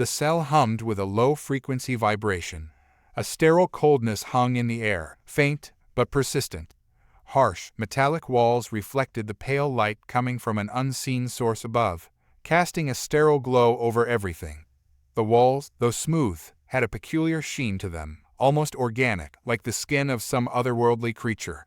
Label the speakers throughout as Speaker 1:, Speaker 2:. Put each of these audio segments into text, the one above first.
Speaker 1: The cell hummed with a low-frequency vibration. A sterile coldness hung in the air, faint but persistent. Harsh, metallic walls reflected the pale light coming from an unseen source above, casting a sterile glow over everything. The walls, though smooth, had a peculiar sheen to them, almost organic, like the skin of some otherworldly creature.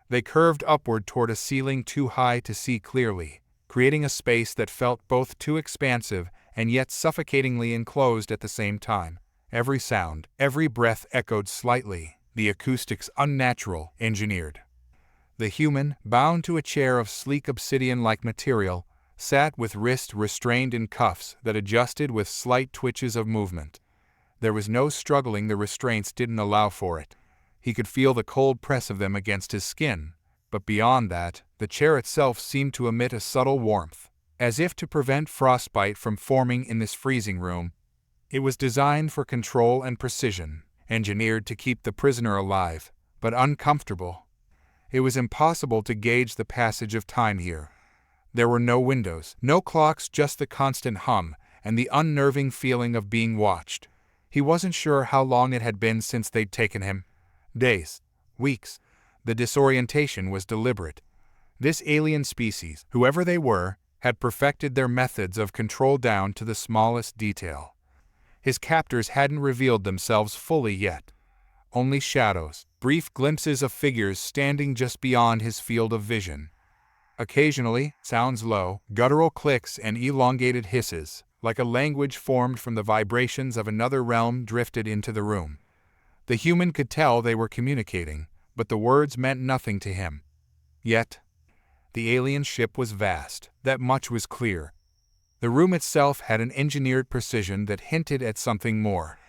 Speaker 1: They curved upward toward a ceiling too high to see clearly, creating a space that felt both too expansive and yet suffocatingly enclosed at the same time. Every sound, every breath echoed slightly, the acoustics unnatural, engineered. The human, bound to a chair of sleek obsidian-like material, sat with wrists restrained in cuffs that adjusted with slight twitches of movement. There was no struggling, the restraints didn't allow for it. He could feel the cold press of them against his skin, but beyond that, the chair itself seemed to emit a subtle warmth, as if to prevent frostbite from forming in this freezing room. It was designed for control and precision, engineered to keep the prisoner alive, but uncomfortable. It was impossible to gauge the passage of time here. There were no windows, no clocks, just the constant hum and the unnerving feeling of being watched. He wasn't sure how long it had been since they'd taken him. Days, weeks. The disorientation was deliberate. This alien species, whoever they were, had perfected their methods of control down to the smallest detail. His captors hadn't revealed themselves fully yet. Only shadows, brief glimpses of figures standing just beyond his field of vision. Occasionally, sounds low, guttural clicks and elongated hisses, like a language formed from the vibrations of another realm, drifted into the room. The human could tell they were communicating, but the words meant nothing to him. Yet, the alien ship was vast, that much was clear. The room itself had an engineered precision that hinted at something more.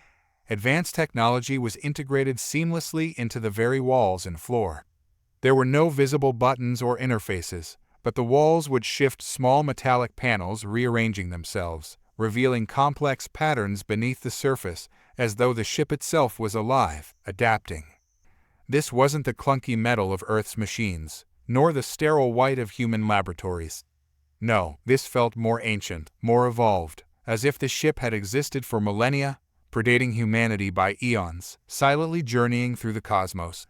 Speaker 1: Advanced technology was integrated seamlessly into the very walls and floor. There were no visible buttons or interfaces, but the walls would shift small metallic panels, rearranging themselves, revealing complex patterns beneath the surface, as though the ship itself was alive, adapting. This wasn't the clunky metal of Earth's machines, nor the sterile white of human laboratories. No, this felt more ancient, more evolved, as if the ship had existed for millennia, predating humanity by eons, silently journeying through the cosmos.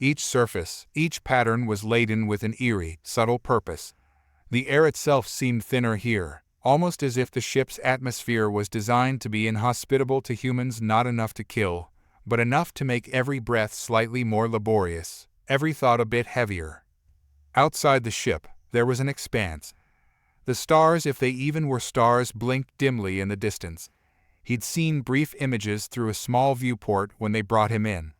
Speaker 1: Each surface, each pattern was laden with an eerie, subtle purpose. The air itself seemed thinner here, almost as if the ship's atmosphere was designed to be inhospitable to humans, not enough to kill, but enough to make every breath slightly more laborious, every thought a bit heavier. Outside the ship, there was an expanse. The stars, if they even were stars, blinked dimly in the distance. He'd seen brief images through a small viewport when they brought him in.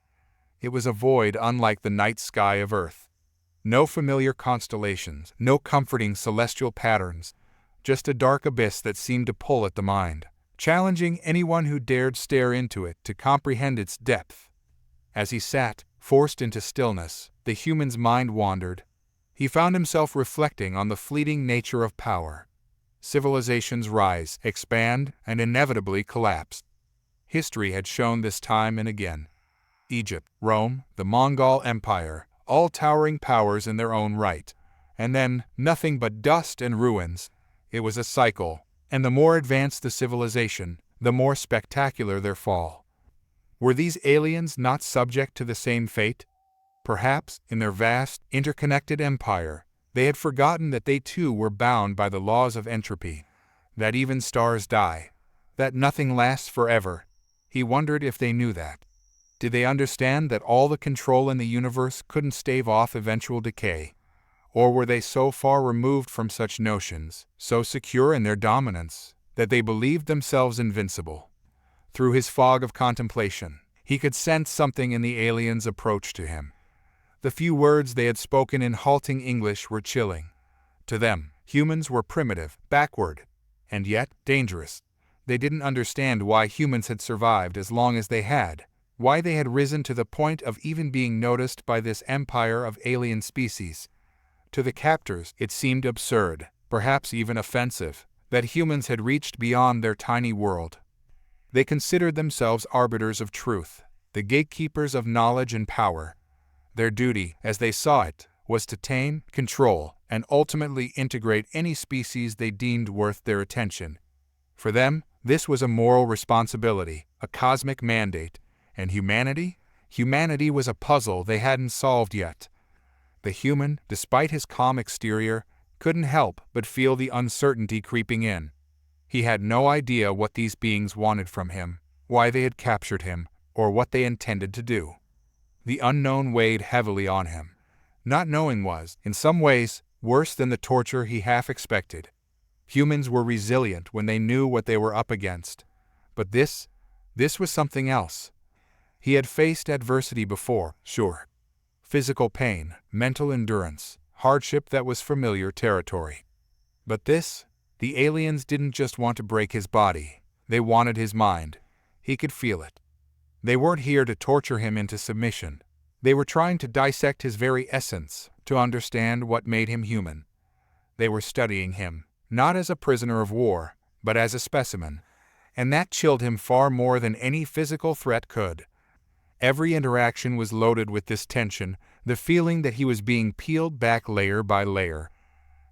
Speaker 1: It was a void unlike the night sky of Earth. No familiar constellations, no comforting celestial patterns, just a dark abyss that seemed to pull at the mind, challenging anyone who dared stare into it to comprehend its depth. As he sat, forced into stillness, the human's mind wandered. He found himself reflecting on the fleeting nature of power. Civilizations rise, expand, and inevitably collapse. History had shown this time and again. Egypt, Rome, the Mongol Empire, all towering powers in their own right. And then, nothing but dust and ruins. It was a cycle, and the more advanced the civilization, the more spectacular their fall. Were these aliens not subject to the same fate? Perhaps, in their vast, interconnected empire, they had forgotten that they too were bound by the laws of entropy, that even stars die, that nothing lasts forever. He wondered if they knew that. Did they understand that all the control in the universe couldn't stave off eventual decay? Or were they so far removed from such notions, so secure in their dominance, that they believed themselves invincible? Through his fog of contemplation, he could sense something in the aliens' approach to him. The few words they had spoken in halting English were chilling. To them, humans were primitive, backward, and yet dangerous. They didn't understand why humans had survived as long as they had, why they had risen to the point of even being noticed by this empire of alien species. To the captors, it seemed absurd, perhaps even offensive, that humans had reached beyond their tiny world. They considered themselves arbiters of truth, the gatekeepers of knowledge and power. Their duty, as they saw it, was to tame, control, and ultimately integrate any species they deemed worth their attention. For them, This was a moral responsibility, a cosmic mandate. And humanity? Humanity was a puzzle they hadn't solved yet. The human, despite his calm exterior, couldn't help but feel the uncertainty creeping in. He had no idea what these beings wanted from him, why they had captured him, or what they intended to do. The unknown weighed heavily on him. Not knowing was, in some ways, worse than the torture he half expected. Humans were resilient when they knew what they were up against. But this was something else. He had faced adversity before, sure. Physical pain, mental endurance, hardship that was familiar territory. But this, the aliens didn't just want to break his body. They wanted his mind. He could feel it. They weren't here to torture him into submission. They were trying to dissect his very essence, to understand what made him human. They were studying him, not as a prisoner of war, but as a specimen. And that chilled him far more than any physical threat could. Every interaction was loaded with this tension, the feeling that he was being peeled back layer by layer.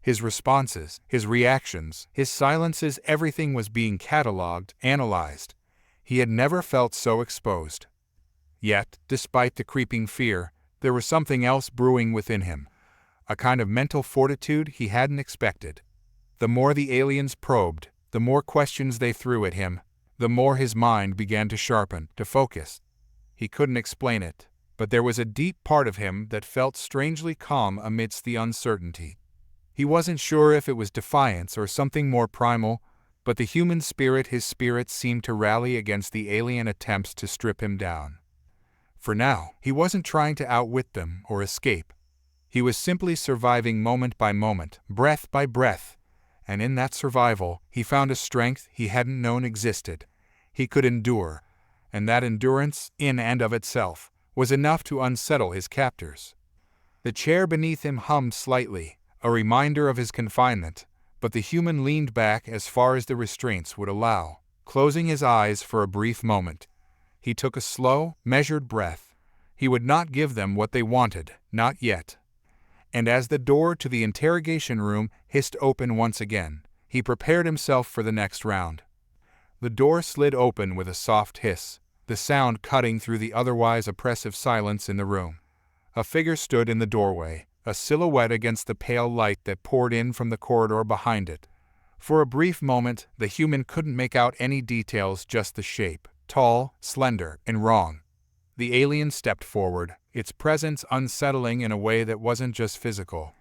Speaker 1: His responses, his reactions, his silences, everything was being catalogued, analyzed. He had never felt so exposed. Yet, despite the creeping fear, there was something else brewing within him, a kind of mental fortitude he hadn't expected. The more the aliens probed, the more questions they threw at him, the more his mind began to sharpen, to focus. He couldn't explain it, but there was a deep part of him that felt strangely calm amidst the uncertainty. He wasn't sure if it was defiance or something more primal, but the human spirit, his spirit, seemed to rally against the alien attempts to strip him down. For now, he wasn't trying to outwit them or escape. He was simply surviving moment by moment, breath by breath, and in that survival, he found a strength he hadn't known existed. He could endure, and that endurance, in and of itself, was enough to unsettle his captors. The chair beneath him hummed slightly, a reminder of his confinement, but the human leaned back as far as the restraints would allow, closing his eyes for a brief moment. He took a slow, measured breath. He would not give them what they wanted, not yet. And as the door to the interrogation room hissed open once again, he prepared himself for the next round. The door slid open with a soft hiss, the sound cutting through the otherwise oppressive silence in the room. A figure stood in the doorway, a silhouette against the pale light that poured in from the corridor behind it. For a brief moment, the human couldn't make out any details, just the shape, tall, slender, and wrong. The alien stepped forward, its presence unsettling in a way that wasn't just physical.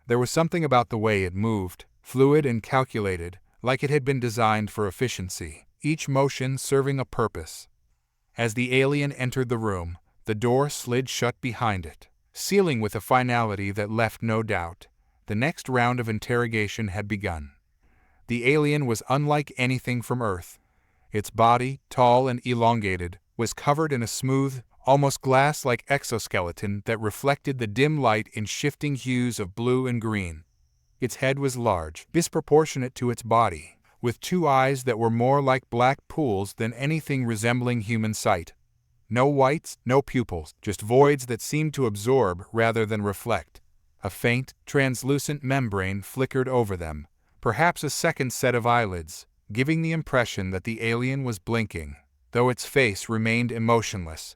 Speaker 1: There was something about the way it moved, fluid and calculated, like it had been designed for efficiency, each motion serving a purpose. As the alien entered the room, the door slid shut behind it, sealing with a finality that left no doubt. The next round of interrogation had begun. The alien was unlike anything from Earth. Its body, tall and elongated, was covered in a smooth, almost glass-like exoskeleton that reflected the dim light in shifting hues of blue and green. Its head was large, disproportionate to its body, with two eyes that were more like black pools than anything resembling human sight. No whites, no pupils, just voids that seemed to absorb rather than reflect. A faint, translucent membrane flickered over them, perhaps a second set of eyelids, giving the impression that the alien was blinking, though its face remained emotionless.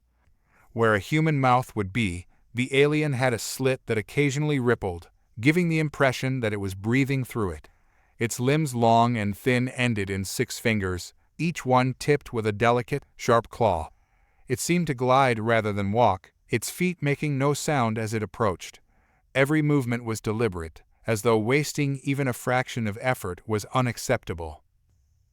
Speaker 1: Where a human mouth would be, the alien had a slit that occasionally rippled, giving the impression that it was breathing through it. Its limbs, long and thin, ended in 6 fingers, each one tipped with a delicate, sharp claw. It seemed to glide rather than walk, its feet making no sound as it approached. Every movement was deliberate, as though wasting even a fraction of effort was unacceptable.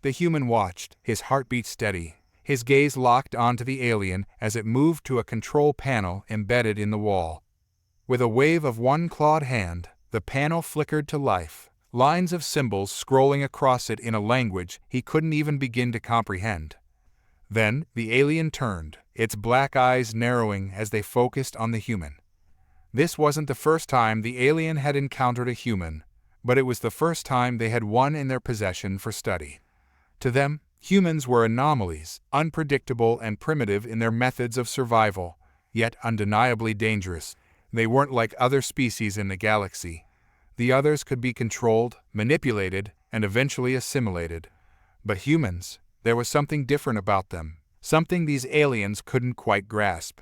Speaker 1: The human watched, his heartbeat steady, his gaze locked onto the alien as it moved to a control panel embedded in the wall. With a wave of one clawed hand, the panel flickered to life, lines of symbols scrolling across it in a language he couldn't even begin to comprehend. Then, the alien turned, its black eyes narrowing as they focused on the human. This wasn't the first time the alien had encountered a human, but it was the first time they had one in their possession for study. To them, humans were anomalies, unpredictable and primitive in their methods of survival, yet undeniably dangerous. They weren't like other species in the galaxy. The others could be controlled, manipulated, and eventually assimilated. But humans, There was something different about them, something these aliens couldn't quite grasp.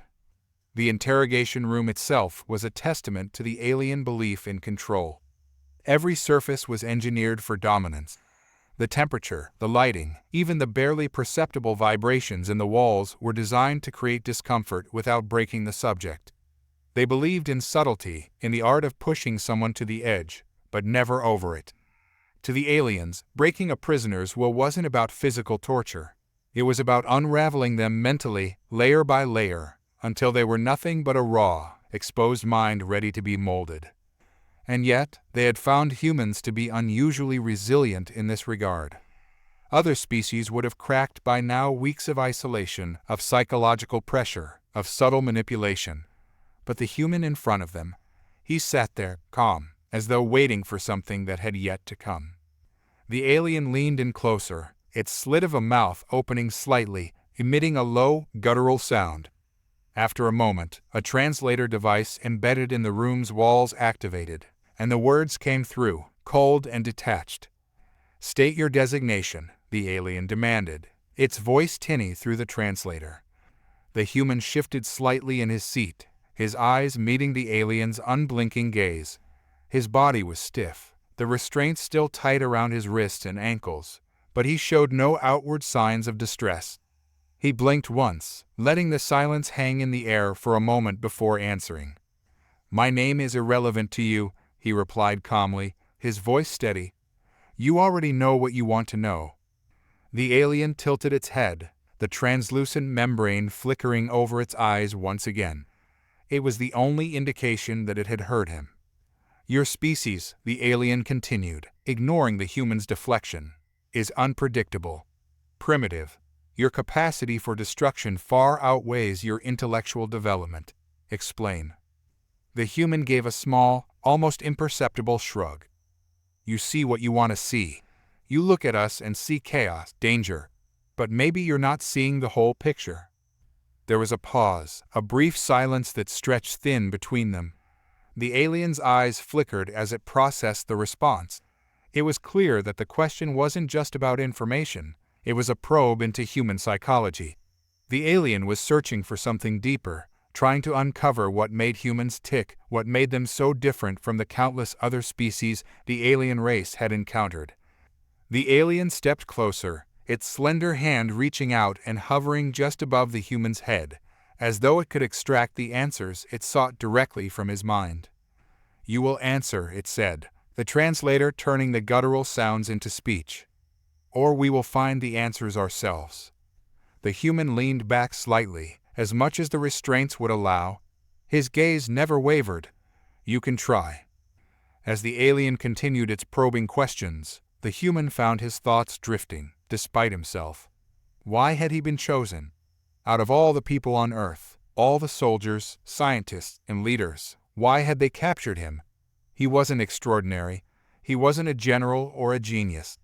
Speaker 1: The interrogation room itself was a testament to the alien belief in control. Every surface was engineered for dominance. The temperature, the lighting, even the barely perceptible vibrations in the walls were designed to create discomfort without breaking the subject. They believed in subtlety, in the art of pushing someone to the edge, but never over it. To the aliens, breaking a prisoner's will wasn't about physical torture. It was about unraveling them mentally, layer by layer, until they were nothing but a raw, exposed mind ready to be molded. And yet, they had found humans to be unusually resilient in this regard. Other species would have cracked by now weeks of isolation, of psychological pressure, of subtle manipulation. But the human in front of them, he sat there, calm, as though waiting for something that had yet to come. The alien leaned in closer, its slit of a mouth opening slightly, emitting a low, guttural sound. After a moment, a translator device embedded in the room's walls activated, and the words came through, cold and detached. "State your designation," the alien demanded, its voice tinny through the translator. The human shifted slightly in his seat, his eyes meeting the alien's unblinking gaze. His body was stiff, the restraints still tight around his wrists and ankles, but he showed no outward signs of distress. He blinked once, letting the silence hang in the air for a moment before answering. "My name is irrelevant to you," he replied calmly, his voice steady. "You already know what you want to know." The alien tilted its head, the translucent membrane flickering over its eyes once again. It was the only indication that it had heard him. "Your species," the alien continued, ignoring the human's deflection, "is unpredictable, primitive. Your capacity for destruction far outweighs your intellectual development. Explain." The human gave a small, almost imperceptible shrug. "You see what you want to see. You look at us and see chaos, danger. But maybe you're not seeing the whole picture." There was a pause, a brief silence that stretched thin between them. The alien's eyes flickered as it processed the response. It was clear that the question wasn't just about information, it was a probe into human psychology. The alien was searching for something deeper, trying to uncover what made humans tick, what made them so different from the countless other species the alien race had encountered. The alien stepped closer, its slender hand reaching out and hovering just above the human's head, as though it could extract the answers it sought directly from his mind. "You will answer," it said, the translator turning the guttural sounds into speech. "Or we will find the answers ourselves." The human leaned back slightly, as much as the restraints would allow. His gaze never wavered. "You can try." As the alien continued its probing questions, the human found his thoughts drifting, despite himself. Why had he been chosen? Out of all the people on Earth, all the soldiers, scientists, and leaders, why had they captured him? He wasn't extraordinary. He wasn't a general or a genius.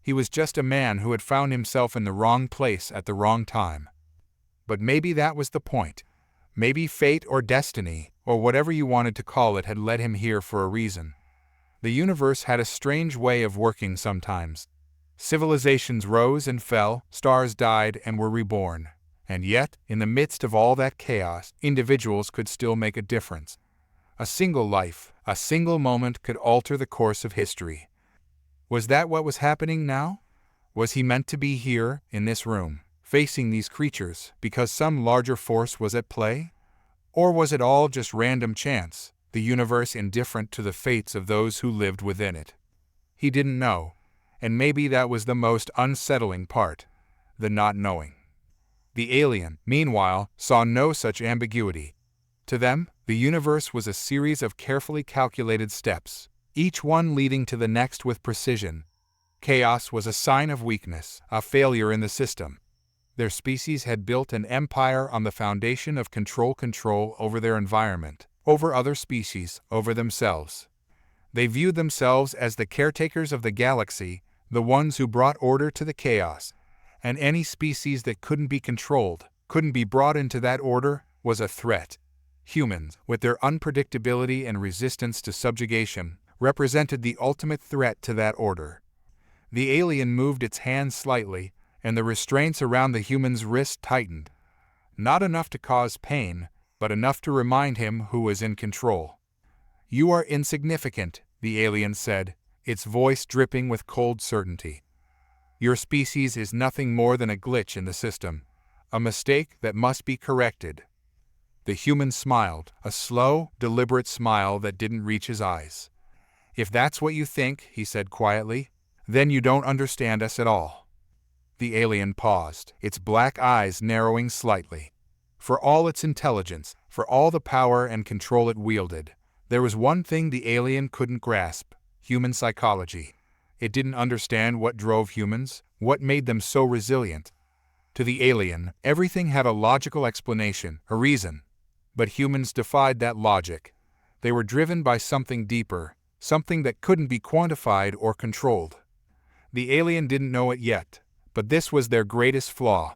Speaker 1: He was just a man who had found himself in the wrong place at the wrong time. But maybe that was the point. Maybe fate or destiny, or whatever you wanted to call it, had led him here for a reason. The universe had a strange way of working sometimes. Civilizations rose and fell, stars died and were reborn. And yet, in the midst of all that chaos, individuals could still make a difference. A single life, a single moment could alter the course of history. Was that what was happening now? Was he meant to be here, in this room, facing these creatures, because some larger force was at play? Or was it all just random chance, the universe indifferent to the fates of those who lived within it? He didn't know. And maybe that was the most unsettling part, the not knowing. The alien, meanwhile, saw no such ambiguity. To them, the universe was a series of carefully calculated steps, each one leading to the next with precision. Chaos was a sign of weakness, a failure in the system. Their species had built an empire on the foundation of control over their environment, over other species, over themselves. They viewed themselves as the caretakers of the galaxy, the ones who brought order to the chaos, and any species that couldn't be controlled, couldn't be brought into that order, was a threat. Humans, with their unpredictability and resistance to subjugation, represented the ultimate threat to that order. The alien moved its hand slightly, and the restraints around the human's wrist tightened. Not enough to cause pain, but enough to remind him who was in control. "You are insignificant," the alien said, its voice dripping with cold certainty. "Your species is nothing more than a glitch in the system, a mistake that must be corrected." The human smiled, a slow, deliberate smile that didn't reach his eyes. "If that's what you think," he said quietly, "then you don't understand us at all." The alien paused, its black eyes narrowing slightly. For all its intelligence, for all the power and control it wielded, there was one thing the alien couldn't grasp: human psychology. It didn't understand what drove humans, what made them so resilient. To the alien, everything had a logical explanation, a reason. But humans defied that logic. They were driven by something deeper, something that couldn't be quantified or controlled. The alien didn't know it yet, but this was their greatest flaw.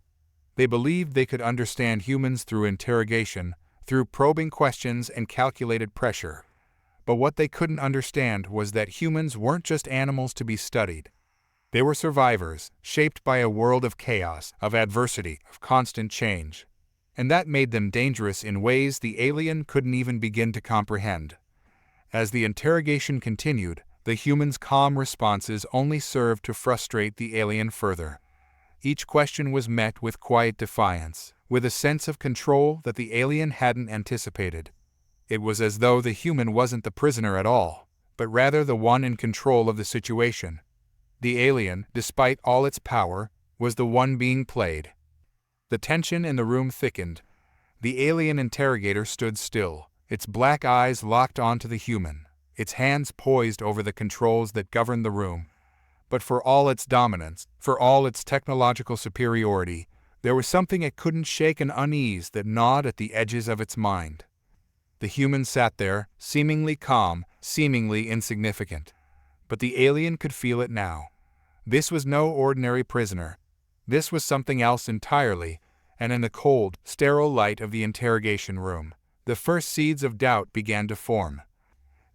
Speaker 1: They believed they could understand humans through interrogation, through probing questions and calculated pressure. But what they couldn't understand was that humans weren't just animals to be studied. They were survivors, shaped by a world of chaos, of adversity, of constant change. And that made them dangerous in ways the alien couldn't even begin to comprehend. As the interrogation continued, the human's calm responses only served to frustrate the alien further. Each question was met with quiet defiance, with a sense of control that the alien hadn't anticipated. It was as though the human wasn't the prisoner at all, but rather the one in control of the situation. The alien, despite all its power, was the one being played. The tension in the room thickened. The alien interrogator stood still, its black eyes locked onto the human, its hands poised over the controls that governed the room. But for all its dominance, for all its technological superiority, there was something it couldn't shake, an unease that gnawed at the edges of its mind. The human sat there, seemingly calm, seemingly insignificant. But the alien could feel it now. This was no ordinary prisoner. This was something else entirely, and in the cold, sterile light of the interrogation room, the first seeds of doubt began to form.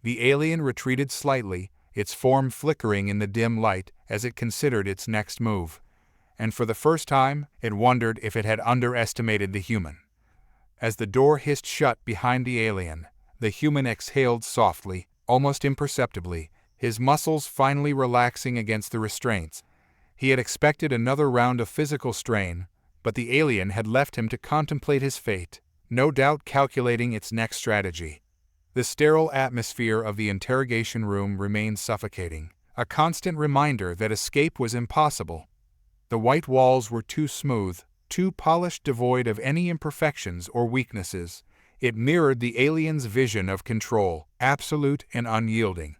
Speaker 1: The alien retreated slightly, its form flickering in the dim light as it considered its next move. And for the first time, it wondered if it had underestimated the human. As the door hissed shut behind the alien, the human exhaled softly, almost imperceptibly, his muscles finally relaxing against the restraints. He had expected another round of physical strain, but the alien had left him to contemplate his fate, no doubt calculating its next strategy. The sterile atmosphere of the interrogation room remained suffocating, a constant reminder that escape was impossible. The white walls were too smooth, too polished, devoid of any imperfections or weaknesses. It mirrored the alien's vision of control, absolute and unyielding.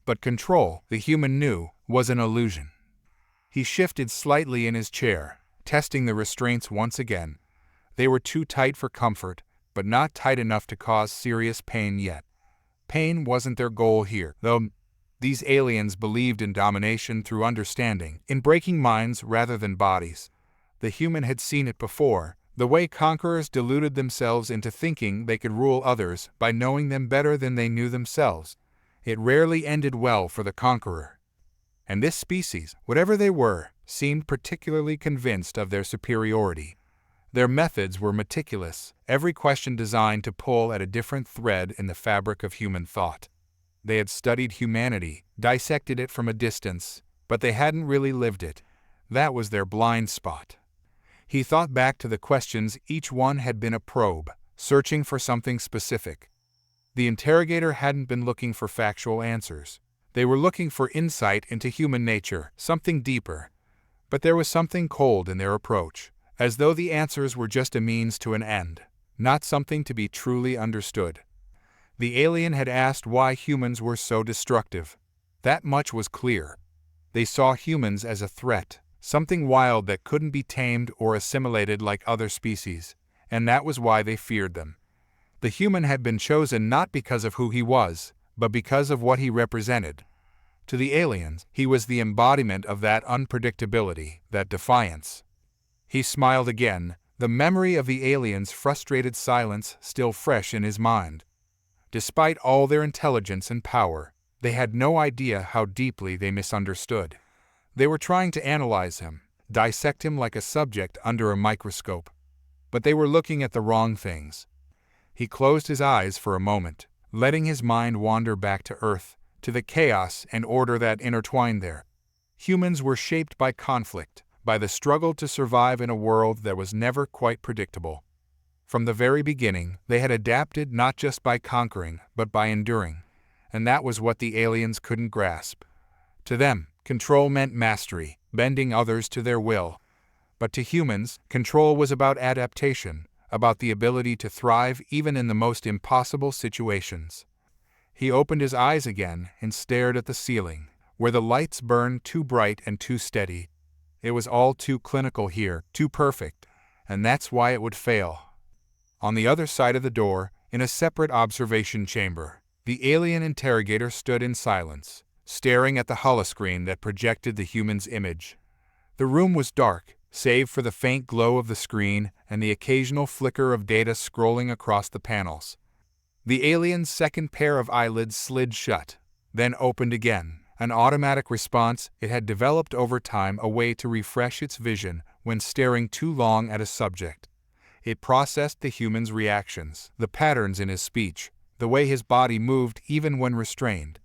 Speaker 1: But control, the human knew, was an illusion. He shifted slightly in his chair, testing the restraints once again. They were too tight for comfort, but not tight enough to cause serious pain yet. Pain wasn't their goal here, though. These aliens believed in domination through understanding, in breaking minds rather than bodies. The human had seen it before, the way conquerors deluded themselves into thinking they could rule others by knowing them better than they knew themselves. It rarely ended well for the conqueror. And this species, whatever they were, seemed particularly convinced of their superiority. Their methods were meticulous, every question designed to pull at a different thread in the fabric of human thought. They had studied humanity, dissected it from a distance, but they hadn't really lived it. That was their blind spot. He thought back to the questions. Each one had been a probe, searching for something specific. The interrogator hadn't been looking for factual answers. They were looking for insight into human nature, something deeper. But there was something cold in their approach, as though the answers were just a means to an end, not something to be truly understood. The alien had asked why humans were so destructive. That much was clear. They saw humans as a threat, something wild that couldn't be tamed or assimilated like other species, and that was why they feared them. The human had been chosen not because of who he was, but because of what he represented. To the aliens, he was the embodiment of that unpredictability, that defiance. He smiled again, the memory of the aliens' frustrated silence still fresh in his mind. Despite all their intelligence and power, they had no idea how deeply they misunderstood. They were trying to analyze him, dissect him like a subject under a microscope. But they were looking at the wrong things. He closed his eyes for a moment, letting his mind wander back to Earth, to the chaos and order that intertwined there. Humans were shaped by conflict, by the struggle to survive in a world that was never quite predictable. From the very beginning, they had adapted not just by conquering, but by enduring. And that was what the aliens couldn't grasp. To them, control meant mastery, bending others to their will. But to humans, control was about adaptation, about the ability to thrive even in the most impossible situations. He opened his eyes again and stared at the ceiling, where the lights burned too bright and too steady. It was all too clinical here, too perfect, and that's why it would fail. On the other side of the door, in a separate observation chamber, the alien interrogator stood in silence, staring at the holoscreen that projected the human's image. The room was dark, save for the faint glow of the screen and the occasional flicker of data scrolling across the panels. The alien's second pair of eyelids slid shut, then opened again, an automatic response it had developed over time, a way to refresh its vision when staring too long at a subject. It processed the human's reactions, the patterns in his speech, the way his body moved even when restrained.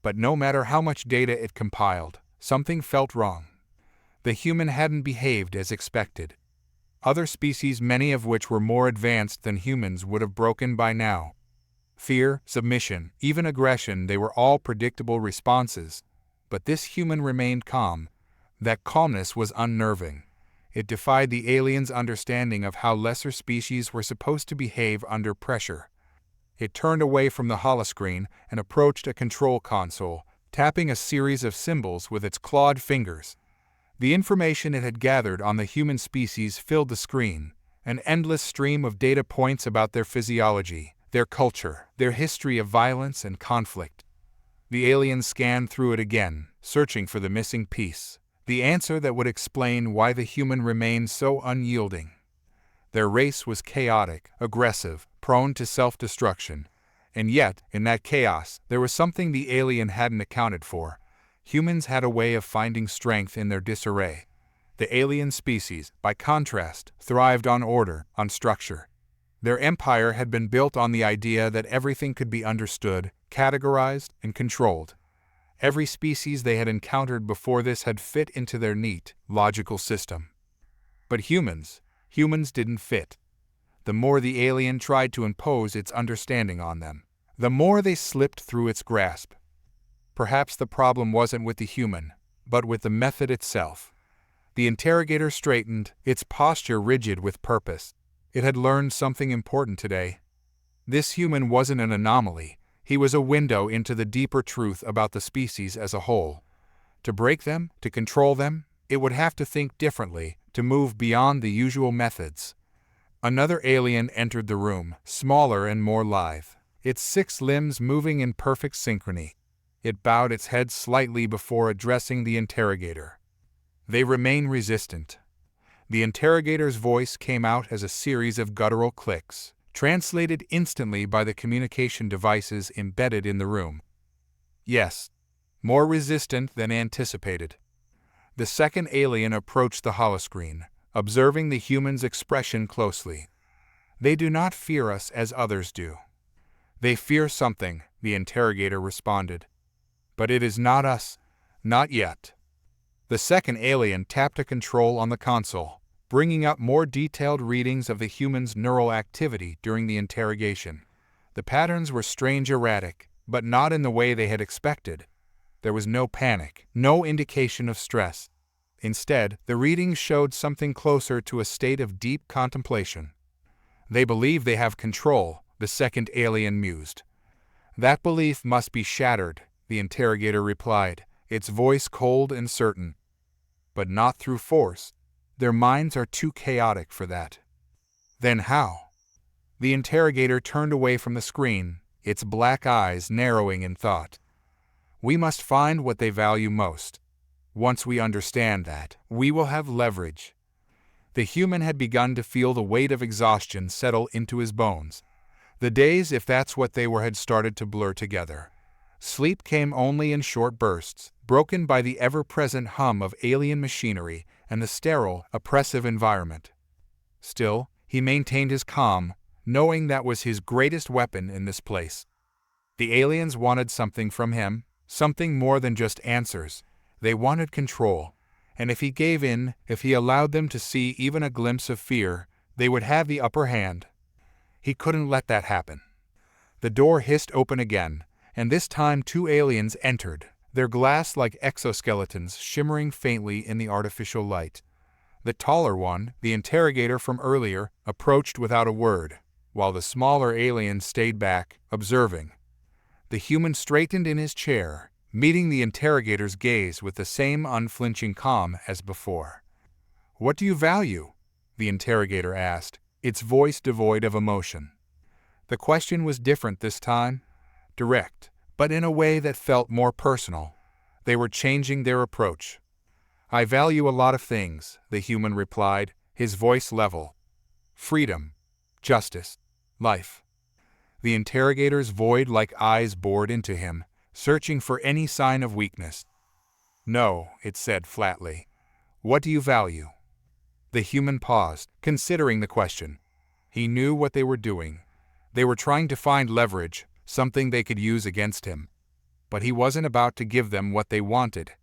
Speaker 1: But no matter how much data it compiled, something felt wrong. The human hadn't behaved as expected. Other species, many of which were more advanced than humans, would have broken by now. Fear, submission, even aggression, they were all predictable responses. But this human remained calm. That calmness was unnerving. It defied the alien's understanding of how lesser species were supposed to behave under pressure. It turned away from the holoscreen and approached a control console, tapping a series of symbols with its clawed fingers. The information it had gathered on the human species filled the screen, an endless stream of data points about their physiology, their culture, their history of violence and conflict. The alien scanned through it again, searching for the missing piece, the answer that would explain why the human remained so unyielding. Their race was chaotic, aggressive, prone to self-destruction. And yet, in that chaos, there was something the alien hadn't accounted for. Humans had a way of finding strength in their disarray. The alien species, by contrast, thrived on order, on structure. Their empire had been built on the idea that everything could be understood, categorized, and controlled. Every species they had encountered before this had fit into their neat, logical system. But humans didn't fit. The more the alien tried to impose its understanding on them, the more they slipped through its grasp. Perhaps the problem wasn't with the human, but with the method itself. The interrogator straightened, its posture rigid with purpose. It had learned something important today. This human wasn't an anomaly. He was a window into the deeper truth about the species as a whole. To break them, to control them, it would have to think differently, to move beyond the usual methods. Another alien entered the room, smaller and more lithe, its 6 limbs moving in perfect synchrony. It bowed its head slightly before addressing the interrogator. They remain resistant. The interrogator's voice came out as a series of guttural clicks, translated instantly by the communication devices embedded in the room. Yes, more resistant than anticipated. The second alien approached the holoscreen, observing the human's expression closely. They do not fear us as others do. They fear something, the interrogator responded. But it is not us, not yet. The second alien tapped a control on the console, bringing up more detailed readings of the human's neural activity during the interrogation. The patterns were strange, erratic, but not in the way they had expected. There was no panic, no indication of stress. Instead, the readings showed something closer to a state of deep contemplation. They believe they have control, the second alien mused. That belief must be shattered, the interrogator replied, its voice cold and certain. But not through force. Their minds are too chaotic for that. Then how? The interrogator turned away from the screen, its black eyes narrowing in thought. We must find what they value most. Once we understand that, we will have leverage. The human had begun to feel the weight of exhaustion settle into his bones. The days, if that's what they were, had started to blur together. Sleep came only in short bursts, broken by the ever-present hum of alien machinery and the sterile, oppressive environment. Still, he maintained his calm, knowing that was his greatest weapon in this place. The aliens wanted something from him, something more than just answers. They wanted control, and if he gave in, if he allowed them to see even a glimpse of fear, they would have the upper hand. He couldn't let that happen. The door hissed open again, and this time 2 aliens entered, their glass-like exoskeletons shimmering faintly in the artificial light. The taller one, the interrogator from earlier, approached without a word, while the smaller alien stayed back, observing. The human straightened in his chair, meeting the interrogator's gaze with the same unflinching calm as before. "What do you value?" the interrogator asked, its voice devoid of emotion. The question was different this time, direct, but in a way that felt more personal. They were changing their approach. "I value a lot of things," the human replied, his voice level. "Freedom, justice, life." The interrogator's void-like eyes bored into him, searching for any sign of weakness. "No," it said flatly. "What do you value?" The human paused, considering the question. He knew what they were doing. They were trying to find leverage, something they could use against him. But he wasn't about to give them what they wanted.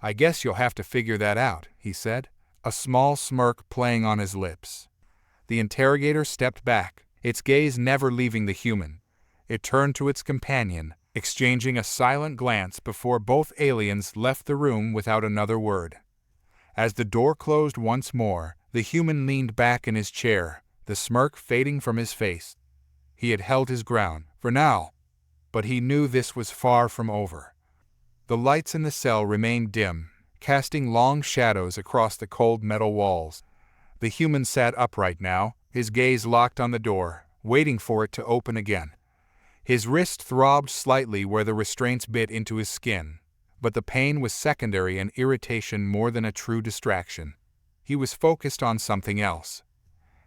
Speaker 1: "I guess you'll have to figure that out," he said, a small smirk playing on his lips. The interrogator stepped back, its gaze never leaving the human. It turned to its companion, exchanging a silent glance before both aliens left the room without another word. As the door closed once more, the human leaned back in his chair, the smirk fading from his face. He had held his ground, for now, but he knew this was far from over. The lights in the cell remained dim, casting long shadows across the cold metal walls. The human sat upright now, his gaze locked on the door, waiting for it to open again. His wrist throbbed slightly where the restraints bit into his skin, but the pain was secondary and irritation more than a true distraction. He was focused on something else.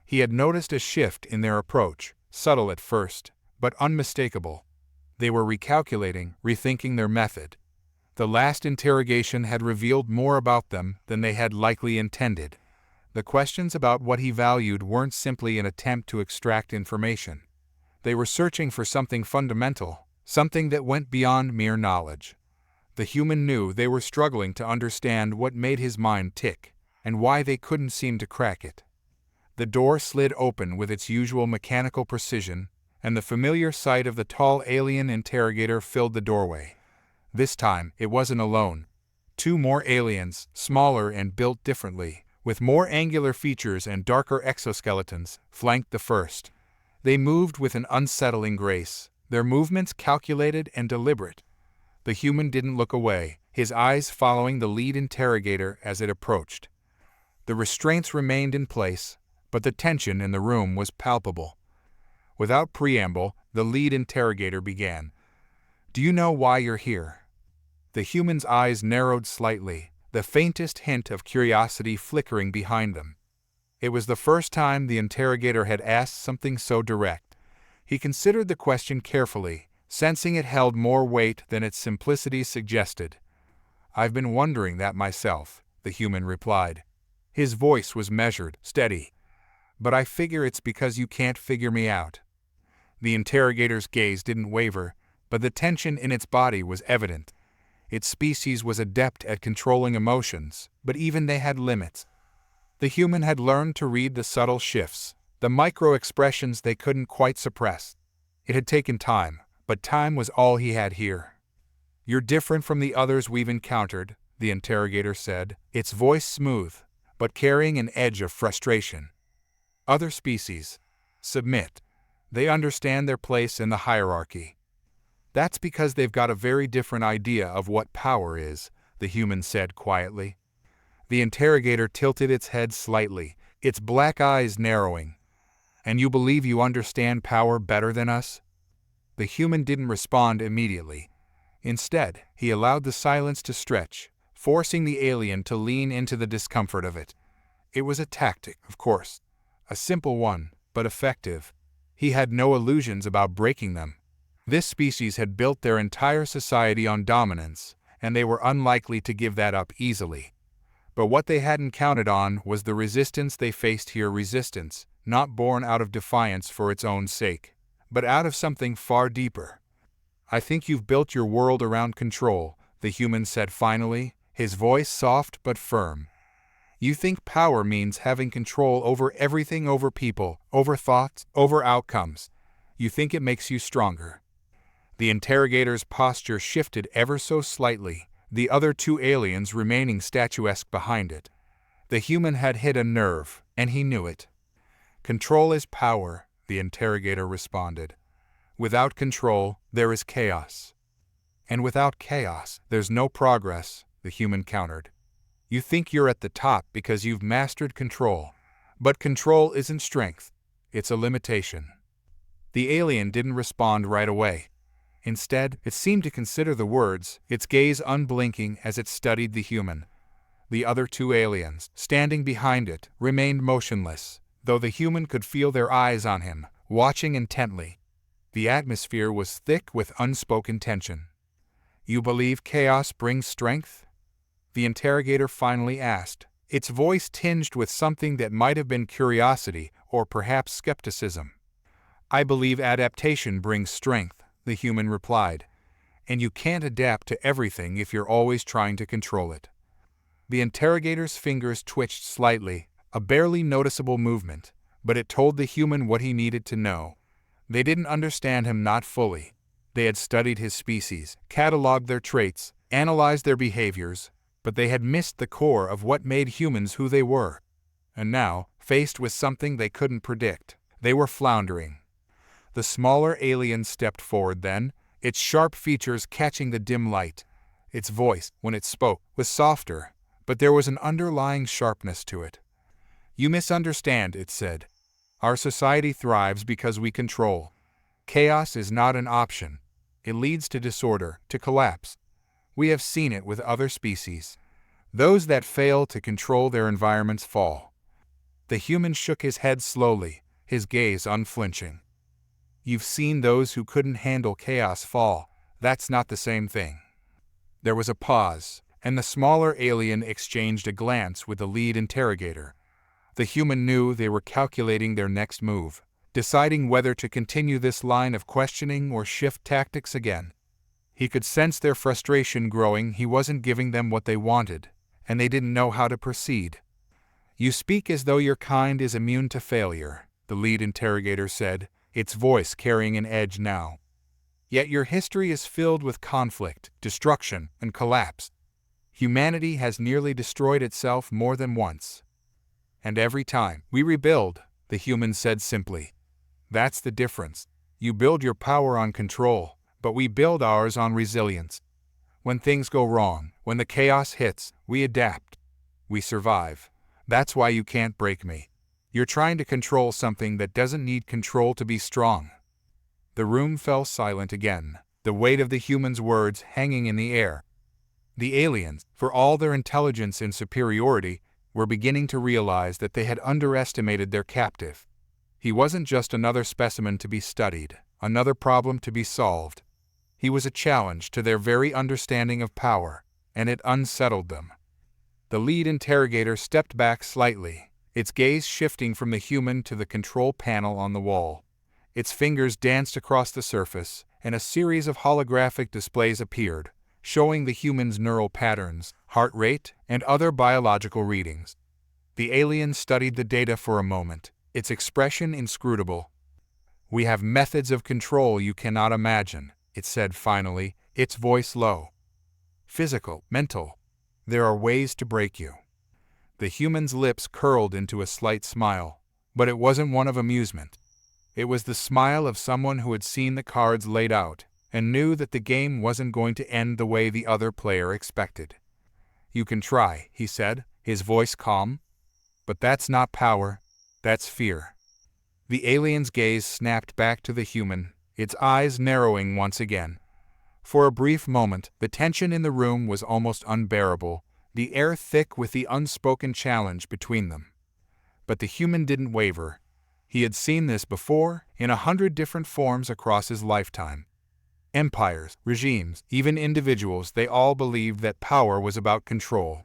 Speaker 1: He had noticed a shift in their approach, subtle at first, but unmistakable. They were recalculating, rethinking their method. The last interrogation had revealed more about them than they had likely intended. The questions about what he valued weren't simply an attempt to extract information. They were searching for something fundamental, something that went beyond mere knowledge. The human knew they were struggling to understand what made his mind tick, and why they couldn't seem to crack it. The door slid open with its usual mechanical precision, and the familiar sight of the tall alien interrogator filled the doorway. This time, it wasn't alone. 2 more aliens, smaller and built differently, with more angular features and darker exoskeletons, flanked the first. They moved with an unsettling grace, their movements calculated and deliberate. The human didn't look away, his eyes following the lead interrogator as it approached. The restraints remained in place, but the tension in the room was palpable. Without preamble, the lead interrogator began. "Do you know why you're here?" The human's eyes narrowed slightly, the faintest hint of curiosity flickering behind them. It was the first time the interrogator had asked something so direct. He considered the question carefully, sensing it held more weight than its simplicity suggested. "I've been wondering that myself," the human replied. His voice was measured, steady. "But I figure it's because you can't figure me out." The interrogator's gaze didn't waver, but the tension in its body was evident. Its species was adept at controlling emotions, but even they had limits. The human had learned to read the subtle shifts, the micro-expressions they couldn't quite suppress. It had taken time, but time was all he had here. "You're different from the others we've encountered," the interrogator said, its voice smooth, but carrying an edge of frustration. "Other species submit. They understand their place in the hierarchy. That's because they've got a very different idea of what power is," the human said quietly. The interrogator tilted its head slightly, its black eyes narrowing. "And you believe you understand power better than us?" The human didn't respond immediately. Instead, he allowed the silence to stretch, forcing the alien to lean into the discomfort of it. It was a tactic, of course. A simple one, but effective. He had no illusions about breaking them. This species had built their entire society on dominance, and they were unlikely to give that up easily. But what they hadn't counted on was the resistance they faced here, resistance, not born out of defiance for its own sake, but out of something far deeper. "I think you've built your world around control," the human said finally, his voice soft but firm. "You think power means having control over everything, over people, over thoughts, over outcomes. You think it makes you stronger." The interrogator's posture shifted ever so slightly, the other two aliens remaining statuesque behind it. The human had hit a nerve, and he knew it. "Control is power," the interrogator responded. "Without control, there is chaos. And without chaos, there's no progress," the human countered. "You think you're at the top because you've mastered control. But control isn't strength. It's a limitation." The alien didn't respond right away. Instead, it seemed to consider the words, its gaze unblinking as it studied the human. The other two aliens, standing behind it, remained motionless, though the human could feel their eyes on him, watching intently. The atmosphere was thick with unspoken tension. "You believe chaos brings strength?" the interrogator finally asked, its voice tinged with something that might have been curiosity or perhaps skepticism. "I believe adaptation brings strength," the human replied, "and you can't adapt to everything if you're always trying to control it." The interrogator's fingers twitched slightly, a barely noticeable movement, but it told the human what he needed to know. They didn't understand him, not fully. They had studied his species, cataloged their traits, analyzed their behaviors, but they had missed the core of what made humans who they were. And now, faced with something they couldn't predict, they were floundering. The smaller alien stepped forward then, its sharp features catching the dim light. Its voice, when it spoke, was softer, but there was an underlying sharpness to it. "You misunderstand," it said. "Our society thrives because we control. Chaos is not an option. It leads to disorder, to collapse. We have seen it with other species. Those that fail to control their environments fall." The human shook his head slowly, his gaze unflinching. "You've seen those who couldn't handle chaos fall. That's not the same thing." There was a pause, and the smaller alien exchanged a glance with the lead interrogator. The human knew they were calculating their next move, deciding whether to continue this line of questioning or shift tactics again. He could sense their frustration growing. He wasn't giving them what they wanted, and they didn't know how to proceed. "You speak as though your kind is immune to failure," the lead interrogator said, its voice carrying an edge now. "Yet your history is filled with conflict, destruction, and collapse. Humanity has nearly destroyed itself more than once. And every time, we rebuild," the human said simply. "That's the difference. You build your power on control, but we build ours on resilience. When things go wrong, when the chaos hits, we adapt. We survive. That's why you can't break me. You're trying to control something that doesn't need control to be strong." The room fell silent again, the weight of the human's words hanging in the air. The aliens, for all their intelligence and superiority, were beginning to realize that they had underestimated their captive. He wasn't just another specimen to be studied, another problem to be solved. He was a challenge to their very understanding of power, and it unsettled them. The lead interrogator stepped back slightly, its gaze shifting from the human to the control panel on the wall. Its fingers danced across the surface, and a series of holographic displays appeared, showing the human's neural patterns, heart rate, and other biological readings. The alien studied the data for a moment, its expression inscrutable. "We have methods of control you cannot imagine," it said finally, its voice low. "Physical, mental. There are ways to break you." The human's lips curled into a slight smile, but it wasn't one of amusement. It was the smile of someone who had seen the cards laid out and knew that the game wasn't going to end the way the other player expected. "You can try," he said, his voice calm. "But that's not power, that's fear." The alien's gaze snapped back to the human, its eyes narrowing once again. For a brief moment, the tension in the room was almost unbearable, the air thick with the unspoken challenge between them. But the human didn't waver. He had seen this before, in 100 different forms across his lifetime. Empires, regimes, even individuals, they all believed that power was about control.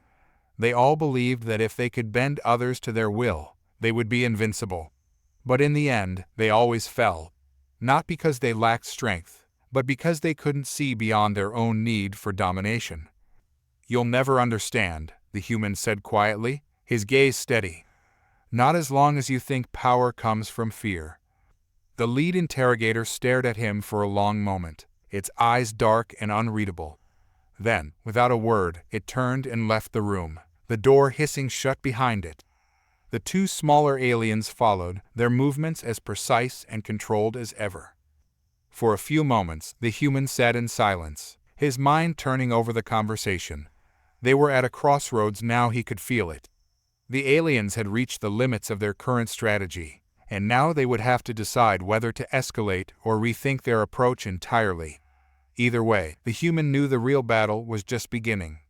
Speaker 1: They all believed that if they could bend others to their will, they would be invincible. But in the end, they always fell. Not because they lacked strength, but because they couldn't see beyond their own need for domination. "You'll never understand," the human said quietly, his gaze steady. "Not as long as you think power comes from fear." The lead interrogator stared at him for a long moment, its eyes dark and unreadable. Then, without a word, it turned and left the room, the door hissing shut behind it. The two smaller aliens followed, their movements as precise and controlled as ever. For a few moments, the human sat in silence, his mind turning over the conversation. They were at a crossroads now, he could feel it. The aliens had reached the limits of their current strategy, and now they would have to decide whether to escalate or rethink their approach entirely. Either way, the human knew the real battle was just beginning.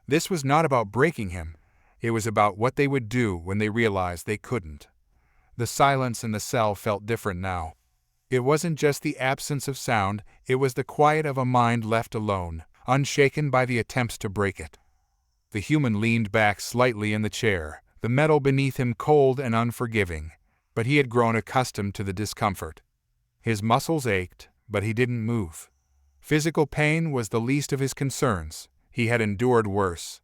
Speaker 1: This was not about breaking him. It was about what they would do when they realized they couldn't. The silence in the cell felt different now. It wasn't just the absence of sound, it was the quiet of a mind left alone, unshaken by the attempts to break it. The human leaned back slightly in the chair, the metal beneath him cold and unforgiving, but he had grown accustomed to the discomfort. His muscles ached, but he didn't move. Physical pain was the least of his concerns. He had endured worse.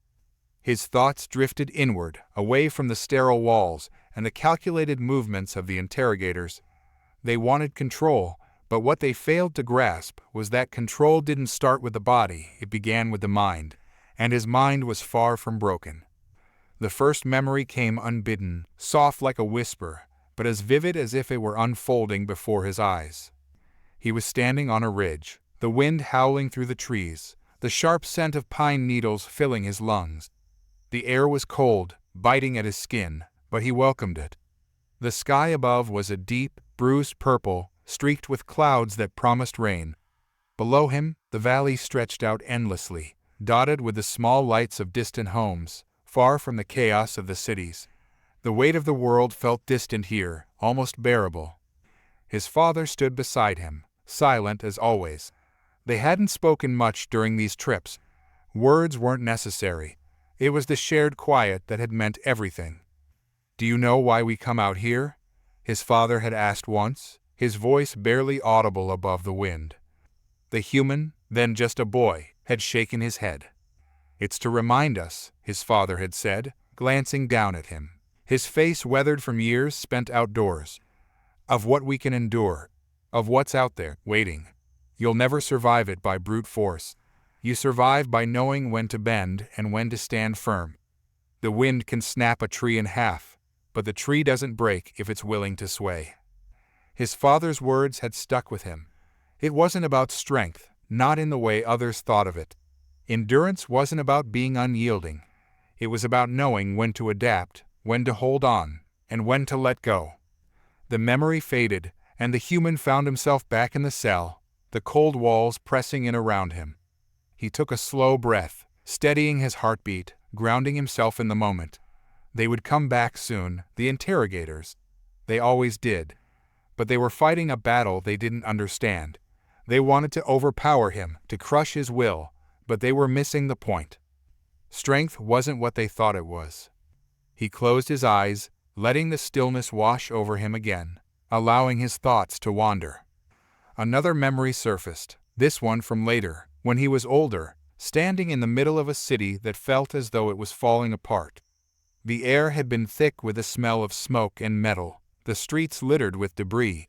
Speaker 1: His thoughts drifted inward, away from the sterile walls and the calculated movements of the interrogators. They wanted control, but what they failed to grasp was that control didn't start with the body, it began with the mind, and his mind was far from broken. The first memory came unbidden, soft like a whisper, but as vivid as if it were unfolding before his eyes. He was standing on a ridge, the wind howling through the trees, the sharp scent of pine needles filling his lungs. The air was cold, biting at his skin, but he welcomed it. The sky above was a deep, bruised purple, streaked with clouds that promised rain. Below him, the valley stretched out endlessly, dotted with the small lights of distant homes, far from the chaos of the cities. The weight of the world felt distant here, almost bearable. His father stood beside him, silent as always. They hadn't spoken much during these trips. Words weren't necessary. It was the shared quiet that had meant everything. "Do you know why we come out here?" his father had asked once, his voice barely audible above the wind. The human, then just a boy, had shaken his head. "It's to remind us," his father had said, glancing down at him, his face weathered from years spent outdoors, "of what we can endure, of what's out there, waiting. You'll never survive it by brute force. You survive by knowing when to bend and when to stand firm. The wind can snap a tree in half, but the tree doesn't break if it's willing to sway." His father's words had stuck with him. It wasn't about strength, not in the way others thought of it. Endurance wasn't about being unyielding. It was about knowing when to adapt, when to hold on, and when to let go. The memory faded, and the human found himself back in the cell, the cold walls pressing in around him. He took a slow breath, steadying his heartbeat, grounding himself in the moment. They would come back soon, the interrogators. They always did. But they were fighting a battle they didn't understand. They wanted to overpower him, to crush his will, but they were missing the point. Strength wasn't what they thought it was. He closed his eyes, letting the stillness wash over him again, allowing his thoughts to wander. Another memory surfaced, this one from later, when he was older, standing in the middle of a city that felt as though it was falling apart. The air had been thick with the smell of smoke and metal, the streets littered with debris.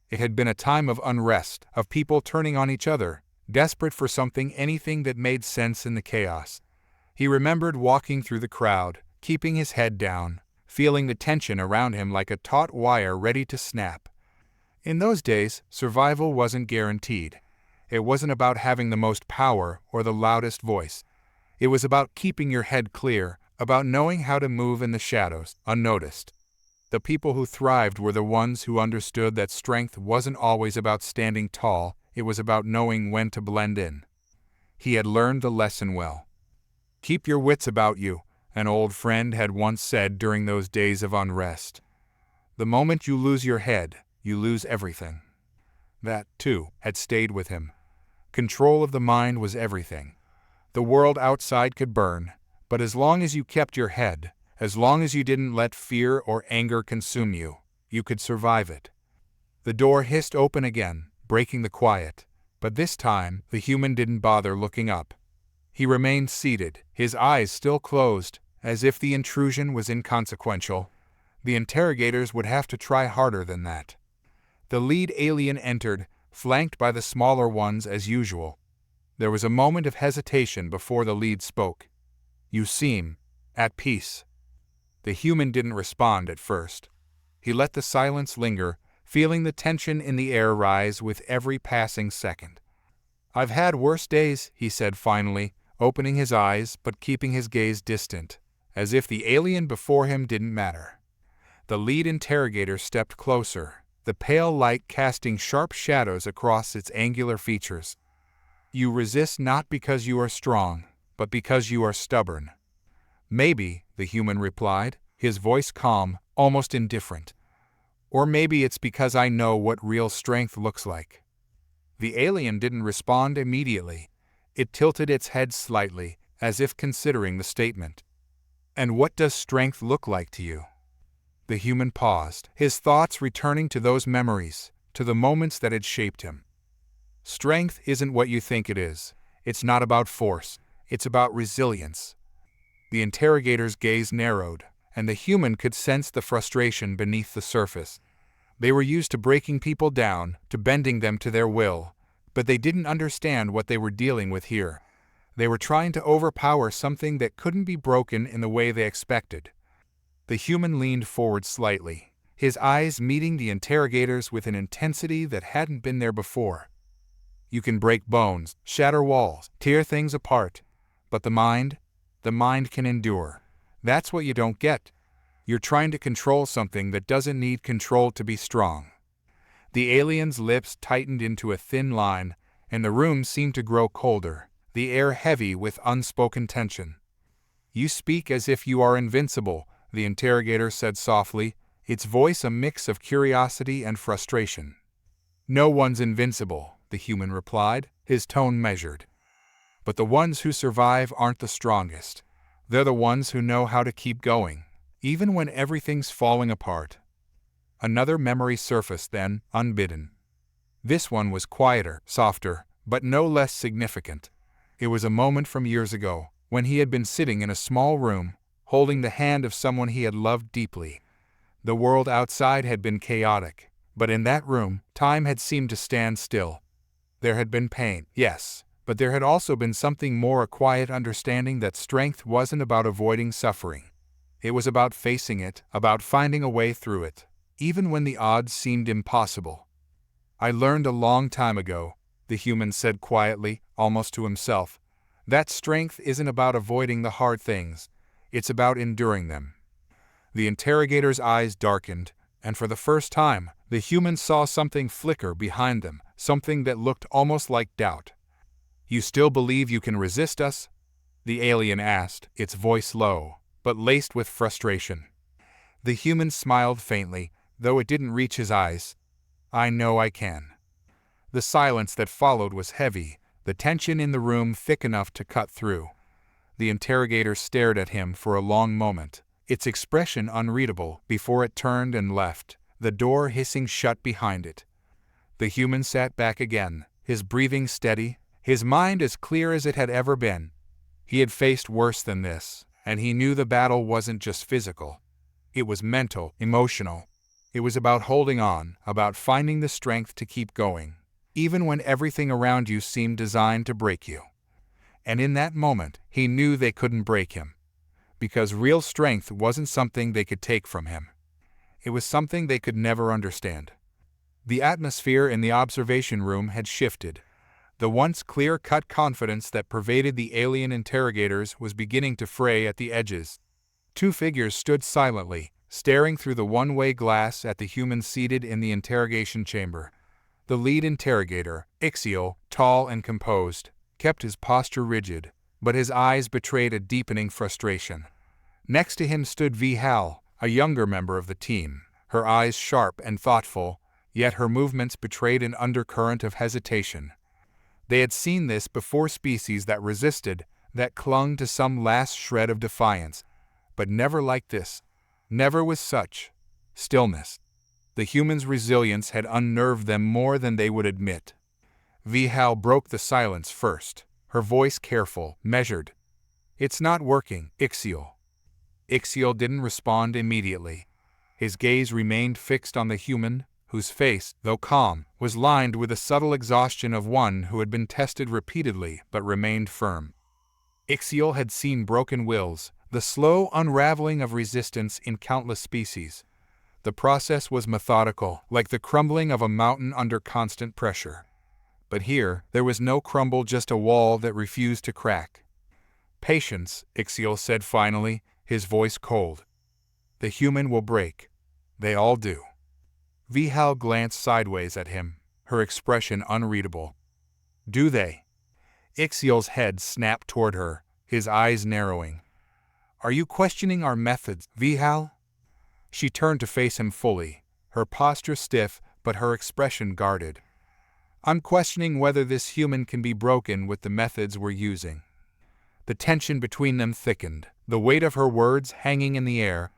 Speaker 1: It had been a time of unrest, of people turning on each other, desperate for something, anything that made sense in the chaos. He remembered walking through the crowd, keeping his head down, feeling the tension around him like a taut wire ready to snap. In those days, survival wasn't guaranteed. It wasn't about having the most power or the loudest voice. It was about keeping your head clear, about knowing how to move in the shadows, unnoticed. The people who thrived were the ones who understood that strength wasn't always about standing tall, it was about knowing when to blend in. He had learned the lesson well. "Keep your wits about you," an old friend had once said during those days of unrest. "The moment you lose your head, you lose everything." That, too, had stayed with him. Control of the mind was everything. The world outside could burn, But as long as you kept your head, as long as you didn't let fear or anger consume you, you could survive it. The door hissed open again, breaking the quiet, but this time the human didn't bother looking up. He remained seated, his eyes still closed, as if the intrusion was inconsequential. The interrogators would have to try harder than that. The lead alien entered, flanked by the smaller ones as usual. There was a moment of hesitation before the lead spoke. "You seem at peace." The human didn't respond at first. He let the silence linger, feeling the tension in the air rise with every passing second. "I've had worse days," he said finally, opening his eyes but keeping his gaze distant, as if the alien before him didn't matter. The lead interrogator stepped closer, the pale light casting sharp shadows across its angular features. "You resist not because you are strong, but because you are stubborn." "Maybe," the human replied, his voice calm, almost indifferent. "Or maybe it's because I know what real strength looks like." The alien didn't respond immediately. It tilted its head slightly, as if considering the statement. "And what does strength look like to you?" The human paused, his thoughts returning to those memories, to the moments that had shaped him. "Strength isn't what you think it is. It's not about force. It's about resilience." The interrogator's gaze narrowed, and the human could sense the frustration beneath the surface. They were used to breaking people down, to bending them to their will, but they didn't understand what they were dealing with here. They were trying to overpower something that couldn't be broken in the way they expected. The human leaned forward slightly, his eyes meeting the interrogator's with an intensity that hadn't been there before. "You can break bones, shatter walls, tear things apart, but the mind can endure. That's what you don't get. You're trying to control something that doesn't need control to be strong." The alien's lips tightened into a thin line, and the room seemed to grow colder, the air heavy with unspoken tension. "You speak as if you are invincible," the interrogator said softly, its voice a mix of curiosity and frustration. "No one's invincible," the human replied, his tone measured. "But the ones who survive aren't the strongest. They're the ones who know how to keep going, even when everything's falling apart." Another memory surfaced then, unbidden. This one was quieter, softer, but no less significant. It was a moment from years ago, when he had been sitting in a small room, holding the hand of someone he had loved deeply. The world outside had been chaotic, but in that room, time had seemed to stand still. There had been pain, yes, but there had also been something more, a quiet understanding that strength wasn't about avoiding suffering. It was about facing it, about finding a way through it, even when the odds seemed impossible. "I learned a long time ago," the human said quietly, almost to himself, "that strength isn't about avoiding the hard things, it's about enduring them." The interrogator's eyes darkened, and for the first time, the human saw something flicker behind them, something that looked almost like doubt. "You still believe you can resist us?" the alien asked, its voice low, but laced with frustration. The human smiled faintly, though it didn't reach his eyes. "I know I can." The silence that followed was heavy, the tension in the room thick enough to cut through. The interrogator stared at him for a long moment, its expression unreadable, before it turned and left, the door hissing shut behind it. The human sat back again, his breathing steady, his mind as clear as it had ever been. He had faced worse than this, and he knew the battle wasn't just physical. It was mental, emotional. It was about holding on, about finding the strength to keep going, even when everything around you seemed designed to break you. And in that moment, he knew they couldn't break him. Because real strength wasn't something they could take from him. It was something they could never understand. The atmosphere in the observation room had shifted. The once clear-cut confidence that pervaded the alien interrogators was beginning to fray at the edges. Two figures stood silently, staring through the one-way glass at the human seated in the interrogation chamber. The lead interrogator, Ixiel, tall and composed, kept his posture rigid, but his eyes betrayed a deepening frustration. Next to him stood Hal, a younger member of the team, her eyes sharp and thoughtful, yet her movements betrayed an undercurrent of hesitation. They had seen this before: species that resisted, that clung to some last shred of defiance. But never like this. Never with such stillness. The human's resilience had unnerved them more than they would admit. Vihal broke the silence first, her voice careful, measured. "It's not working, Ixiel." Ixiel didn't respond immediately. His gaze remained fixed on the human, whose face, though calm, was lined with the subtle exhaustion of one who had been tested repeatedly but remained firm. Ixiel had seen broken wills, the slow unraveling of resistance in countless species. The process was methodical, like the crumbling of a mountain under constant pressure. But here, there was no crumble, just a wall that refused to crack. "Patience," Ixiel said finally, his voice cold. "The human will break. They all do." Vihal glanced sideways at him, her expression unreadable. "Do they?" Ixiel's head snapped toward her, his eyes narrowing. "Are you questioning our methods, Vihal?" She turned to face him fully, her posture stiff but her expression guarded. "I'm questioning whether this human can be broken with the methods we're using." The tension between them thickened, the weight of her words hanging in the air.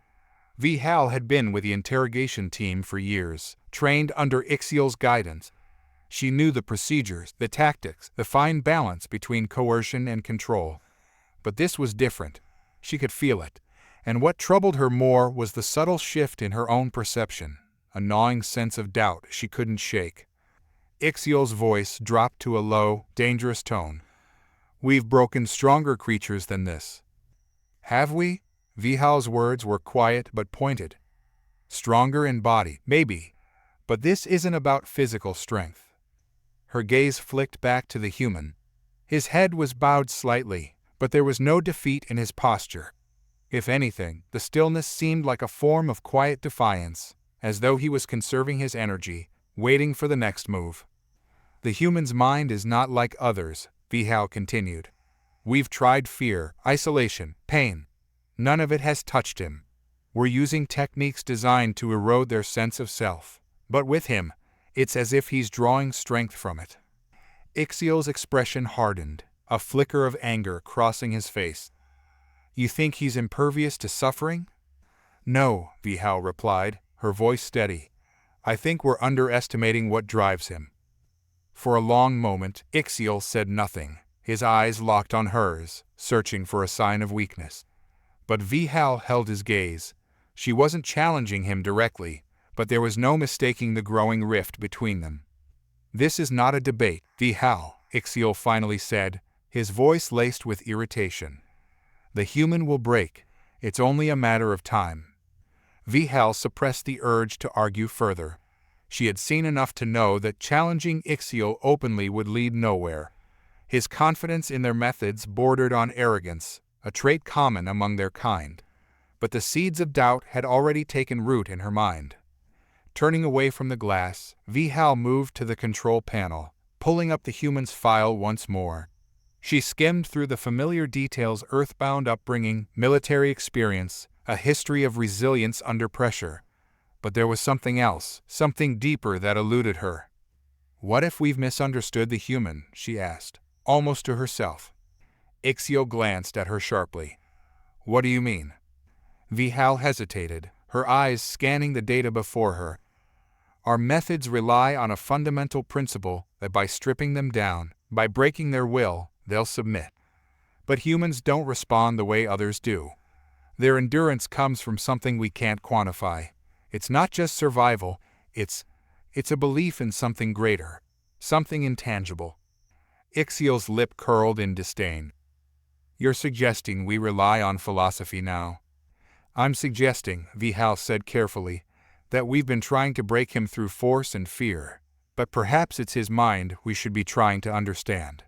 Speaker 1: Vihal had been with the interrogation team for years, trained under Ixiel's guidance. She knew the procedures, the tactics, the fine balance between coercion and control. But this was different. She could feel it. And what troubled her more was the subtle shift in her own perception, a gnawing sense of doubt she couldn't shake. Ixiel's voice dropped to a low, dangerous tone. "We've broken stronger creatures than this." "Have we?" Vihal's words were quiet but pointed. "Stronger in body, maybe. But this isn't about physical strength." Her gaze flicked back to the human. His head was bowed slightly, but there was no defeat in his posture. If anything, the stillness seemed like a form of quiet defiance, as though he was conserving his energy, waiting for the next move. "The human's mind is not like others," Vihal continued. "We've tried fear, isolation, pain. None of it has touched him. We're using techniques designed to erode their sense of self. But with him, it's as if he's drawing strength from it." Ixiel's expression hardened, a flicker of anger crossing his face. "You think he's impervious to suffering?" "No," Vihal replied, her voice steady. "I think we're underestimating what drives him." For a long moment, Ixiel said nothing, his eyes locked on hers, searching for a sign of weakness. But Vihal held his gaze. She wasn't challenging him directly, but there was no mistaking the growing rift between them. "This is not a debate, Vihal," Ixiel finally said, his voice laced with irritation. "The human will break. It's only a matter of time." Vihal suppressed the urge to argue further. She had seen enough to know that challenging Ixiel openly would lead nowhere. His confidence in their methods bordered on arrogance, a trait common among their kind. But the seeds of doubt had already taken root in her mind. Turning away from the glass, Vihal moved to the control panel, pulling up the human's file once more. She skimmed through the familiar details: earthbound upbringing, military experience, a history of resilience under pressure. But there was something else, something deeper that eluded her. "What if we've misunderstood the human?" she asked, almost to herself. Ixiel glanced at her sharply. "What do you mean?" Vihal hesitated, her eyes scanning the data before her. "Our methods rely on a fundamental principle that by stripping them down, by breaking their will, they'll submit. But humans don't respond the way others do. Their endurance comes from something we can't quantify. It's not just survival, it's a belief in something greater, something intangible." Ixiel's lip curled in disdain. "You're suggesting we rely on philosophy now?" "I'm suggesting," Vihal said carefully, "that we've been trying to break him through force and fear. But perhaps it's his mind we should be trying to understand."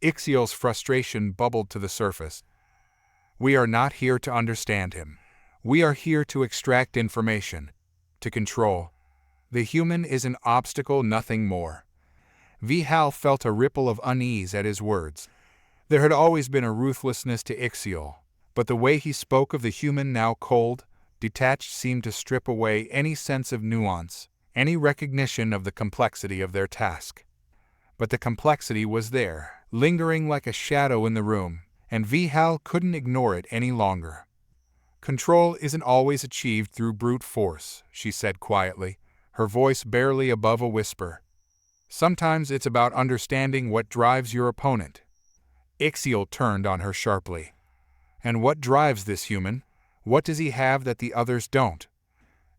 Speaker 1: Ixiel's frustration bubbled to the surface. "We are not here to understand him. We are here to extract information, to control. The human is an obstacle, nothing more." Vihal felt a ripple of unease at his words. There had always been a ruthlessness to Ixiel, but the way he spoke of the human, now cold, detached, seemed to strip away any sense of nuance, any recognition of the complexity of their task. But the complexity was there, lingering like a shadow in the room, and Vihal couldn't ignore it any longer. "Control isn't always achieved through brute force," she said quietly, her voice barely above a whisper. "Sometimes it's about understanding what drives your opponent." Ixiel turned on her sharply. "And what drives this human? What does he have that the others don't?"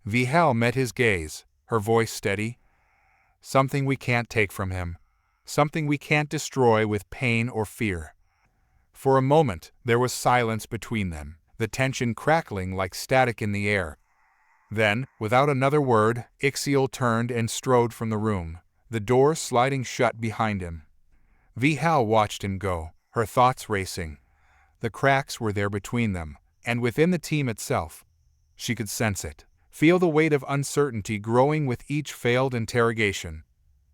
Speaker 1: Vihal met his gaze, her voice steady. "Something we can't take from him. Something we can't destroy with pain or fear." For a moment, there was silence between them, the tension crackling like static in the air. Then, without another word, Ixiel turned and strode from the room, the door sliding shut behind him. Vihal watched him go, her thoughts racing. The cracks were there between them, and within the team itself. She could sense it, feel the weight of uncertainty growing with each failed interrogation.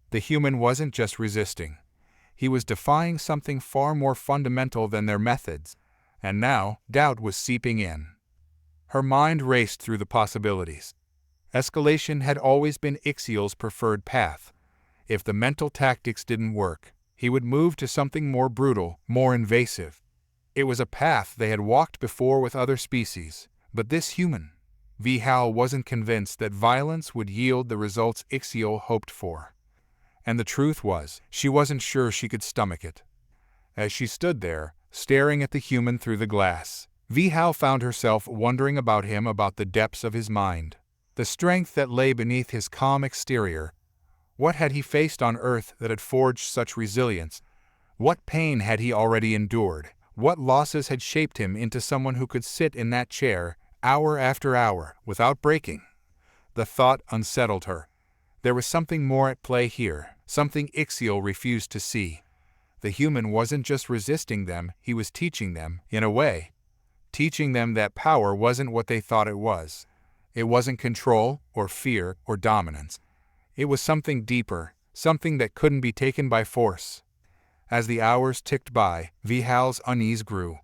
Speaker 1: The human wasn't just resisting. He was defying something far more fundamental than their methods, and now doubt was seeping in. Her mind raced through the possibilities. Escalation had always been Ixiel's preferred path. If the mental tactics didn't work, he would move to something more brutal, more invasive. It was a path they had walked before with other species, but this human, Vihal wasn't convinced that violence would yield the results Ixiel hoped for. And the truth was, she wasn't sure she could stomach it. As she stood there, staring at the human through the glass, Vihal found herself wondering about him, about the depths of his mind, the strength that lay beneath his calm exterior. What had he faced on Earth that had forged such resilience? What pain had he already endured? What losses had shaped him into someone who could sit in that chair, hour after hour, without breaking? The thought unsettled her. There was something more at play here, something Ixiel refused to see. The human wasn't just resisting them, he was teaching them, in a way. Teaching them that power wasn't what they thought it was. It wasn't control, or fear, or dominance. It was something deeper, something that couldn't be taken by force. As the hours ticked by, Vihal's unease grew.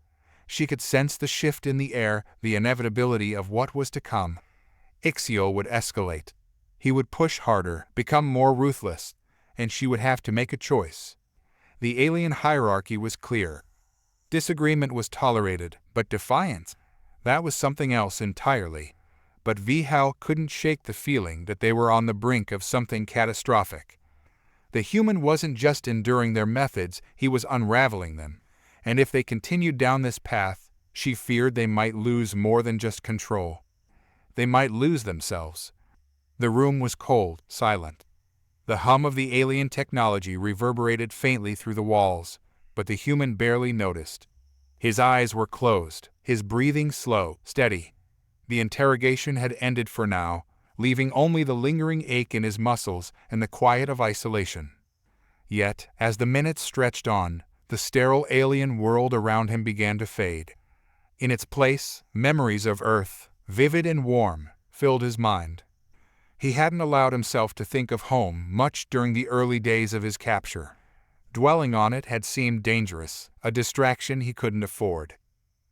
Speaker 1: She could sense the shift in the air, the inevitability of what was to come. Ixiel would escalate. He would push harder, become more ruthless, and she would have to make a choice. The alien hierarchy was clear. Disagreement was tolerated, but defiance, that was something else entirely. But Vihal couldn't shake the feeling that they were on the brink of something catastrophic. The human wasn't just enduring their methods, he was unraveling them. And if they continued down this path, she feared they might lose more than just control. They might lose themselves. The room was cold, silent. The hum of the alien technology reverberated faintly through the walls, but the human barely noticed. His eyes were closed, his breathing slow, steady. The interrogation had ended for now, leaving only the lingering ache in his muscles and the quiet of isolation. Yet, as the minutes stretched on, the sterile alien world around him began to fade. In its place, memories of Earth, vivid and warm, filled his mind. He hadn't allowed himself to think of home much during the early days of his capture. Dwelling on it had seemed dangerous, a distraction he couldn't afford.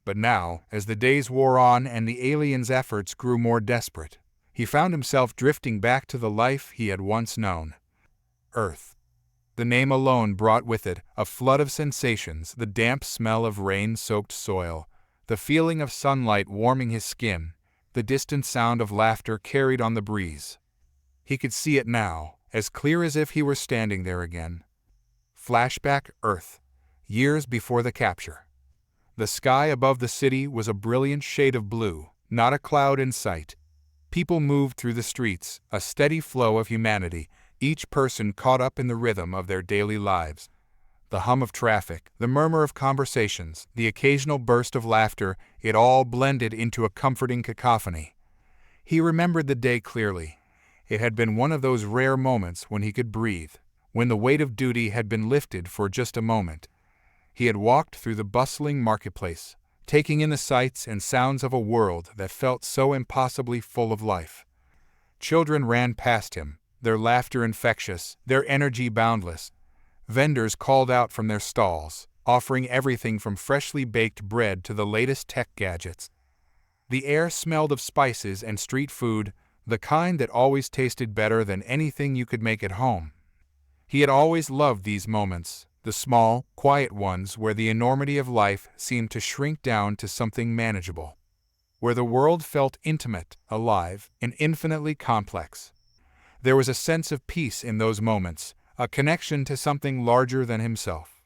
Speaker 1: But now, as the days wore on and the alien's efforts grew more desperate, he found himself drifting back to the life he had once known. Earth. The name alone brought with it a flood of sensations, the damp smell of rain-soaked soil, the feeling of sunlight warming his skin, the distant sound of laughter carried on the breeze. He could see it now, as clear as if he were standing there again. Flashback Earth. Years before the capture. The sky above the city was a brilliant shade of blue, not a cloud in sight. People moved through the streets, a steady flow of humanity, each person caught up in the rhythm of their daily lives. The hum of traffic, the murmur of conversations, the occasional burst of laughter, it all blended into a comforting cacophony. He remembered the day clearly. It had been one of those rare moments when he could breathe, when the weight of duty had been lifted for just a moment. He had walked through the bustling marketplace, taking in the sights and sounds of a world that felt so impossibly full of life. Children ran past him, their laughter infectious, their energy boundless. Vendors called out from their stalls, offering everything from freshly baked bread to the latest tech gadgets. The air smelled of spices and street food, the kind that always tasted better than anything you could make at home. He had always loved these moments, The small, quiet ones where the enormity of life seemed to shrink down to something manageable. Where the world felt intimate, alive, and infinitely complex. There was a sense of peace in those moments, a connection to something larger than himself.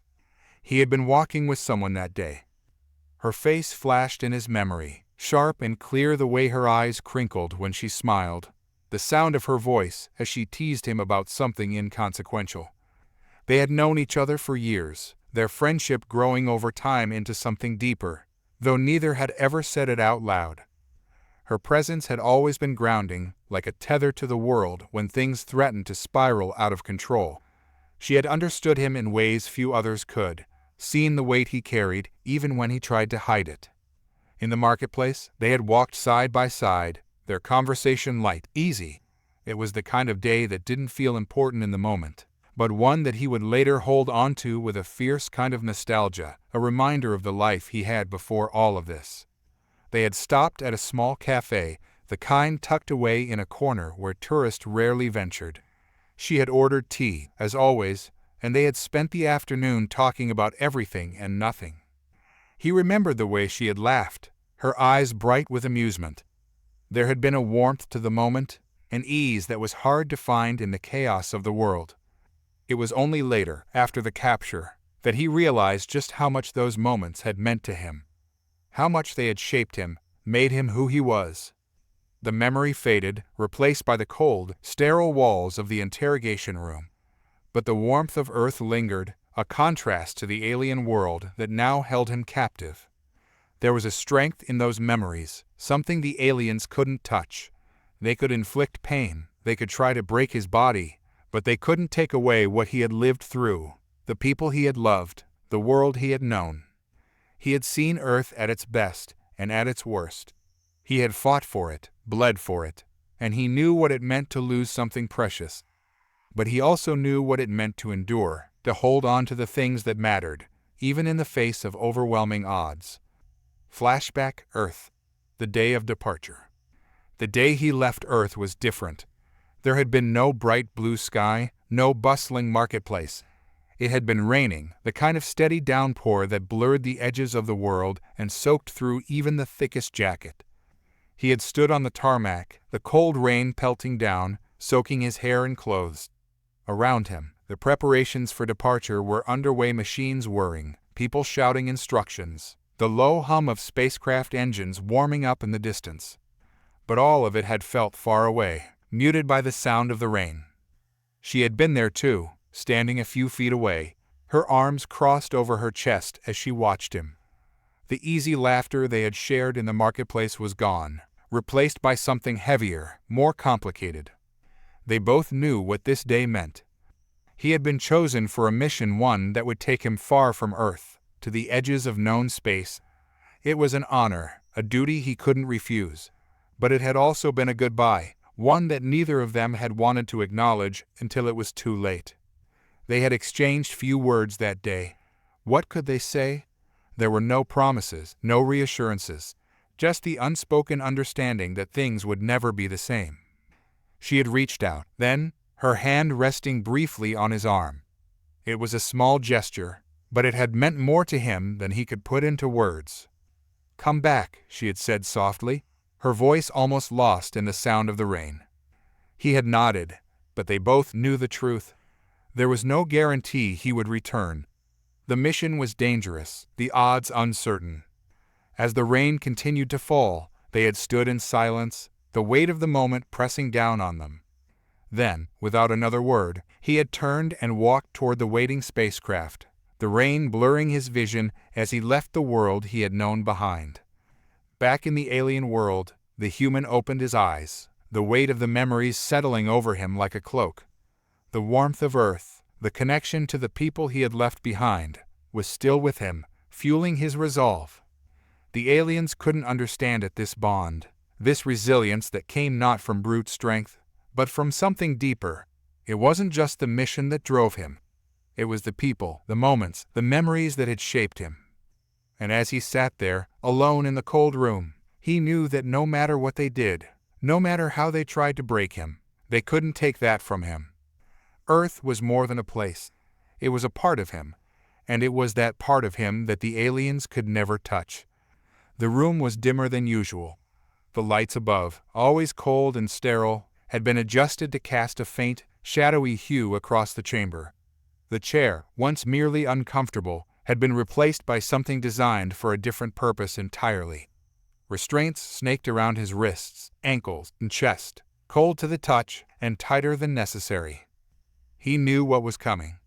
Speaker 1: He had been walking with someone that day. Her face flashed in his memory, sharp and clear, the way her eyes crinkled when she smiled, the sound of her voice as she teased him about something inconsequential. They had known each other for years, their friendship growing over time into something deeper, though neither had ever said it out loud. Her presence had always been grounding, like a tether to the world when things threatened to spiral out of control. She had understood him in ways few others could, seen the weight he carried even when he tried to hide it. In the marketplace, they had walked side by side, their conversation light, easy. It was the kind of day that didn't feel important in the moment, but one that he would later hold on to with a fierce kind of nostalgia, a reminder of the life he had before all of this. They had stopped at a small cafe, the kind tucked away in a corner where tourists rarely ventured. She had ordered tea, as always, and they had spent the afternoon talking about everything and nothing. He remembered the way she had laughed, her eyes bright with amusement. There had been a warmth to the moment, an ease that was hard to find in the chaos of the world. It was only later, after the capture, that he realized just how much those moments had meant to him. How much they had shaped him, made him who he was. The memory faded, replaced by the cold, sterile walls of the interrogation room. But the warmth of Earth lingered, a contrast to the alien world that now held him captive. There was a strength in those memories, something the aliens couldn't touch. They could inflict pain, they could try to break his body, but they couldn't take away what he had lived through, the people he had loved, the world he had known. He had seen Earth at its best and at its worst. He had fought for it, bled for it, and he knew what it meant to lose something precious. But he also knew what it meant to endure, to hold on to the things that mattered, even in the face of overwhelming odds. Flashback, Earth. The day of departure. The day he left Earth was different. There had been no bright blue sky, no bustling marketplace. It had been raining, the kind of steady downpour that blurred the edges of the world and soaked through even the thickest jacket. He had stood on the tarmac, the cold rain pelting down, soaking his hair and clothes. Around him, the preparations for departure were underway, machines whirring, people shouting instructions, the low hum of spacecraft engines warming up in the distance. But all of it had felt far away, muted by the sound of the rain. She had been there too, standing a few feet away, her arms crossed over her chest as she watched him. The easy laughter they had shared in the marketplace was gone, replaced by something heavier, more complicated. They both knew what this day meant. He had been chosen for a mission, one that would take him far from Earth, to the edges of known space. It was an honor, a duty he couldn't refuse. But it had also been a goodbye, one that neither of them had wanted to acknowledge until it was too late. They had exchanged few words that day. What could they say? There were no promises, no reassurances, just the unspoken understanding that things would never be the same. She had reached out, then, her hand resting briefly on his arm. It was a small gesture, but it had meant more to him than he could put into words. "Come back," she had said softly, her voice almost lost in the sound of the rain. He had nodded, but they both knew the truth. There was no guarantee he would return. The mission was dangerous, the odds uncertain. As the rain continued to fall, they had stood in silence, the weight of the moment pressing down on them. Then, without another word, he had turned and walked toward the waiting spacecraft, the rain blurring his vision as he left the world he had known behind. Back in the alien world, the human opened his eyes, the weight of the memories settling over him like a cloak. The warmth of Earth, the connection to the people he had left behind, was still with him, fueling his resolve. The aliens couldn't understand it, this bond, this resilience that came not from brute strength, but from something deeper. It wasn't just the mission that drove him. It was the people, the moments, the memories that had shaped him. And as he sat there, alone in the cold room, he knew that no matter what they did, no matter how they tried to break him, they couldn't take that from him. Earth was more than a place. It was a part of him, and it was that part of him that the aliens could never touch. The room was dimmer than usual. The lights above, always cold and sterile, had been adjusted to cast a faint, shadowy hue across the chamber. The chair, once merely uncomfortable, had been replaced by something designed for a different purpose entirely. Restraints snaked around his wrists, ankles, and chest, cold to the touch and tighter than necessary. He knew what was coming.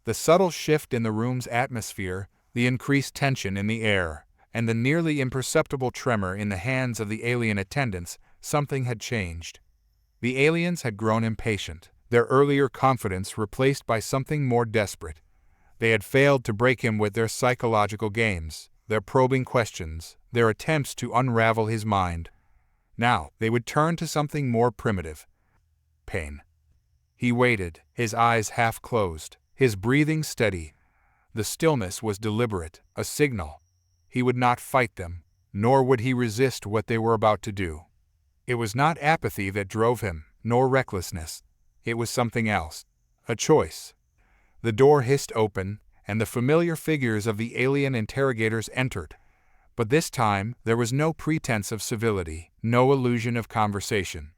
Speaker 1: The subtle shift in the room's atmosphere, the increased tension in the air, and the nearly imperceptible tremor in the hands of the alien attendants, something had changed. The aliens had grown impatient, their earlier confidence replaced by something more desperate. They had failed to break him with their psychological games, their probing questions, their attempts to unravel his mind. Now they would turn to something more primitive: pain. He waited, his eyes half closed, his breathing steady. The stillness was deliberate, a signal. He would not fight them, nor would he resist what they were about to do. It was not apathy that drove him, nor recklessness. It was something else, a choice. The door hissed open, and the familiar figures of the alien interrogators entered. But this time, there was no pretense of civility, no illusion of conversation.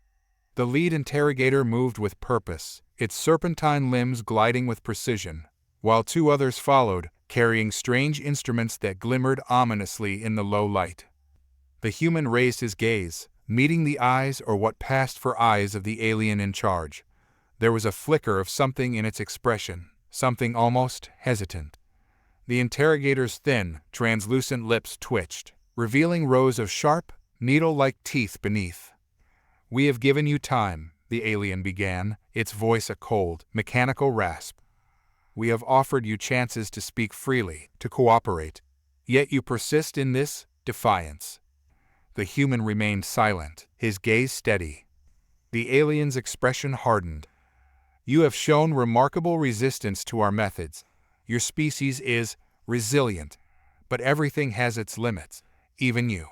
Speaker 1: The lead interrogator moved with purpose, its serpentine limbs gliding with precision, while two others followed, carrying strange instruments that glimmered ominously in the low light. The human raised his gaze, meeting the eyes or what passed for eyes of the alien in charge. There was a flicker of something in its expression, something almost hesitant. The interrogator's thin, translucent lips twitched, revealing rows of sharp, needle-like teeth beneath. "We have given you time," the alien began, its voice a cold, mechanical rasp. "We have offered you chances to speak freely, to cooperate. Yet you persist in this defiance." The human remained silent, his gaze steady. The alien's expression hardened. "You have shown remarkable resistance to our methods. Your species is resilient, but everything has its limits, even you."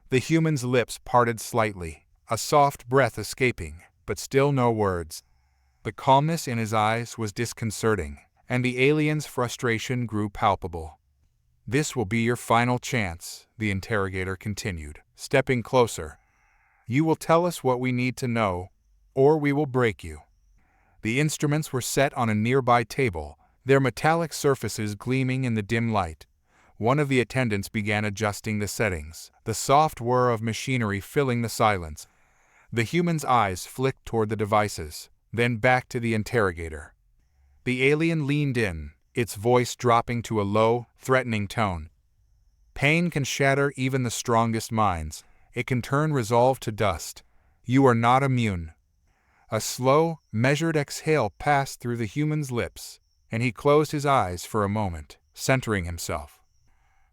Speaker 1: The human's lips parted slightly, a soft breath escaping, but still no words. The calmness in his eyes was disconcerting, and the alien's frustration grew palpable. "This will be your final chance," the interrogator continued, stepping closer. "You will tell us what we need to know, or we will break you." The instruments were set on a nearby table, their metallic surfaces gleaming in the dim light. One of the attendants began adjusting the settings, the soft whir of machinery filling the silence. The human's eyes flicked toward the devices, then back to the interrogator. The alien leaned in, its voice dropping to a low, threatening tone. "Pain can shatter even the strongest minds. It can turn resolve to dust. You are not immune." A slow, measured exhale passed through the human's lips, and he closed his eyes for a moment, centering himself.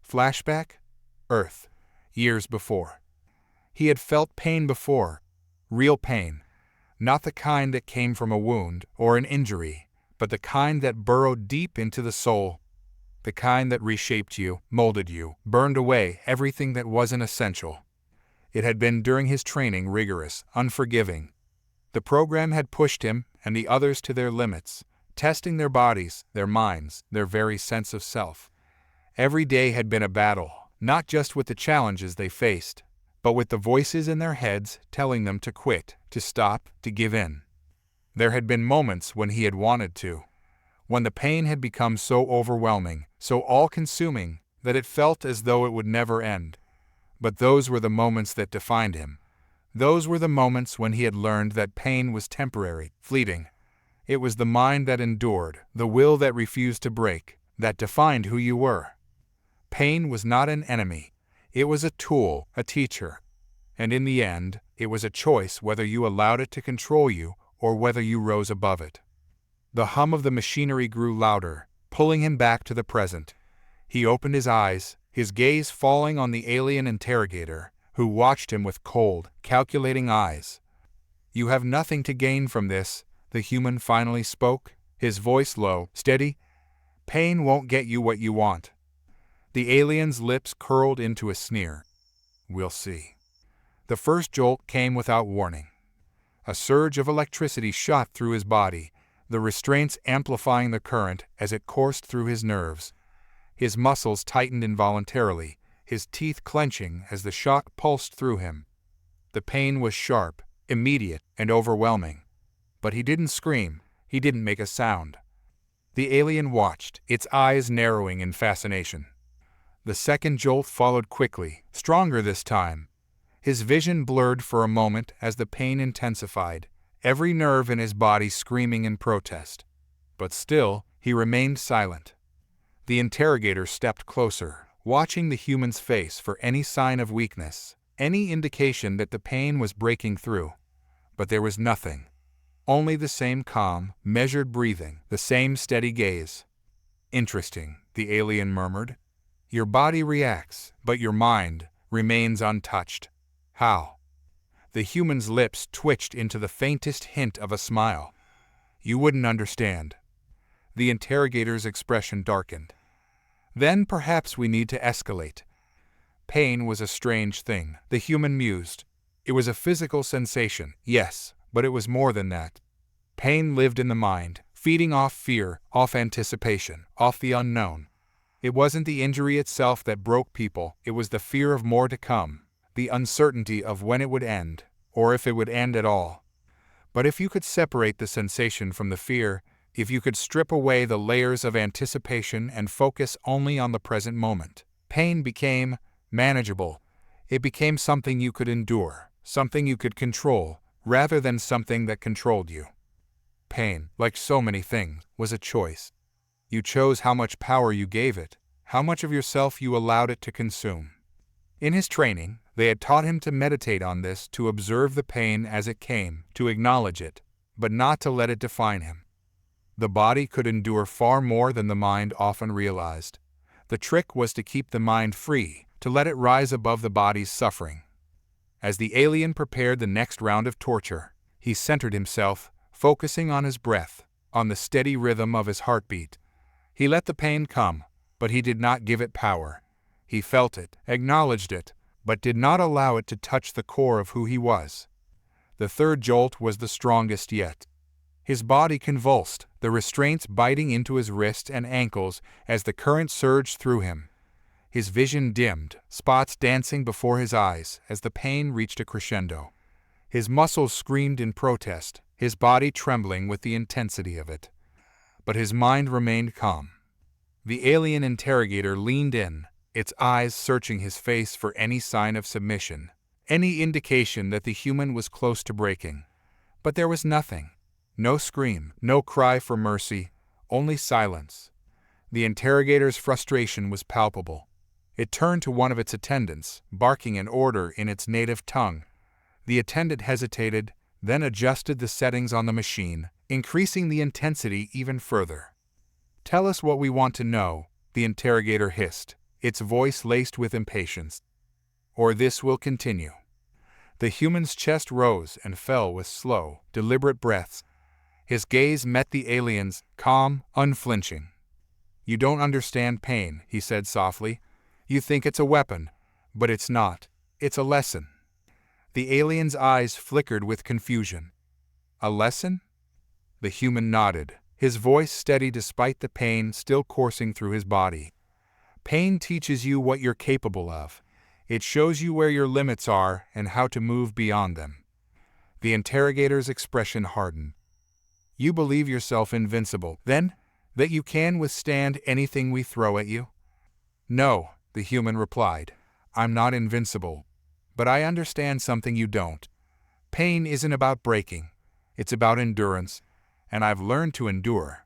Speaker 1: Flashback? Earth. Years before. He had felt pain before. Real pain. Not the kind that came from a wound or an injury, but the kind that burrowed deep into the soul. The kind that reshaped you, molded you, burned away everything that wasn't essential. It had been during his training rigorous, unforgiving. The program had pushed him and the others to their limits, testing their bodies, their minds, their very sense of self. Every day had been a battle, not just with the challenges they faced, but with the voices in their heads telling them to quit, to stop, to give in. There had been moments when he had wanted to, when the pain had become so overwhelming, so all-consuming, that it felt as though it would never end. But those were the moments that defined him. Those were the moments when he had learned that pain was temporary, fleeting. It was the mind that endured, the will that refused to break, that defined who you were. Pain was not an enemy. It was a tool, a teacher. And in the end, it was a choice whether you allowed it to control you or whether you rose above it. The hum of the machinery grew louder, pulling him back to the present. He opened his eyes, his gaze falling on the alien interrogator, who watched him with cold, calculating eyes. "You have nothing to gain from this," the human finally spoke, his voice low, steady. "Pain won't get you what you want." The alien's lips curled into a sneer. "We'll see." The first jolt came without warning. A surge of electricity shot through his body, the restraints amplifying the current as it coursed through his nerves. His muscles tightened involuntarily, his teeth clenching as the shock pulsed through him. The pain was sharp, immediate, and overwhelming. But he didn't scream, he didn't make a sound. The alien watched, its eyes narrowing in fascination. The second jolt followed quickly, stronger this time. His vision blurred for a moment as the pain intensified, every nerve in his body screaming in protest. But still, he remained silent. The interrogator stepped closer, watching the human's face for any sign of weakness, any indication that the pain was breaking through. But there was nothing. Only the same calm, measured breathing, the same steady gaze. "Interesting," the alien murmured. "Your body reacts, but your mind remains untouched. How?" The human's lips twitched into the faintest hint of a smile. "You wouldn't understand." The interrogator's expression darkened. "Then perhaps we need to escalate." Pain was a strange thing, the human mused. It was a physical sensation, yes, but it was more than that. Pain lived in the mind, feeding off fear, off anticipation, off the unknown. It wasn't the injury itself that broke people, it was the fear of more to come, the uncertainty of when it would end, or if it would end at all. But if you could separate the sensation from the fear, if you could strip away the layers of anticipation and focus only on the present moment, pain became manageable. It became something you could endure, something you could control, rather than something that controlled you. Pain, like so many things, was a choice. You chose how much power you gave it, how much of yourself you allowed it to consume. In his training, they had taught him to meditate on this, to observe the pain as it came, to acknowledge it, but not to let it define him. The body could endure far more than the mind often realized. The trick was to keep the mind free, to let it rise above the body's suffering. As the alien prepared the next round of torture, he centered himself, focusing on his breath, on the steady rhythm of his heartbeat. He let the pain come, but he did not give it power. He felt it, acknowledged it, but did not allow it to touch the core of who he was. The third jolt was the strongest yet. His body convulsed, the restraints biting into his wrists and ankles as the current surged through him. His vision dimmed, spots dancing before his eyes as the pain reached a crescendo. His muscles screamed in protest, his body trembling with the intensity of it. But his mind remained calm. The alien interrogator leaned in, its eyes searching his face for any sign of submission, any indication that the human was close to breaking. But there was nothing. No scream, no cry for mercy, only silence. The interrogator's frustration was palpable. It turned to one of its attendants, barking an order in its native tongue. The attendant hesitated, then adjusted the settings on the machine, increasing the intensity even further. "Tell us what we want to know," the interrogator hissed, its voice laced with impatience. "Or this will continue." The human's chest rose and fell with slow, deliberate breaths. His gaze met the alien's, calm, unflinching. "You don't understand pain," he said softly. "You think it's a weapon, but it's not. It's a lesson." The alien's eyes flickered with confusion. "A lesson?" The human nodded, his voice steady despite the pain still coursing through his body. "Pain teaches you what you're capable of. It shows you where your limits are and how to move beyond them." The interrogator's expression hardened. "You believe yourself invincible, then? That you can withstand anything we throw at you?" "No," the human replied. "I'm not invincible. But I understand something you don't. Pain isn't about breaking. It's about endurance. And I've learned to endure."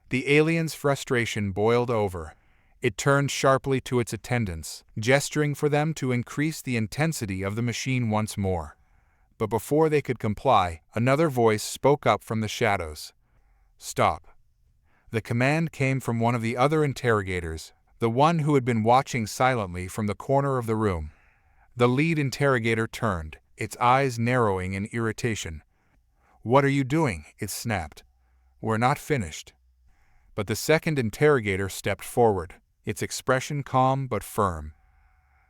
Speaker 1: The alien's frustration boiled over. It turned sharply to its attendants, gesturing for them to increase the intensity of the machine once more. But before they could comply, another voice spoke up from the shadows. "Stop." The command came from one of the other interrogators, the one who had been watching silently from the corner of the room. The lead interrogator turned, its eyes narrowing in irritation. "What are you doing?" it snapped. "We're not finished." But the second interrogator stepped forward, its expression calm but firm.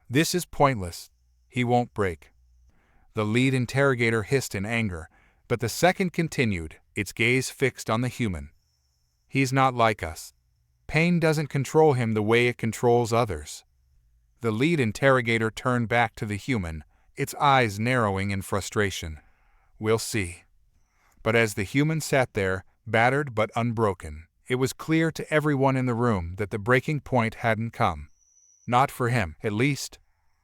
Speaker 1: "This is pointless. He won't break." The lead interrogator hissed in anger, but the second continued, its gaze fixed on the human. He's not like us. Pain doesn't control him the way it controls others. The lead interrogator turned back to the human, its eyes narrowing in frustration. We'll see. But as the human sat there, battered but unbroken, it was clear to everyone in the room that the breaking point hadn't come. Not for him, at least.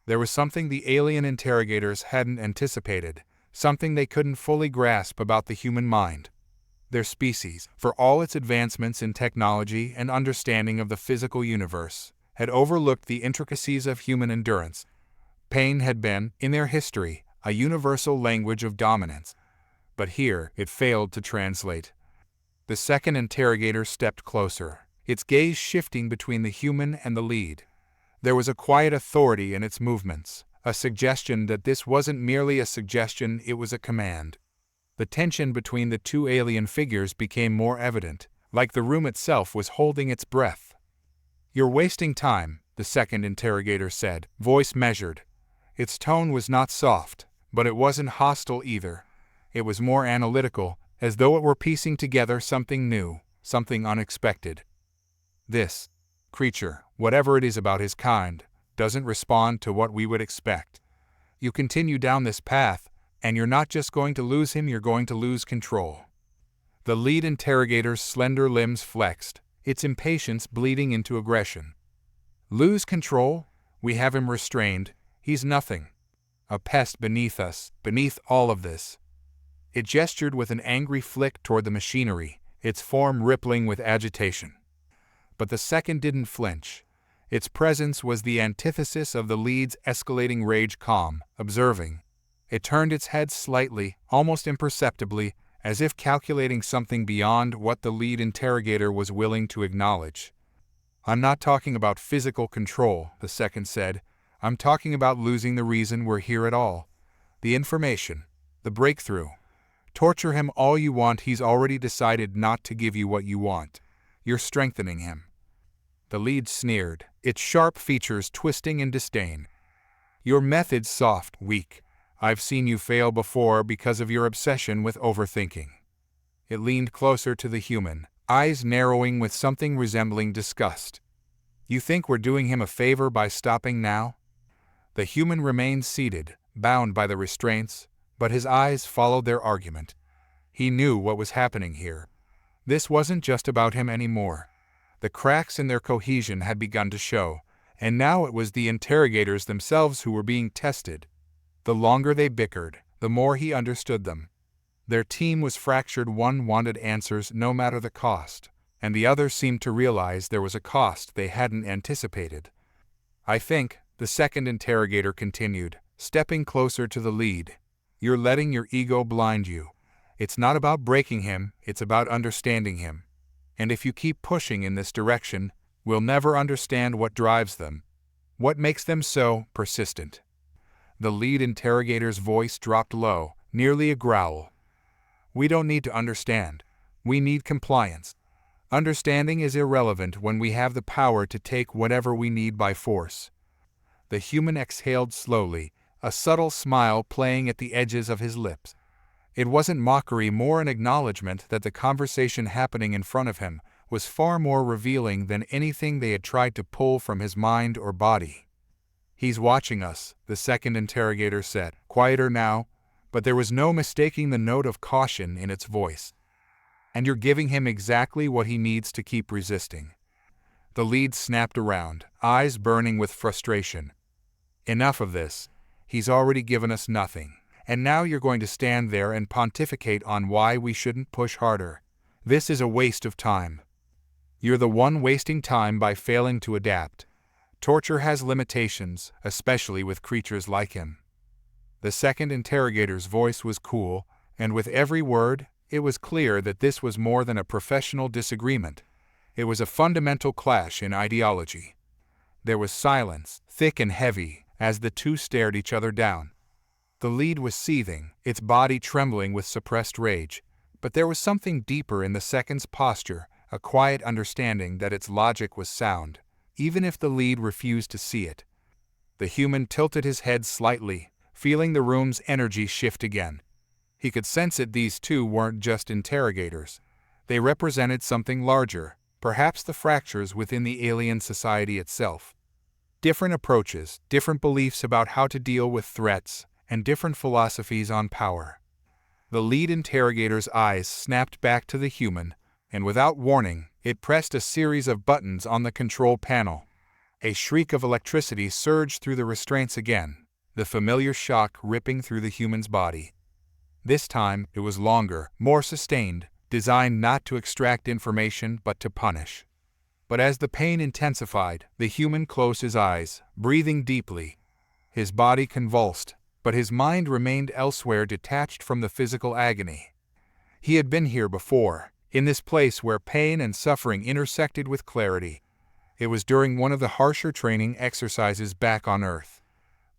Speaker 1: There was something the alien interrogators hadn't anticipated, something they couldn't fully grasp about the human mind. Their species, for all its advancements in technology and understanding of the physical universe, had overlooked the intricacies of human endurance. Pain had been, in their history, a universal language of dominance. But here, it failed to translate. The second interrogator stepped closer, its gaze shifting between the human and the lead. There was a quiet authority in its movements, a suggestion that this wasn't merely a suggestion, it was a command. The tension between the two alien figures became more evident, like the room itself was holding its breath. "You're wasting time," the second interrogator said, voice measured. Its tone was not soft, but it wasn't hostile either. It was more analytical, as though it were piecing together something new, something unexpected. "This creature, whatever it is about his kind, doesn't respond to what we would expect. You continue down this path, and you're not just going to lose him, you're going to lose control." The lead interrogator's slender limbs flexed, its impatience bleeding into aggression. "Lose control? We have him restrained. He's nothing. A pest beneath us, beneath all of this." It gestured with an angry flick toward the machinery, its form rippling with agitation. But the second didn't flinch. Its presence was the antithesis of the lead's escalating rage, calm, observing. It turned its head slightly, almost imperceptibly, as if calculating something beyond what the lead interrogator was willing to acknowledge. "I'm not talking about physical control," the second said. "I'm talking about losing the reason we're here at all. The information, the breakthrough. Torture him all you want, he's already decided not to give you what you want. You're strengthening him." The lead sneered, its sharp features twisting in disdain. "Your method's soft, weak. I've seen you fail before because of your obsession with overthinking." It leaned closer to the human, eyes narrowing with something resembling disgust. "You think we're doing him a favor by stopping now?" The human remained seated, bound by the restraints, but his eyes followed their argument. He knew what was happening here. This wasn't just about him anymore. The cracks in their cohesion had begun to show, and now it was the interrogators themselves who were being tested. The longer they bickered, the more he understood them. Their team was fractured. One wanted answers no matter the cost, and the other seemed to realize there was a cost they hadn't anticipated. "I think," the second interrogator continued, stepping closer to the lead, "you're letting your ego blind you. It's not about breaking him, it's about understanding him. And if you keep pushing in this direction, we'll never understand what drives them, what makes them so persistent." The lead interrogator's voice dropped low, nearly a growl. "We don't need to understand. We need compliance. Understanding is irrelevant when we have the power to take whatever we need by force." The human exhaled slowly, a subtle smile playing at the edges of his lips. It wasn't mockery, more an acknowledgement that the conversation happening in front of him was far more revealing than anything they had tried to pull from his mind or body. "He's watching us," the second interrogator said, quieter now, but there was no mistaking the note of caution in its voice. "And you're giving him exactly what he needs to keep resisting." The lead snapped around, eyes burning with frustration. "Enough of this. He's already given us nothing. And now you're going to stand there and pontificate on why we shouldn't push harder. This is a waste of time. You're the one wasting time by failing to adapt. Torture has limitations, especially with creatures like him." The second interrogator's voice was cool, and with every word, it was clear that this was more than a professional disagreement. It was a fundamental clash in ideology. There was silence, thick and heavy, as the two stared each other down. The lead was seething, its body trembling with suppressed rage, but there was something deeper in the second's posture, a quiet understanding that its logic was sound, even if the lead refused to see it. The human tilted his head slightly, feeling the room's energy shift again. He could sense that these two weren't just interrogators. They represented something larger, perhaps the fractures within the alien society itself. Different approaches, different beliefs about how to deal with threats, and different philosophies on power. The lead interrogator's eyes snapped back to the human, and without warning, it pressed a series of buttons on the control panel. A shriek of electricity surged through the restraints again, the familiar shock ripping through the human's body. This time, it was longer, more sustained, designed not to extract information but to punish. But as the pain intensified, the human closed his eyes, breathing deeply. His body convulsed, but his mind remained elsewhere, detached from the physical agony. He had been here before, in this place where pain and suffering intersected with clarity. It was during one of the harsher training exercises back on Earth.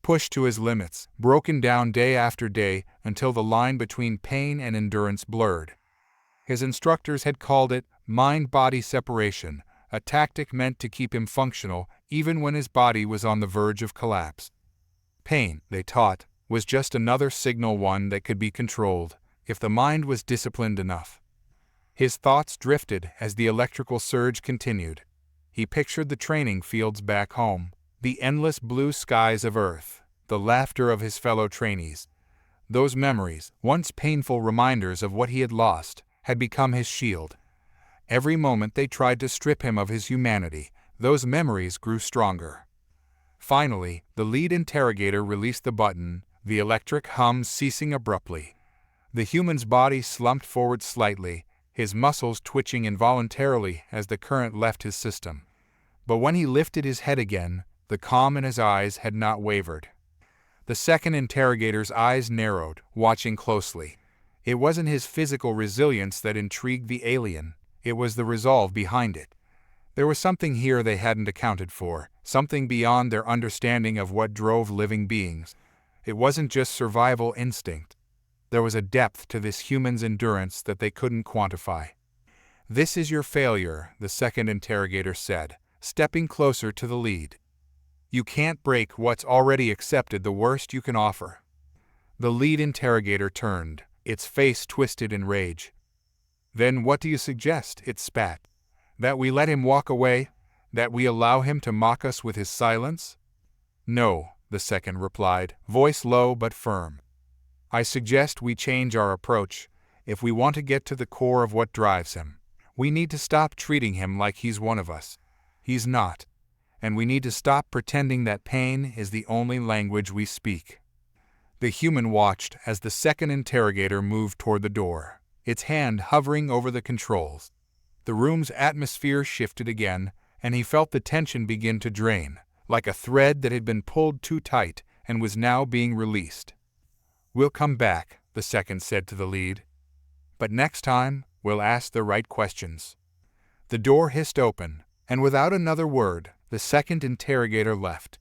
Speaker 1: Pushed to his limits, broken down day after day until the line between pain and endurance blurred. His instructors had called it mind-body separation, a tactic meant to keep him functional even when his body was on the verge of collapse. Pain, they taught, was just another signal, one that could be controlled, if the mind was disciplined enough. His thoughts drifted as the electrical surge continued. He pictured the training fields back home, the endless blue skies of Earth, the laughter of his fellow trainees. Those memories, once painful reminders of what he had lost, had become his shield. Every moment they tried to strip him of his humanity, those memories grew stronger. Finally, the lead interrogator released the button, the electric hum ceasing abruptly. The human's body slumped forward slightly, his muscles twitching involuntarily as the current left his system. But when he lifted his head again, the calm in his eyes had not wavered. The second interrogator's eyes narrowed, watching closely. It wasn't his physical resilience that intrigued the alien, it was the resolve behind it. There was something here they hadn't accounted for, something beyond their understanding of what drove living beings. It wasn't just survival instinct. There was a depth to this human's endurance that they couldn't quantify. "This is your failure," the second interrogator said, stepping closer to the lead. "You can't break what's already accepted, the worst you can offer." The lead interrogator turned, its face twisted in rage. "Then what do you suggest?" it spat. "That we let him walk away? That we allow him to mock us with his silence?" "No," the second replied, voice low but firm. "I suggest we change our approach. If we want to get to the core of what drives him, we need to stop treating him like he's one of us. He's not. And we need to stop pretending that pain is the only language we speak." The human watched as the second interrogator moved toward the door, its hand hovering over the controls. The room's atmosphere shifted again, and he felt the tension begin to drain, like a thread that had been pulled too tight and was now being released. "We'll come back," the second said to the lead. "But next time, we'll ask the right questions." The door hissed open, and without another word, the second interrogator left.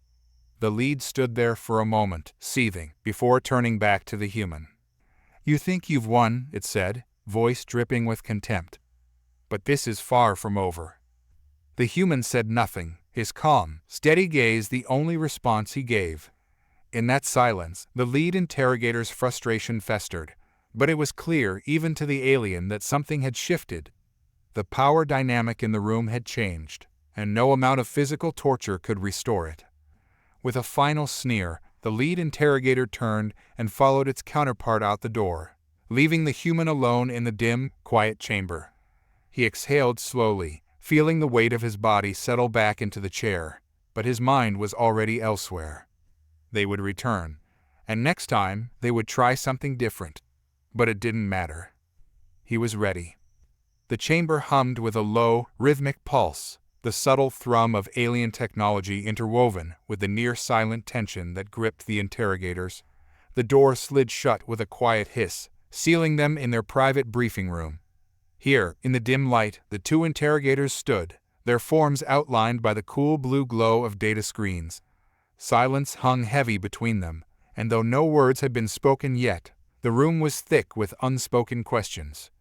Speaker 1: The lead stood there for a moment, seething, before turning back to the human. "You think you've won," it said, voice dripping with contempt. "But this is far from over." The human said nothing, his calm, steady gaze the only response he gave. In that silence, the lead interrogator's frustration festered, but it was clear even to the alien that something had shifted. The power dynamic in the room had changed, and no amount of physical torture could restore it. With a final sneer, the lead interrogator turned and followed its counterpart out the door, leaving the human alone in the dim, quiet chamber. He exhaled slowly, feeling the weight of his body settle back into the chair, but his mind was already elsewhere. They would return, and next time they would try something different, but it didn't matter. He was ready. The chamber hummed with a low, rhythmic pulse, the subtle thrum of alien technology interwoven with the near-silent tension that gripped the interrogators. The door slid shut with a quiet hiss, sealing them in their private briefing room. Here, in the dim light, the two interrogators stood, their forms outlined by the cool blue glow of data screens. Silence hung heavy between them, and though no words had been spoken yet, the room was thick with unspoken questions.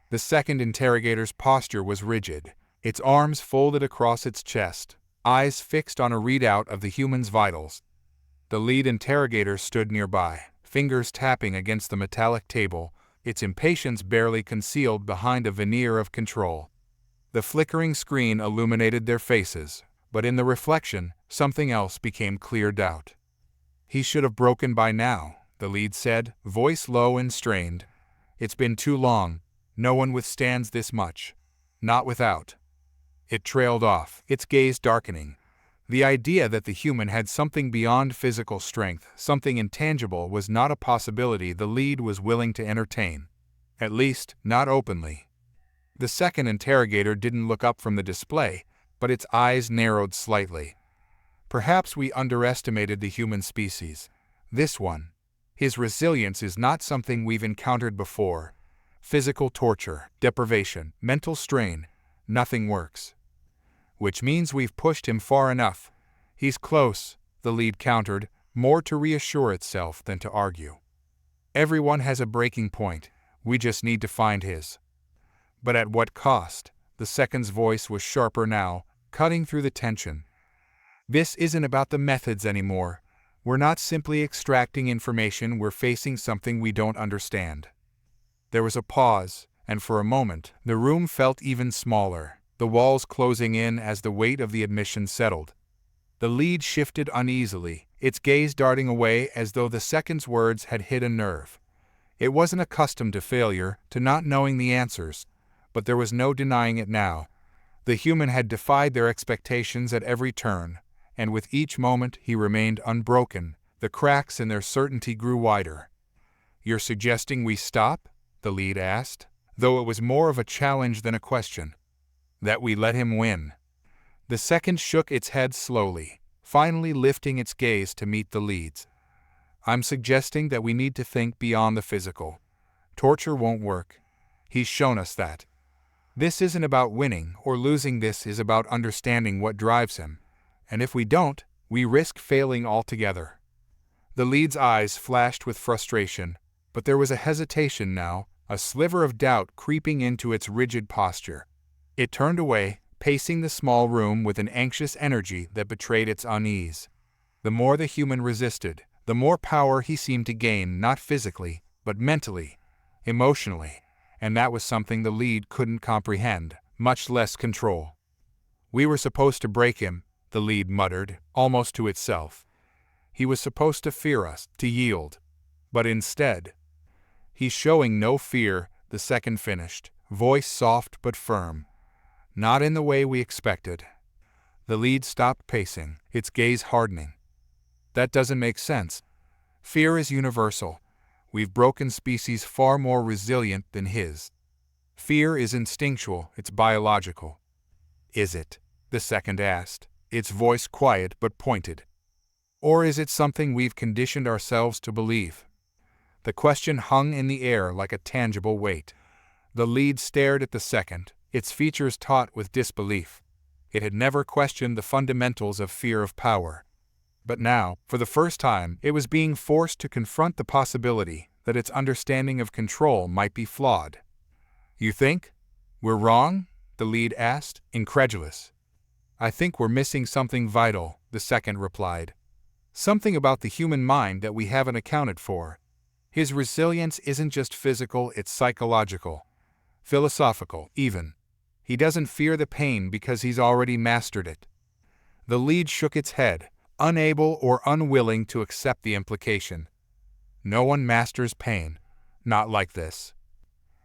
Speaker 1: The second interrogator's posture was rigid, its arms folded across its chest, eyes fixed on a readout of the human's vitals. The lead interrogator stood nearby, fingers tapping against the metallic table, its impatience barely concealed behind a veneer of control. The flickering screen illuminated their faces, but in the reflection, something else became clear doubt. "He should have broken by now," the lead said, voice low and strained. "It's been too long. No one withstands this much. Not without." It trailed off, its gaze darkening. The idea that the human had something beyond physical strength, something intangible, was not a possibility the lead was willing to entertain. At least, not openly. The second interrogator didn't look up from the display, but its eyes narrowed slightly. "Perhaps we underestimated the human species. This one. His resilience is not something we've encountered before. Physical torture, deprivation, mental strain, nothing works. Which means we've pushed him far enough. He's close," the lead countered, more to reassure itself than to argue. "Everyone has a breaking point. We just need to find his." "But at what cost?" The second's voice was sharper now, cutting through the tension. "This isn't about the methods anymore. We're not simply extracting information, we're facing something we don't understand." There was a pause, and for a moment, the room felt even smaller, the walls closing in as the weight of the admission settled. The lead shifted uneasily, its gaze darting away as though the second's words had hit a nerve. It wasn't accustomed to failure, to not knowing the answers, but there was no denying it now. The human had defied their expectations at every turn, and with each moment he remained unbroken. The cracks in their certainty grew wider. "You're suggesting we stop?" the lead asked, though it was more of a challenge than a question. "That we let him win?" The second shook its head slowly, finally lifting its gaze to meet the lead's. "I'm suggesting that we need to think beyond the physical. Torture won't work. He's shown us that. This isn't about winning or losing, this is about understanding what drives him. And if we don't, we risk failing altogether." The lead's eyes flashed with frustration, but there was a hesitation now, a sliver of doubt creeping into its rigid posture. It turned away, pacing the small room with an anxious energy that betrayed its unease. The more the human resisted, the more power he seemed to gain, not physically, but mentally, emotionally, and that was something the lead couldn't comprehend, much less control. "We were supposed to break him," the lead muttered, almost to itself. "He was supposed to fear us, to yield. But instead—" "He's showing no fear," the second finished, voice soft but firm. "Not in the way we expected." The lead stopped pacing, its gaze hardening. "That doesn't make sense. Fear is universal. We've broken species far more resilient than his. Fear is instinctual, it's biological." "Is it?" the second asked, its voice quiet but pointed. "Or is it something we've conditioned ourselves to believe?" The question hung in the air like a tangible weight. The lead stared at the second, its features taut with disbelief. It had never questioned the fundamentals of fear of power. But now, for the first time, it was being forced to confront the possibility that its understanding of control might be flawed. "You think we're wrong?" the lead asked, incredulous. "I think we're missing something vital," the second replied. "Something about the human mind that we haven't accounted for. His resilience isn't just physical, it's psychological, philosophical, even. He doesn't fear the pain because he's already mastered it." The lead shook its head, unable or unwilling to accept the implication. "No one masters pain. Not like this."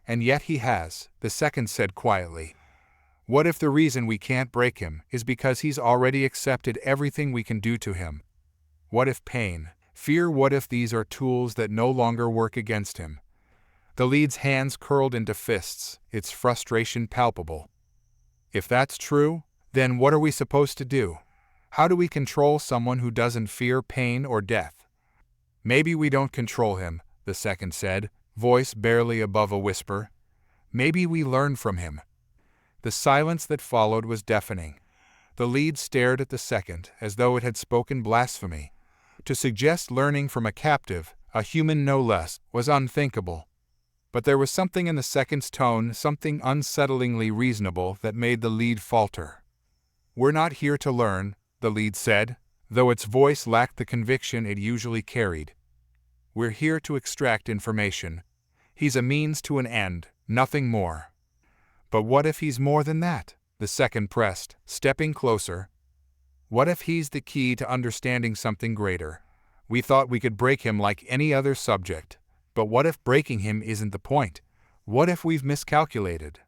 Speaker 1: "And yet he has," the second said quietly. "What if the reason we can't break him is because he's already accepted everything we can do to him? What if pain, fear, what if these are tools that no longer work against him?" The lead's hands curled into fists, its frustration palpable. "If that's true, then what are we supposed to do? How do we control someone who doesn't fear pain or death?" "Maybe we don't control him," the second said, voice barely above a whisper. "Maybe we learn from him." The silence that followed was deafening. The lead stared at the second as though it had spoken blasphemy. To suggest learning from a captive, a human no less, was unthinkable. But there was something in the second's tone, something unsettlingly reasonable, that made the lead falter. "We're not here to learn," the lead said, though its voice lacked the conviction it usually carried. We're here to extract information. He's a means to an end, nothing more." "But what if he's more than that?" the second pressed, stepping closer. "What if he's the key to understanding something greater? We thought we could break him like any other subject. But what if breaking him isn't the point? What if we've miscalculated?"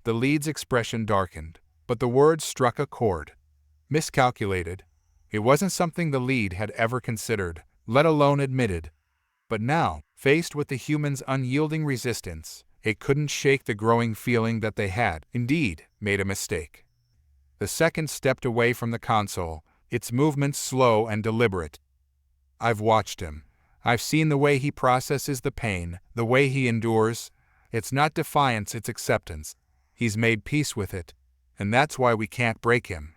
Speaker 1: The lead's expression darkened, but the words struck a chord. Miscalculated. It wasn't something the lead had ever considered, let alone admitted. But now, faced with the human's unyielding resistance, it couldn't shake the growing feeling that they had, indeed, made a mistake. The second stepped away from the console, its movements slow and deliberate. "I've watched him. I've seen the way he processes the pain, the way he endures. It's not defiance, it's acceptance. He's made peace with it. And that's why we can't break him.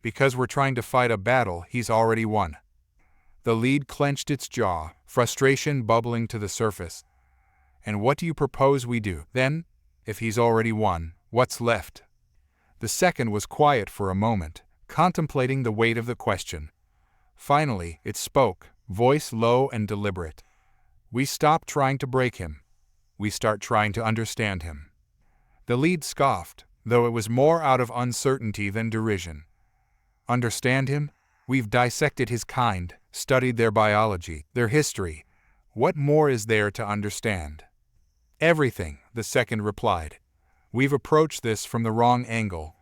Speaker 1: Because we're trying to fight a battle he's already won." The lead clenched its jaw, frustration bubbling to the surface. "And what do you propose we do, then? If he's already won, what's left?" The second was quiet for a moment, contemplating the weight of the question. Finally, it spoke, voice low and deliberate. "We stop trying to break him. We start trying to understand him." The lead scoffed, though it was more out of uncertainty than derision. "Understand him? We've dissected his kind, studied their biology, their history. What more is there to understand?" "Everything," the second replied. "We've approached this from the wrong angle.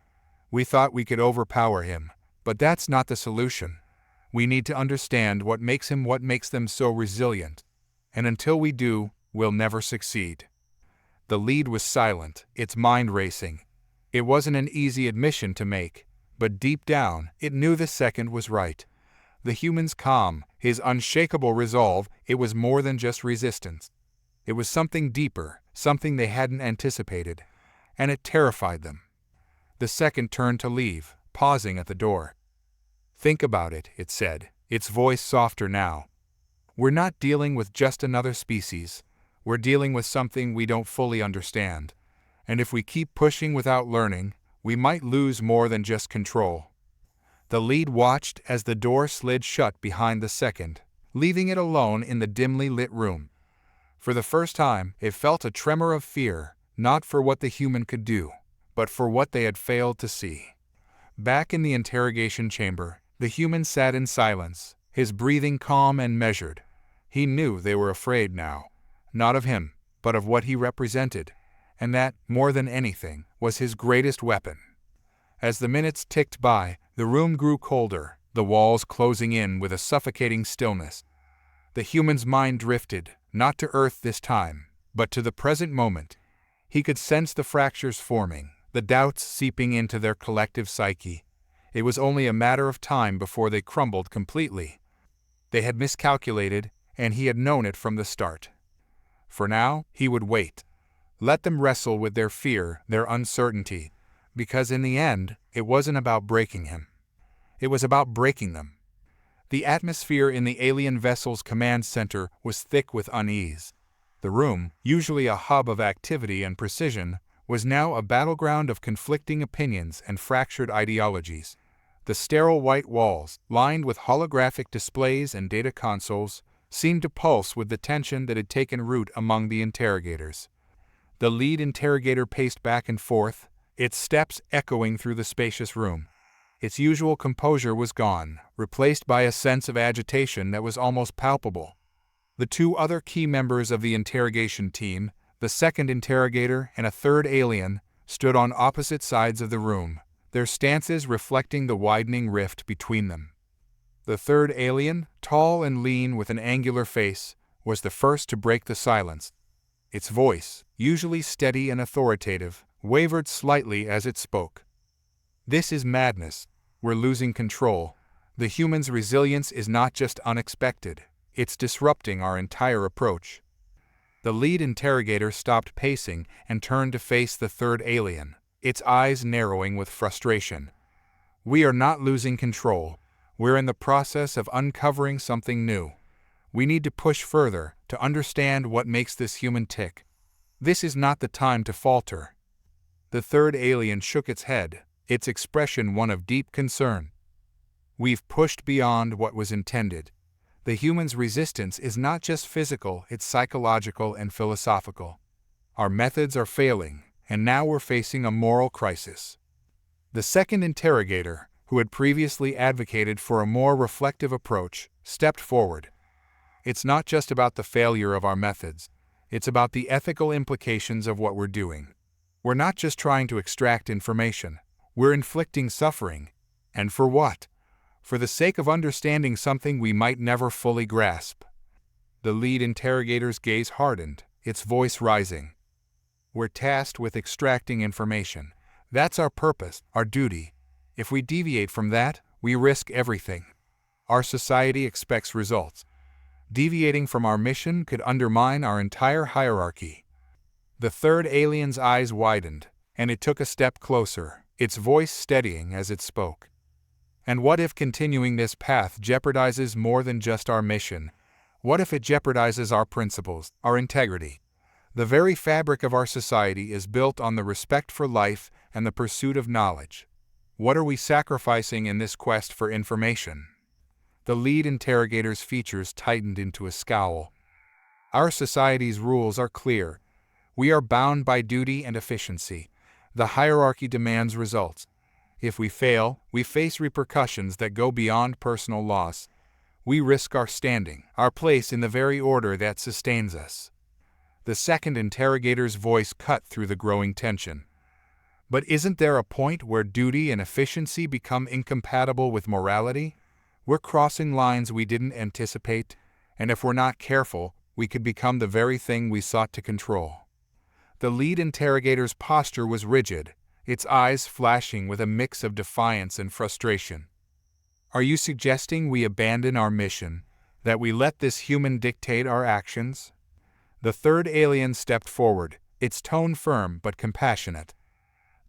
Speaker 1: We thought we could overpower him, but that's not the solution. We need to understand what makes him, what makes them so resilient. And until we do, we'll never succeed." The lead was silent, its mind racing. It wasn't an easy admission to make, but deep down, it knew the second was right. The human's calm, his unshakable resolve, it was more than just resistance. It was something deeper, something they hadn't anticipated, and it terrified them. The second turned to leave, pausing at the door. "Think about it," it said, its voice softer now. "We're not dealing with just another species. We're dealing with something we don't fully understand. And if we keep pushing without learning, we might lose more than just control." The lead watched as the door slid shut behind the second, leaving it alone in the dimly lit room. For the first time, it felt a tremor of fear, not for what the human could do, but for what they had failed to see. Back in the interrogation chamber, the human sat in silence, his breathing calm and measured. He knew they were afraid now, not of him, but of what he represented, and that, more than anything, was his greatest weapon. As the minutes ticked by, the room grew colder, the walls closing in with a suffocating stillness. The human's mind drifted, not to Earth this time, but to the present moment. He could sense the fractures forming, the doubts seeping into their collective psyche. It was only a matter of time before they crumbled completely. They had miscalculated, and he had known it from the start. For now, he would wait. Let them wrestle with their fear, their uncertainty, because in the end, it wasn't about breaking him. It was about breaking them. The atmosphere in the alien vessel's command center was thick with unease. The room, usually a hub of activity and precision, was now a battleground of conflicting opinions and fractured ideologies. The sterile white walls, lined with holographic displays and data consoles, seemed to pulse with the tension that had taken root among the interrogators. The lead interrogator paced back and forth, its steps echoing through the spacious room. Its usual composure was gone, replaced by a sense of agitation that was almost palpable. The two other key members of the interrogation team, the second interrogator and a third alien, stood on opposite sides of the room, their stances reflecting the widening rift between them. The third alien, tall and lean with an angular face, was the first to break the silence. Its voice, usually steady and authoritative, wavered slightly as it spoke. "This is madness. We're losing control. The human's resilience is not just unexpected, it's disrupting our entire approach." The lead interrogator stopped pacing and turned to face the third alien, its eyes narrowing with frustration. "We are not losing control. We're in the process of uncovering something new. We need to push further to understand what makes this human tick. This is not the time to falter." The third alien shook its head, its expression one of deep concern. "We've pushed beyond what was intended. The human's resistance is not just physical, it's psychological and philosophical. Our methods are failing, and now we're facing a moral crisis. The second interrogator, who had previously advocated for a more reflective approach, stepped forward. It's not just about the failure of our methods, it's about the ethical implications of what we're doing. We're not just trying to extract information, we're inflicting suffering. And for what? For the sake of understanding something we might never fully grasp. The lead interrogator's gaze hardened, its voice rising. We're tasked with extracting information. That's our purpose, our duty. If we deviate from that, we risk everything. Our society expects results. Deviating from our mission could undermine our entire hierarchy. The third alien's eyes widened, and it took a step closer, its voice steadying as it spoke. And what if continuing this path jeopardizes more than just our mission? What if it jeopardizes our principles, our integrity? The very fabric of our society is built on the respect for life and the pursuit of knowledge. What are we sacrificing in this quest for information? The lead interrogator's features tightened into a scowl. Our society's rules are clear. We are bound by duty and efficiency. The hierarchy demands results. If we fail, we face repercussions that go beyond personal loss. We risk our standing, our place in the very order that sustains us. The second interrogator's voice cut through the growing tension. But isn't there a point where duty and efficiency become incompatible with morality? We're crossing lines we didn't anticipate, and if we're not careful, we could become the very thing we sought to control. The lead interrogator's posture was rigid, its eyes flashing with a mix of defiance and frustration. Are you suggesting we abandon our mission, that we let this human dictate our actions? The third alien stepped forward, its tone firm but compassionate.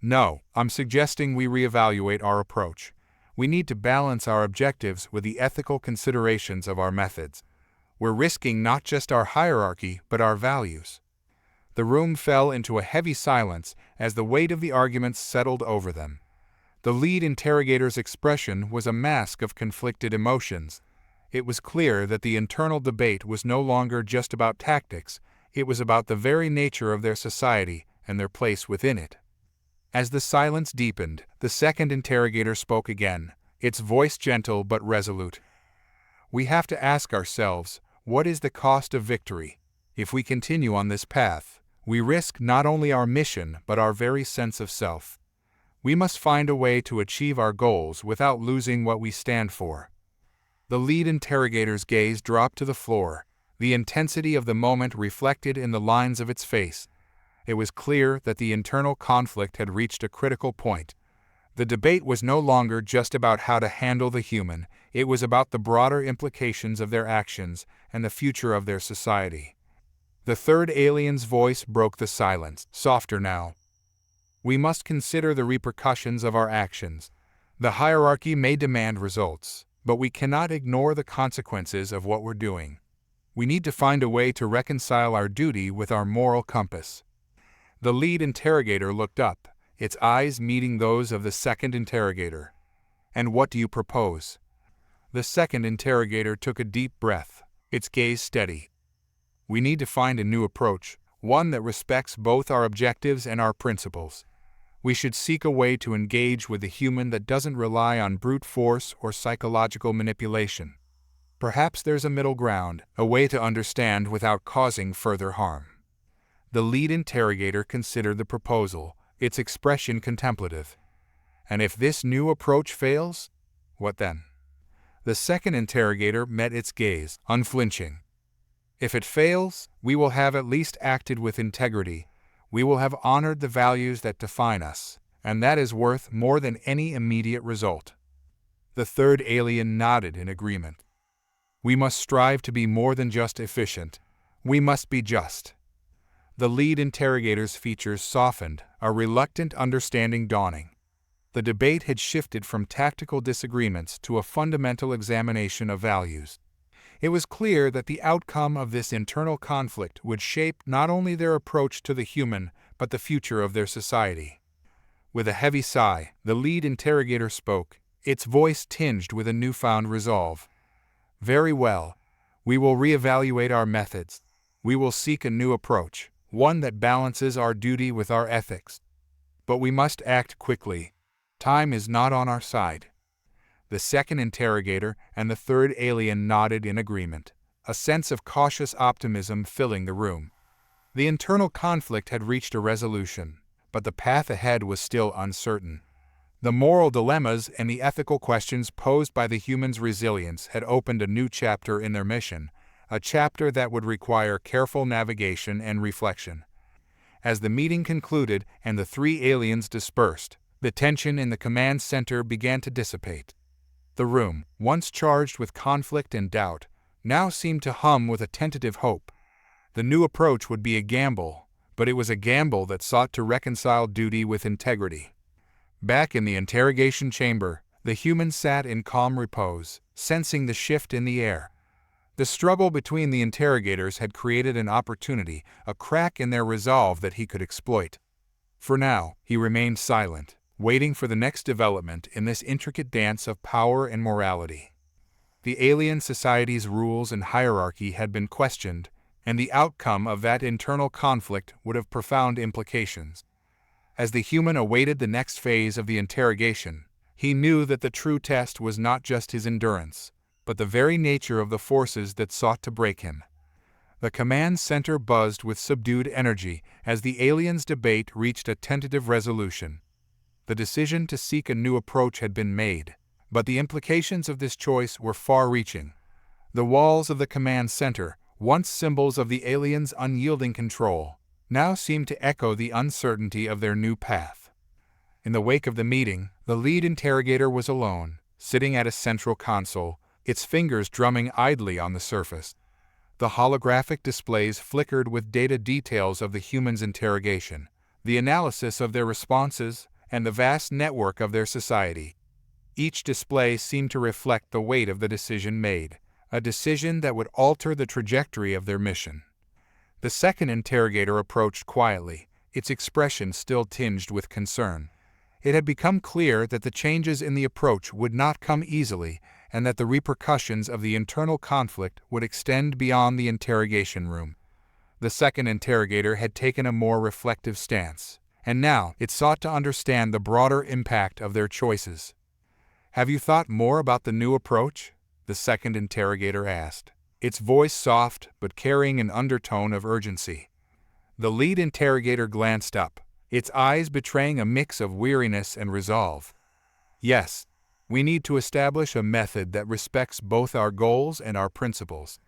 Speaker 1: No, I'm suggesting we reevaluate our approach. We need to balance our objectives with the ethical considerations of our methods. We're risking not just our hierarchy, but our values. The room fell into a heavy silence as the weight of the arguments settled over them. The lead interrogator's expression was a mask of conflicted emotions. It was clear that the internal debate was no longer just about tactics, it was about the very nature of their society and their place within it. As the silence deepened, the second interrogator spoke again, its voice gentle but resolute. We have to ask ourselves, what is the cost of victory? If we continue on this path, we risk not only our mission but our very sense of self. We must find a way to achieve our goals without losing what we stand for. The lead interrogator's gaze dropped to the floor, the intensity of the moment reflected in the lines of its face. It was clear that the internal conflict had reached a critical point. The debate was no longer just about how to handle the human, it was about the broader implications of their actions and the future of their society. The third alien's voice broke the silence, softer now. We must consider the repercussions of our actions. The hierarchy may demand results, but we cannot ignore the consequences of what we're doing. We need to find a way to reconcile our duty with our moral compass. The lead interrogator looked up, its eyes meeting those of the second interrogator. And what do you propose? The second interrogator took a deep breath, its gaze steady. We need to find a new approach, one that respects both our objectives and our principles. We should seek a way to engage with the human that doesn't rely on brute force or psychological manipulation. Perhaps there's a middle ground, a way to understand without causing further harm. The lead interrogator considered the proposal, its expression contemplative. And if this new approach fails, what then? The second interrogator met its gaze, unflinching. If it fails, we will have at least acted with integrity. We will have honored the values that define us, and that is worth more than any immediate result. The third alien nodded in agreement. We must strive to be more than just efficient. We must be just. The lead interrogator's features softened, a reluctant understanding dawning. The debate had shifted from tactical disagreements to a fundamental examination of values. It was clear that the outcome of this internal conflict would shape not only their approach to the human, but the future of their society. With a heavy sigh, the lead interrogator spoke, its voice tinged with a newfound resolve. Very well, We will reevaluate our methods. We will seek a new approach, one that balances our duty with our ethics. But we must act quickly. Time is not on our side. The second interrogator and the third alien nodded in agreement, a sense of cautious optimism filling the room. The internal conflict had reached a resolution, but the path ahead was still uncertain. The moral dilemmas and the ethical questions posed by the humans' resilience had opened a new chapter in their mission, a chapter that would require careful navigation and reflection. As the meeting concluded and the three aliens dispersed, the tension in the command center began to dissipate. The room, once charged with conflict and doubt, now seemed to hum with a tentative hope. The new approach would be a gamble, but it was a gamble that sought to reconcile duty with integrity. Back in the interrogation chamber, the humans sat in calm repose, sensing the shift in the air. The struggle between the interrogators had created an opportunity, a crack in their resolve that he could exploit. For now, he remained silent, waiting for the next development in this intricate dance of power and morality. The alien society's rules and hierarchy had been questioned, and the outcome of that internal conflict would have profound implications. As the human awaited the next phase of the interrogation, he knew that the true test was not just his endurance, but the very nature of the forces that sought to break him. The command center buzzed with subdued energy as the aliens' debate reached a tentative resolution. The decision to seek a new approach had been made, but the implications of this choice were far-reaching. The walls of the command center, once symbols of the aliens' unyielding control, now seemed to echo the uncertainty of their new path. In the wake of the meeting, the lead interrogator was alone, sitting at a central console, its fingers drumming idly on the surface. The holographic displays flickered with data details of the humans' interrogation, the analysis of their responses, and the vast network of their society. Each display seemed to reflect the weight of the decision made, a decision that would alter the trajectory of their mission. The second interrogator approached quietly, its expression still tinged with concern. It had become clear that the changes in the approach would not come easily, and that the repercussions of the internal conflict would extend beyond the interrogation room. The second interrogator had taken a more reflective stance, and now it sought to understand the broader impact of their choices. "Have you thought more about the new approach?" the second interrogator asked, its voice soft but carrying an undertone of urgency. The lead interrogator glanced up, its eyes betraying a mix of weariness and resolve. "Yes, we need to establish a method that respects both our goals and our principles.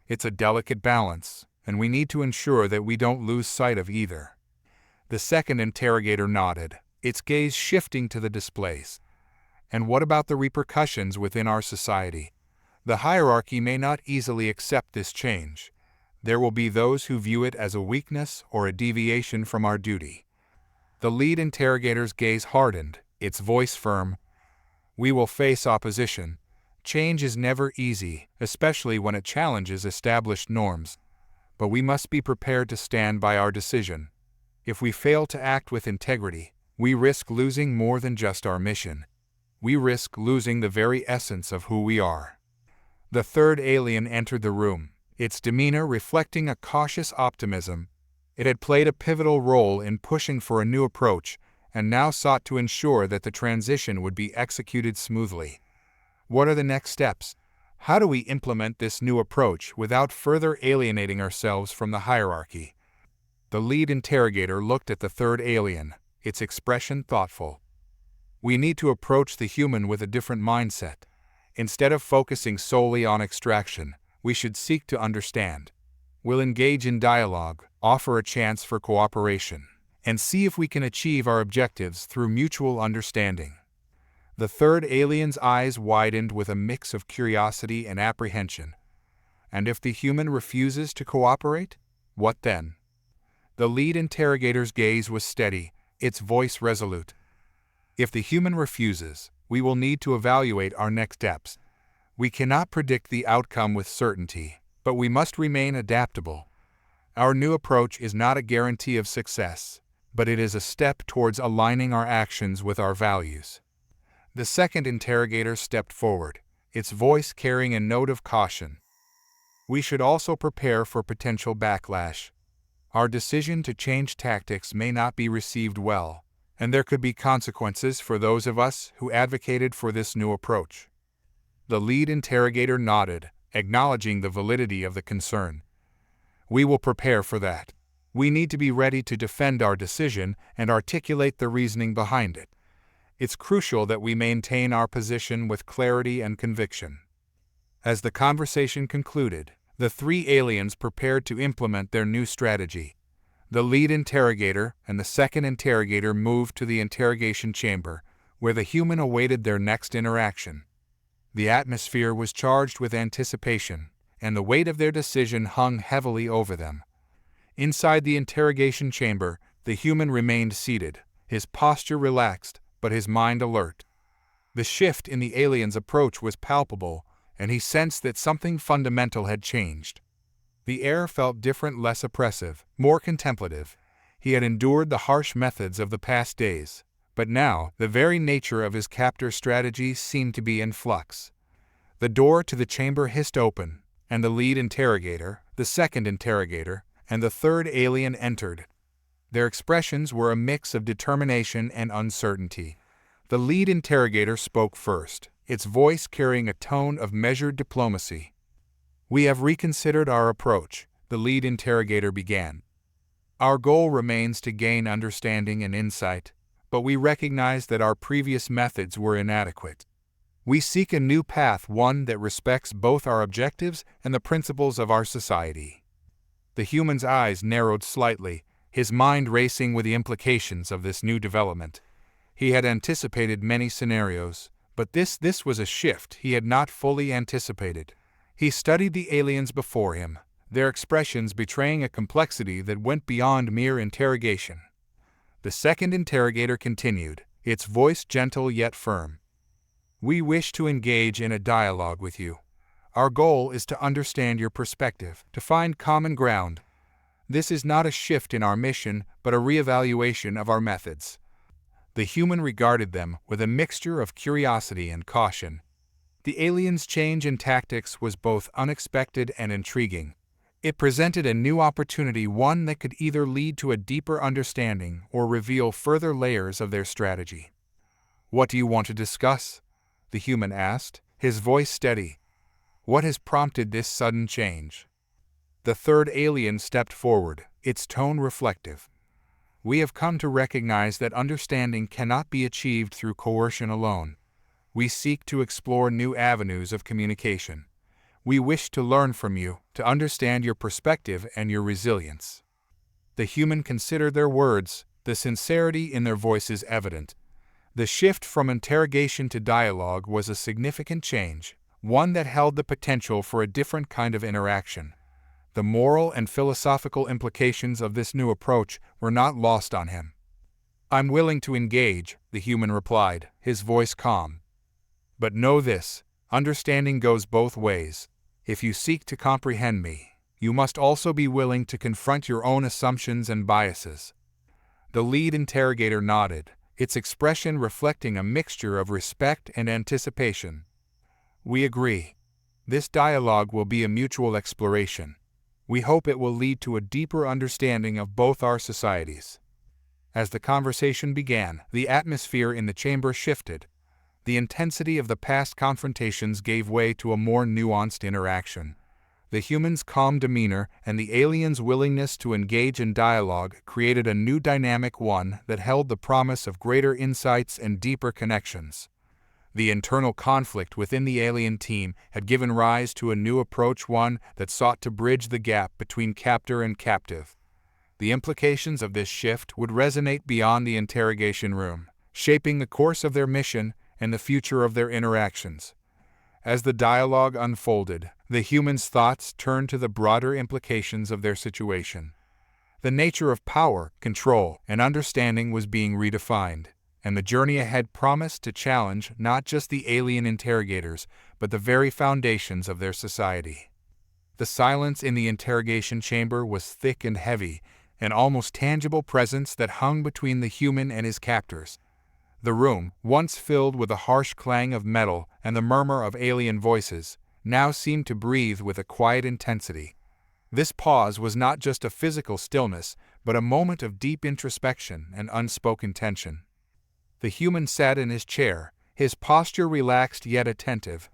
Speaker 1: It's a delicate balance, and we need to ensure that we don't lose sight of either." The second interrogator nodded, its gaze shifting to the displays. "And what about the repercussions within our society? The hierarchy may not easily accept this change. There will be those who view it as a weakness or a deviation from our duty." The lead interrogator's gaze hardened, its voice firm. "We will face opposition. Change is never easy, especially when it challenges established norms. But we must be prepared to stand by our decision. If we fail to act with integrity, we risk losing more than just our mission. We risk losing the very essence of who we are." The third alien entered the room, its demeanor reflecting a cautious optimism. It had played a pivotal role in pushing for a new approach, and now sought to ensure that the transition would be executed smoothly. "What are the next steps? How do we implement this new approach without further alienating ourselves from the hierarchy?" The lead interrogator looked at the third alien, its expression thoughtful. "We need to approach the human with a different mindset. Instead of focusing solely on extraction, we should seek to understand. We'll engage in dialogue, offer a chance for cooperation, and see if we can achieve our objectives through mutual understanding." The third alien's eyes widened with a mix of curiosity and apprehension. "And if the human refuses to cooperate, what then?" The lead interrogator's gaze was steady, its voice resolute. "If the human refuses, we will need to evaluate our next steps. We cannot predict the outcome with certainty, but we must remain adaptable. Our new approach is not a guarantee of success, but it is a step towards aligning our actions with our values." The second interrogator stepped forward, its voice carrying a note of caution. We should also prepare for potential backlash. Our decision to change tactics may not be received well, and there could be consequences for those of us who advocated for this new approach. The lead interrogator nodded, acknowledging the validity of the concern. We will prepare for that. We need to be ready to defend our decision and articulate the reasoning behind it. It's crucial that we maintain our position with clarity and conviction. As the conversation concluded, the three aliens prepared to implement their new strategy. The lead interrogator and the second interrogator moved to the interrogation chamber, where the human awaited their next interaction. The atmosphere was charged with anticipation, and the weight of their decision hung heavily over them. Inside the interrogation chamber, the human remained seated, his posture relaxed, but his mind alert. The shift in the alien's approach was palpable, and he sensed that something fundamental had changed. The air felt different, less oppressive, more contemplative. He had endured the harsh methods of the past days, but now the very nature of his captor's strategy seemed to be in flux. The door to the chamber hissed open, and the lead interrogator, the second interrogator, and the third alien entered. Their expressions were a mix of determination and uncertainty. The lead interrogator spoke first, its voice carrying a tone of measured diplomacy. "We have reconsidered our approach," the lead interrogator began. "Our goal remains to gain understanding and insight, but we recognize that our previous methods were inadequate. We seek a new path, one that respects both our objectives and the principles of our society." The human's eyes narrowed slightly, his mind racing with the implications of this new development. He had anticipated many scenarios, but this was a shift he had not fully anticipated. He studied the aliens before him, their expressions betraying a complexity that went beyond mere interrogation. The second interrogator continued, its voice gentle yet firm. "We wish to engage in a dialogue with you. Our goal is to understand your perspective, to find common ground. This is not a shift in our mission, but a reevaluation of our methods." The human regarded them with a mixture of curiosity and caution. The aliens' change in tactics was both unexpected and intriguing. It presented a new opportunity, one that could either lead to a deeper understanding or reveal further layers of their strategy. "What do you want to discuss?" the human asked, his voice steady. "What has prompted this sudden change?" The third alien stepped forward, its tone reflective. "We have come to recognize that understanding cannot be achieved through coercion alone. We seek to explore new avenues of communication. We wish to learn from you, to understand your perspective and your resilience." The human considered their words, the sincerity in their voices evident. The shift from interrogation to dialogue was a significant change, one that held the potential for a different kind of interaction. The moral and philosophical implications of this new approach were not lost on him. "I'm willing to engage," the human replied, his voice calm. "But know this, understanding goes both ways. If you seek to comprehend me, you must also be willing to confront your own assumptions and biases." The lead interrogator nodded, its expression reflecting a mixture of respect and anticipation. "We agree. This dialogue will be a mutual exploration. We hope it will lead to a deeper understanding of both our societies." As the conversation began, the atmosphere in the chamber shifted. The intensity of the past confrontations gave way to a more nuanced interaction. The human's calm demeanor and the alien's willingness to engage in dialogue created a new dynamic, one that held the promise of greater insights and deeper connections. The internal conflict within the alien team had given rise to a new approach, one that sought to bridge the gap between captor and captive. The implications of this shift would resonate beyond the interrogation room, shaping the course of their mission and the future of their interactions. As the dialogue unfolded, the humans' thoughts turned to the broader implications of their situation. The nature of power, control, and understanding was being redefined, and the journey ahead promised to challenge not just the alien interrogators, but the very foundations of their society. The silence in the interrogation chamber was thick and heavy, an almost tangible presence that hung between the human and his captors. The room, once filled with the harsh clang of metal and the murmur of alien voices, now seemed to breathe with a quiet intensity. This pause was not just a physical stillness, but a moment of deep introspection and unspoken tension. The human sat in his chair, his posture relaxed yet attentive.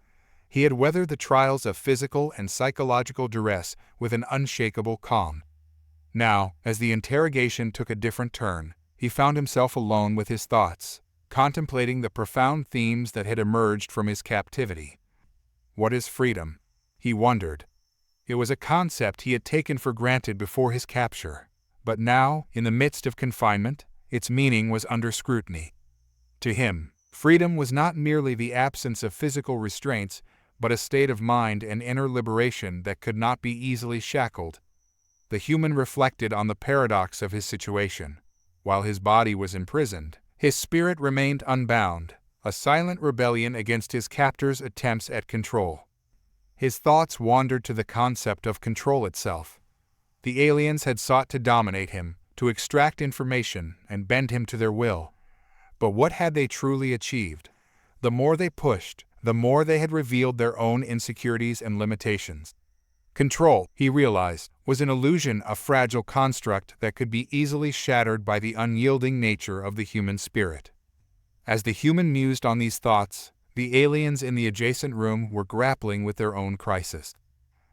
Speaker 1: He had weathered the trials of physical and psychological duress with an unshakable calm. Now, as the interrogation took a different turn, he found himself alone with his thoughts, contemplating the profound themes that had emerged from his captivity. What is freedom? He wondered. It was a concept he had taken for granted before his capture, but now, in the midst of confinement, its meaning was under scrutiny. To him, freedom was not merely the absence of physical restraints, but a state of mind and inner liberation that could not be easily shackled. The human reflected on the paradox of his situation. While his body was imprisoned, his spirit remained unbound, a silent rebellion against his captor's attempts at control. His thoughts wandered to the concept of control itself. The aliens had sought to dominate him, to extract information and bend him to their will. But what had they truly achieved? The more they pushed, the more they had revealed their own insecurities and limitations. Control, he realized, was an illusion, a fragile construct that could be easily shattered by the unyielding nature of the human spirit. As the human mused on these thoughts, the aliens in the adjacent room were grappling with their own crisis.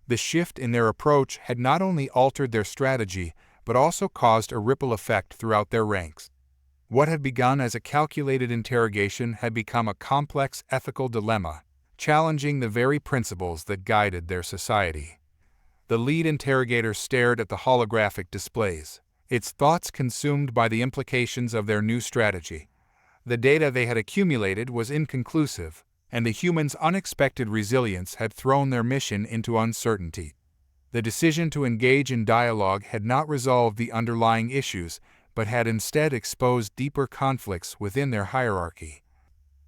Speaker 1: The shift in their approach had not only altered their strategy, but also caused a ripple effect throughout their ranks. What had begun as a calculated interrogation had become a complex ethical dilemma, challenging the very principles that guided their society. The lead interrogator stared at the holographic displays, its thoughts consumed by the implications of their new strategy. The data they had accumulated was inconclusive, and the humans' unexpected resilience had thrown their mission into uncertainty. The decision to engage in dialogue had not resolved the underlying issues, but had instead exposed deeper conflicts within their hierarchy.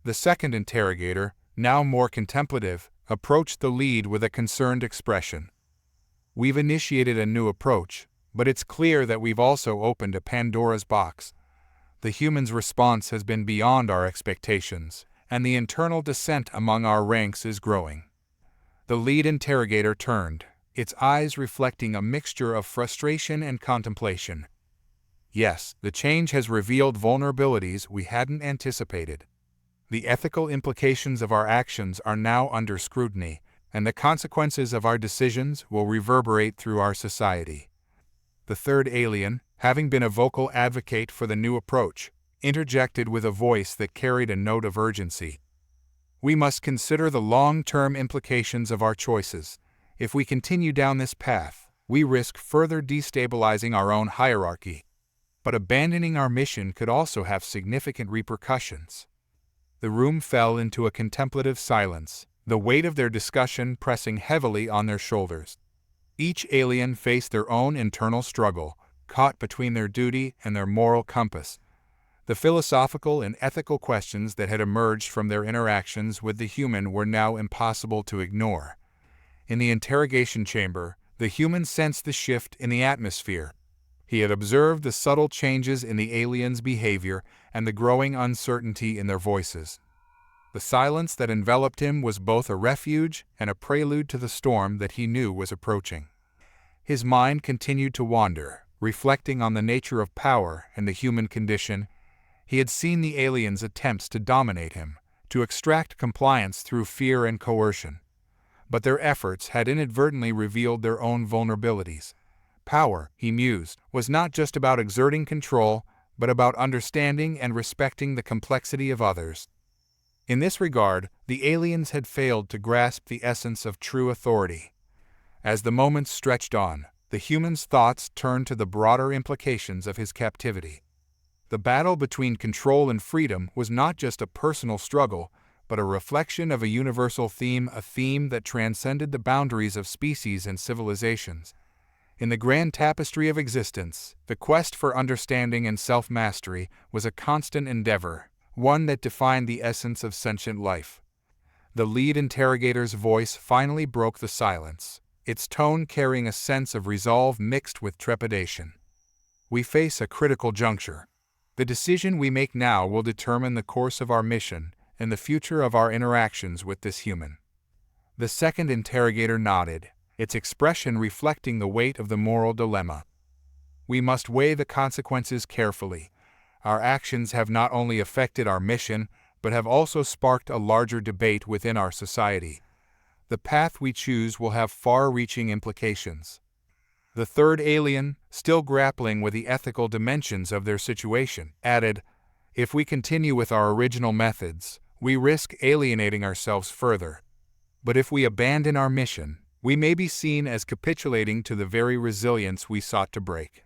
Speaker 1: The second interrogator, now more contemplative, approached the lead with a concerned expression. "We've initiated a new approach, but it's clear that we've also opened a Pandora's box. The humans' response has been beyond our expectations, and the internal dissent among our ranks is growing." The lead interrogator turned, its eyes reflecting a mixture of frustration and contemplation. "Yes, the change has revealed vulnerabilities we hadn't anticipated. The ethical implications of our actions are now under scrutiny, and the consequences of our decisions will reverberate through our society." The third alien, having been a vocal advocate for the new approach, interjected with a voice that carried a note of urgency. "We must consider the long-term implications of our choices. If we continue down this path, we risk further destabilizing our own hierarchy. But abandoning our mission could also have significant repercussions." The room fell into a contemplative silence, the weight of their discussion pressing heavily on their shoulders. Each alien faced their own internal struggle, caught between their duty and their moral compass. The philosophical and ethical questions that had emerged from their interactions with the human were now impossible to ignore. In the interrogation chamber, the human sensed the shift in the atmosphere. He had observed the subtle changes in the aliens' behavior and the growing uncertainty in their voices. The silence that enveloped him was both a refuge and a prelude to the storm that he knew was approaching. His mind continued to wander, reflecting on the nature of power and the human condition. He had seen the aliens' attempts to dominate him, to extract compliance through fear and coercion. But their efforts had inadvertently revealed their own vulnerabilities. Power, he mused, was not just about exerting control, but about understanding and respecting the complexity of others. In this regard, the aliens had failed to grasp the essence of true authority. As the moments stretched on, the human's thoughts turned to the broader implications of his captivity. The battle between control and freedom was not just a personal struggle, but a reflection of a universal theme, a theme that transcended the boundaries of species and civilizations. In the grand tapestry of existence, the quest for understanding and self-mastery was a constant endeavor, one that defined the essence of sentient life. The lead interrogator's voice finally broke the silence, its tone carrying a sense of resolve mixed with trepidation. "We face a critical juncture. The decision we make now will determine the course of our mission and the future of our interactions with this human." The second interrogator nodded, its expression reflecting the weight of the moral dilemma. We must weigh the consequences carefully. Our actions have not only affected our mission, but have also sparked a larger debate within our society. The path we choose will have far-reaching implications. The third alien, still grappling with the ethical dimensions of their situation, added, "If we continue with our original methods, we risk alienating ourselves further. But if we abandon our mission, we may be seen as capitulating to the very resilience we sought to break."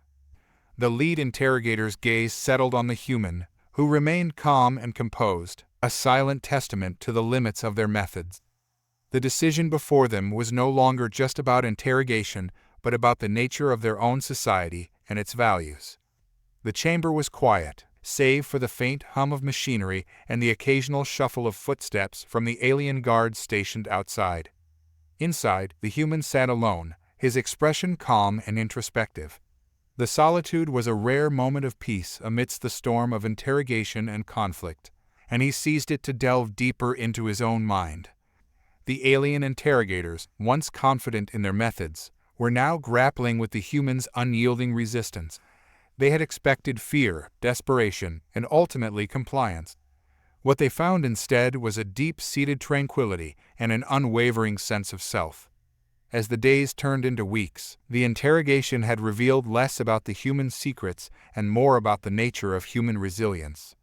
Speaker 1: The lead interrogator's gaze settled on the human, who remained calm and composed, a silent testament to the limits of their methods. The decision before them was no longer just about interrogation, but about the nature of their own society and its values. The chamber was quiet, save for the faint hum of machinery and the occasional shuffle of footsteps from the alien guards stationed outside. Inside, the human sat alone, his expression calm and introspective. The solitude was a rare moment of peace amidst the storm of interrogation and conflict, and he seized it to delve deeper into his own mind. The alien interrogators, once confident in their methods, were now grappling with the human's unyielding resistance. They had expected fear, desperation, and ultimately compliance. What they found instead was a deep-seated tranquility and an unwavering sense of self. As the days turned into weeks, the interrogation had revealed less about the human secrets and more about the nature of human resilience.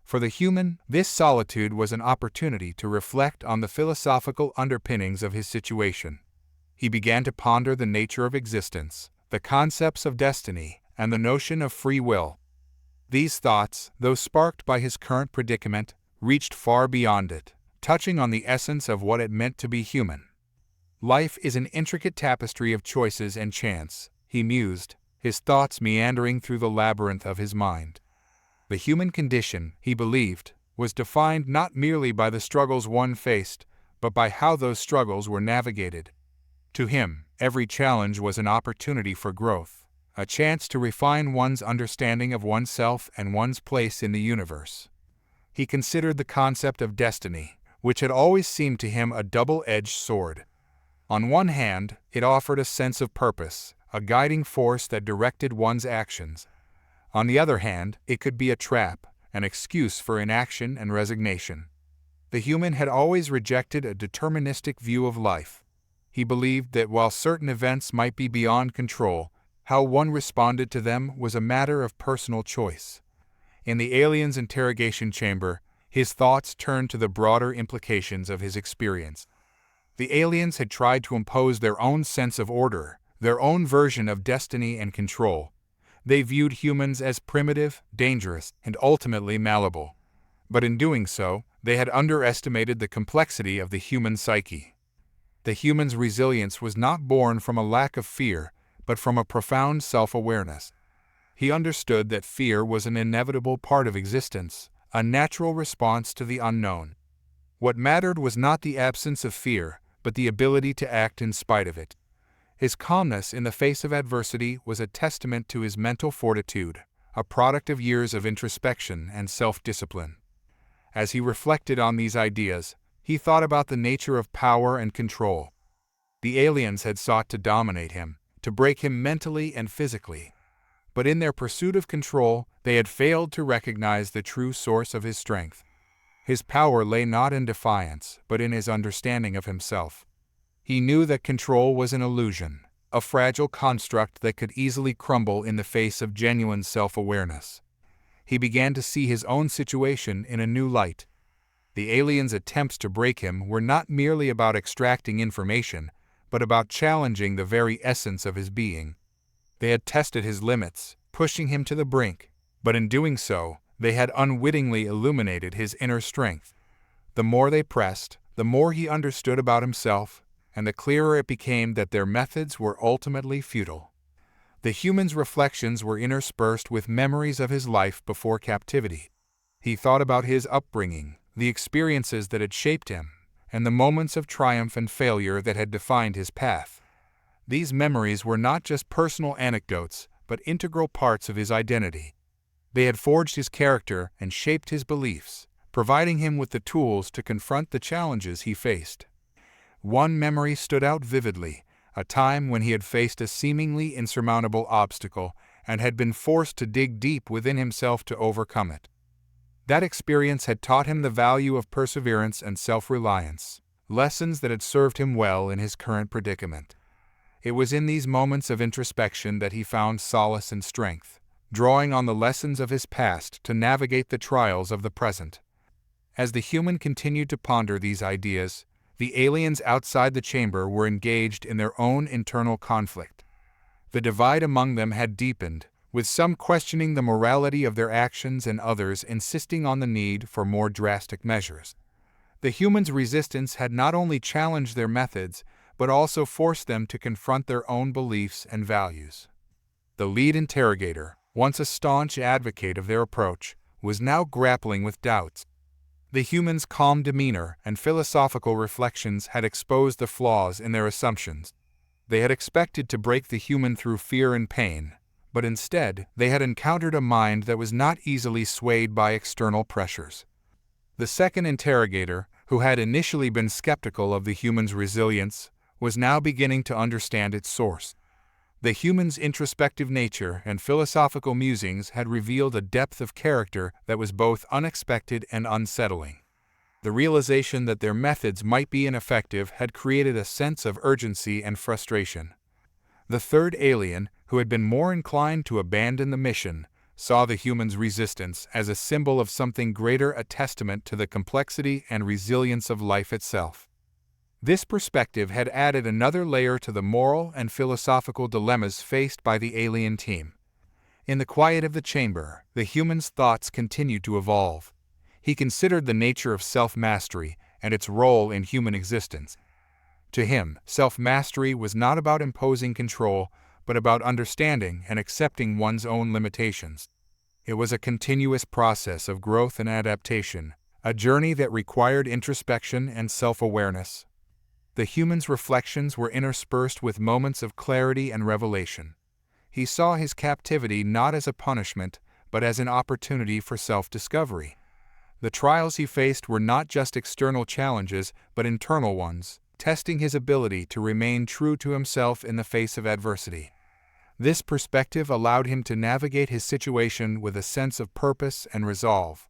Speaker 1: For the human, this solitude was an opportunity to reflect on the philosophical underpinnings of his situation. He began to ponder the nature of existence, the concepts of destiny, and the notion of free will. These thoughts, though sparked by his current predicament, reached far beyond it, touching on the essence of what it meant to be human. Life is an intricate tapestry of choices and chance, he mused, his thoughts meandering through the labyrinth of his mind. The human condition, he believed, was defined not merely by the struggles one faced, but by how those struggles were navigated. To him, every challenge was an opportunity for growth, a chance to refine one's understanding of oneself and one's place in the universe. He considered the concept of destiny, which had always seemed to him a double-edged sword. On one hand, it offered a sense of purpose, a guiding force that directed one's actions. On the other hand, it could be a trap, an excuse for inaction and resignation. The human had always rejected a deterministic view of life. He believed that while certain events might be beyond control, how one responded to them was a matter of personal choice. In the alien's interrogation chamber, his thoughts turned to the broader implications of his experience. The aliens had tried to impose their own sense of order, their own version of destiny and control. They viewed humans as primitive, dangerous, and ultimately malleable. But in doing so, they had underestimated the complexity of the human psyche. The human's resilience was not born from a lack of fear, but from a profound self-awareness. He understood that fear was an inevitable part of existence, a natural response to the unknown. What mattered was not the absence of fear, but the ability to act in spite of it. His calmness in the face of adversity was a testament to his mental fortitude, a product of years of introspection and self-discipline. As he reflected on these ideas, he thought about the nature of power and control. The aliens had sought to dominate him, to break him mentally and physically. But in their pursuit of control, they had failed to recognize the true source of his strength. His power lay not in defiance, but in his understanding of himself. He knew that control was an illusion, a fragile construct that could easily crumble in the face of genuine self-awareness. He began to see his own situation in a new light. The aliens' attempts to break him were not merely about extracting information, but about challenging the very essence of his being. They had tested his limits, pushing him to the brink, but in doing so, they had unwittingly illuminated his inner strength. The more they pressed, the more he understood about himself, and the clearer it became that their methods were ultimately futile. The human's reflections were interspersed with memories of his life before captivity. He thought about his upbringing, the experiences that had shaped him, and the moments of triumph and failure that had defined his path. These memories were not just personal anecdotes, but integral parts of his identity. They had forged his character and shaped his beliefs, providing him with the tools to confront the challenges he faced. One memory stood out vividly, a time when he had faced a seemingly insurmountable obstacle and had been forced to dig deep within himself to overcome it. That experience had taught him the value of perseverance and self-reliance, lessons that had served him well in his current predicament. It was in these moments of introspection that he found solace and strength, drawing on the lessons of his past to navigate the trials of the present. As the human continued to ponder these ideas, the aliens outside the chamber were engaged in their own internal conflict. The divide among them had deepened, with some questioning the morality of their actions and others insisting on the need for more drastic measures. The humans' resistance had not only challenged their methods, but also forced them to confront their own beliefs and values. The lead interrogator, once a staunch advocate of their approach, was now grappling with doubts. The humans' calm demeanor and philosophical reflections had exposed the flaws in their assumptions. They had expected to break the human through fear and pain, but instead they had encountered a mind that was not easily swayed by external pressures. The second interrogator, who had initially been skeptical of the human's resilience, was now beginning to understand its source. The human's introspective nature and philosophical musings had revealed a depth of character that was both unexpected and unsettling. The realization that their methods might be ineffective had created a sense of urgency and frustration. The third alien, who had been more inclined to abandon the mission, saw the human's resistance as a symbol of something greater, a testament to the complexity and resilience of life itself. This perspective had added another layer to the moral and philosophical dilemmas faced by the alien team. In the quiet of the chamber, the human's thoughts continued to evolve. He considered the nature of self-mastery and its role in human existence. To him, self-mastery was not about imposing control, but about understanding and accepting one's own limitations. It was a continuous process of growth and adaptation, a journey that required introspection and self-awareness. The human's reflections were interspersed with moments of clarity and revelation. He saw his captivity not as a punishment, but as an opportunity for self-discovery. The trials he faced were not just external challenges, but internal ones, testing his ability to remain true to himself in the face of adversity. This perspective allowed him to navigate his situation with a sense of purpose and resolve.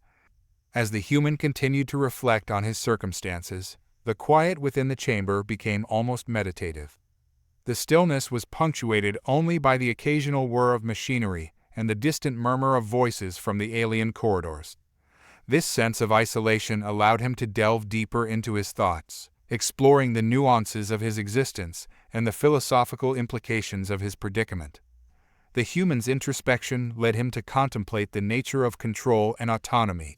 Speaker 1: As the human continued to reflect on his circumstances, the quiet within the chamber became almost meditative. The stillness was punctuated only by the occasional whir of machinery and the distant murmur of voices from the alien corridors. This sense of isolation allowed him to delve deeper into his thoughts, exploring the nuances of his existence and the philosophical implications of his predicament. The human's introspection led him to contemplate the nature of control and autonomy.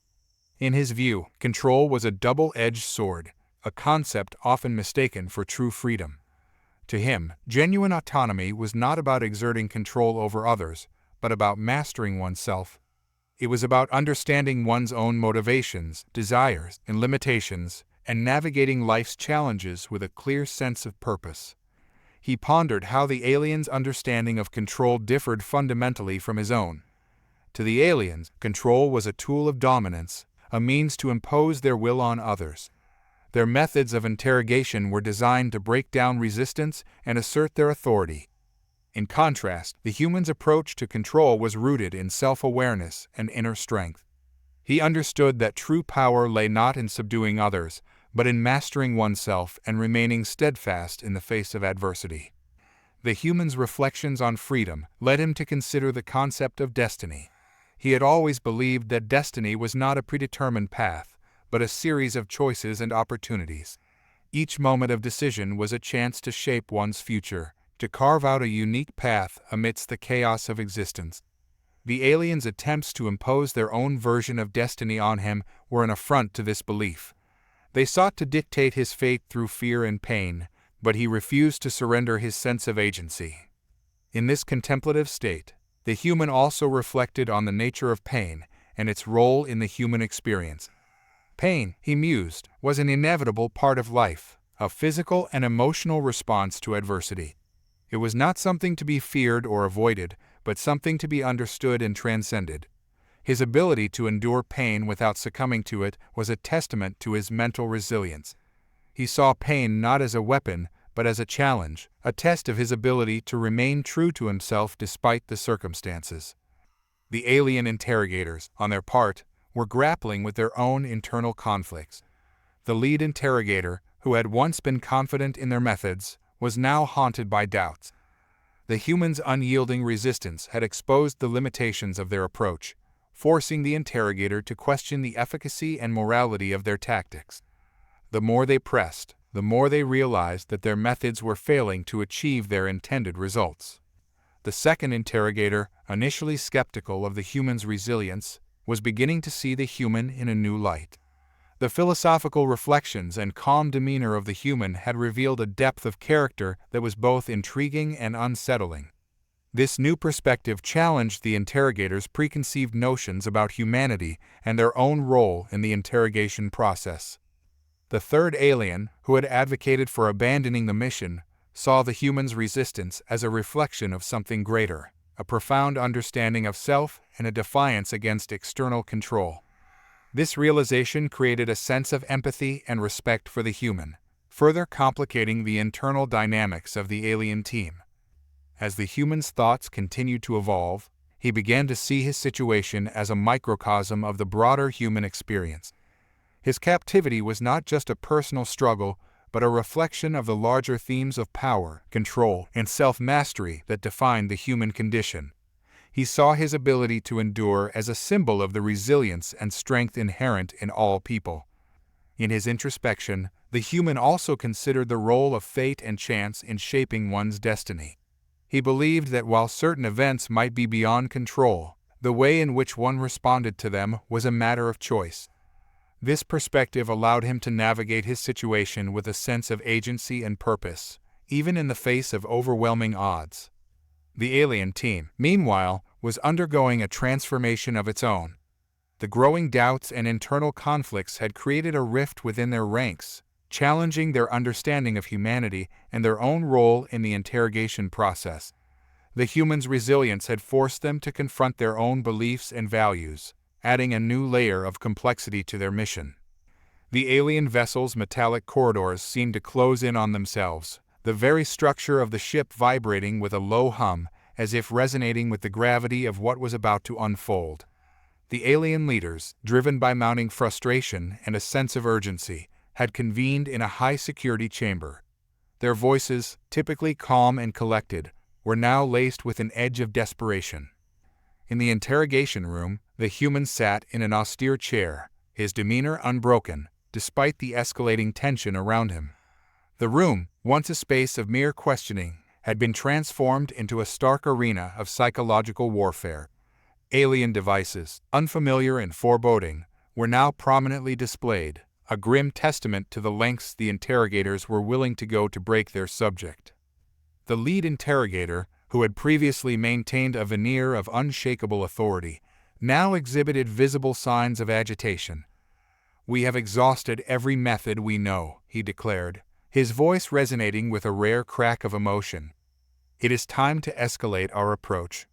Speaker 1: In his view, control was a double-edged sword, a concept often mistaken for true freedom. To him, genuine autonomy was not about exerting control over others, but about mastering oneself. It was about understanding one's own motivations, desires, and limitations, and navigating life's challenges with a clear sense of purpose. He pondered how the aliens' understanding of control differed fundamentally from his own. To the aliens, control was a tool of dominance, a means to impose their will on others. Their methods of interrogation were designed to break down resistance and assert their authority. In contrast, the human's approach to control was rooted in self-awareness and inner strength. He understood that true power lay not in subduing others, but in mastering oneself and remaining steadfast in the face of adversity. The human's reflections on freedom led him to consider the concept of destiny. He had always believed that destiny was not a predetermined path, but a series of choices and opportunities. Each moment of decision was a chance to shape one's future, to carve out a unique path amidst the chaos of existence. The aliens' attempts to impose their own version of destiny on him were an affront to this belief. They sought to dictate his fate through fear and pain, but he refused to surrender his sense of agency. In this contemplative state, the human also reflected on the nature of pain and its role in the human experience. Pain, he mused, was an inevitable part of life, a physical and emotional response to adversity. It was not something to be feared or avoided, but something to be understood and transcended. His ability to endure pain without succumbing to it was a testament to his mental resilience. He saw pain not as a weapon, but as a challenge, a test of his ability to remain true to himself despite the circumstances. The alien interrogators, on their part, were grappling with their own internal conflicts. The lead interrogator, who had once been confident in their methods, was now haunted by doubts. The humans' unyielding resistance had exposed the limitations of their approach, forcing the interrogator to question the efficacy and morality of their tactics. The more they pressed, the more they realized that their methods were failing to achieve their intended results. The second interrogator, initially skeptical of the human's resilience, was beginning to see the human in a new light. The philosophical reflections and calm demeanor of the human had revealed a depth of character that was both intriguing and unsettling. This new perspective challenged the interrogator's preconceived notions about humanity and their own role in the interrogation process. The third alien, who had advocated for abandoning the mission, saw the human's resistance as a reflection of something greater, a profound understanding of self and a defiance against external control. This realization created a sense of empathy and respect for the human, further complicating the internal dynamics of the alien team. As the human's thoughts continued to evolve, he began to see his situation as a microcosm of the broader human experience. His captivity was not just a personal struggle, but a reflection of the larger themes of power, control, and self-mastery that defined the human condition. He saw his ability to endure as a symbol of the resilience and strength inherent in all people. In his introspection, the human also considered the role of fate and chance in shaping one's destiny. He believed that while certain events might be beyond control, the way in which one responded to them was a matter of choice. This perspective allowed him to navigate his situation with a sense of agency and purpose, even in the face of overwhelming odds. The alien team, meanwhile, was undergoing a transformation of its own. The growing doubts and internal conflicts had created a rift within their ranks, challenging their understanding of humanity and their own role in the interrogation process. The humans' resilience had forced them to confront their own beliefs and values, adding a new layer of complexity to their mission. The alien vessel's metallic corridors seemed to close in on themselves, the very structure of the ship vibrating with a low hum, as if resonating with the gravity of what was about to unfold. The alien leaders, driven by mounting frustration and a sense of urgency, had convened in a high-security chamber. Their voices, typically calm and collected, were now laced with an edge of desperation. In the interrogation room, the human sat in an austere chair, his demeanor unbroken, despite the escalating tension around him. The room, once a space of mere questioning, had been transformed into a stark arena of psychological warfare. Alien devices, unfamiliar and foreboding, were now prominently displayed, a grim testament to the lengths the interrogators were willing to go to break their subject. The lead interrogator, who had previously maintained a veneer of unshakable authority, now exhibited visible signs of agitation. "We have exhausted every method we know," he declared, his voice resonating with a rare crack of emotion. "It is time to escalate our approach."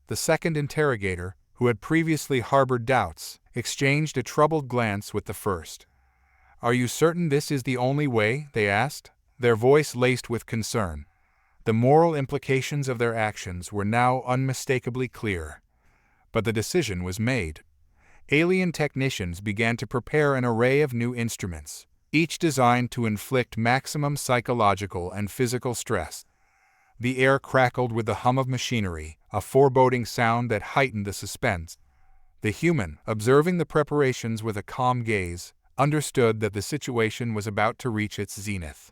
Speaker 1: The second interrogator, who had previously harbored doubts, exchanged a troubled glance with the first. "Are you certain this is the only way?" they asked, their voice laced with concern. The moral implications of their actions were now unmistakably clear. But the decision was made. Alien technicians began to prepare an array of new instruments, each designed to inflict maximum psychological and physical stress. The air crackled with the hum of machinery, a foreboding sound that heightened the suspense. The human, observing the preparations with a calm gaze, understood that the situation was about to reach its zenith.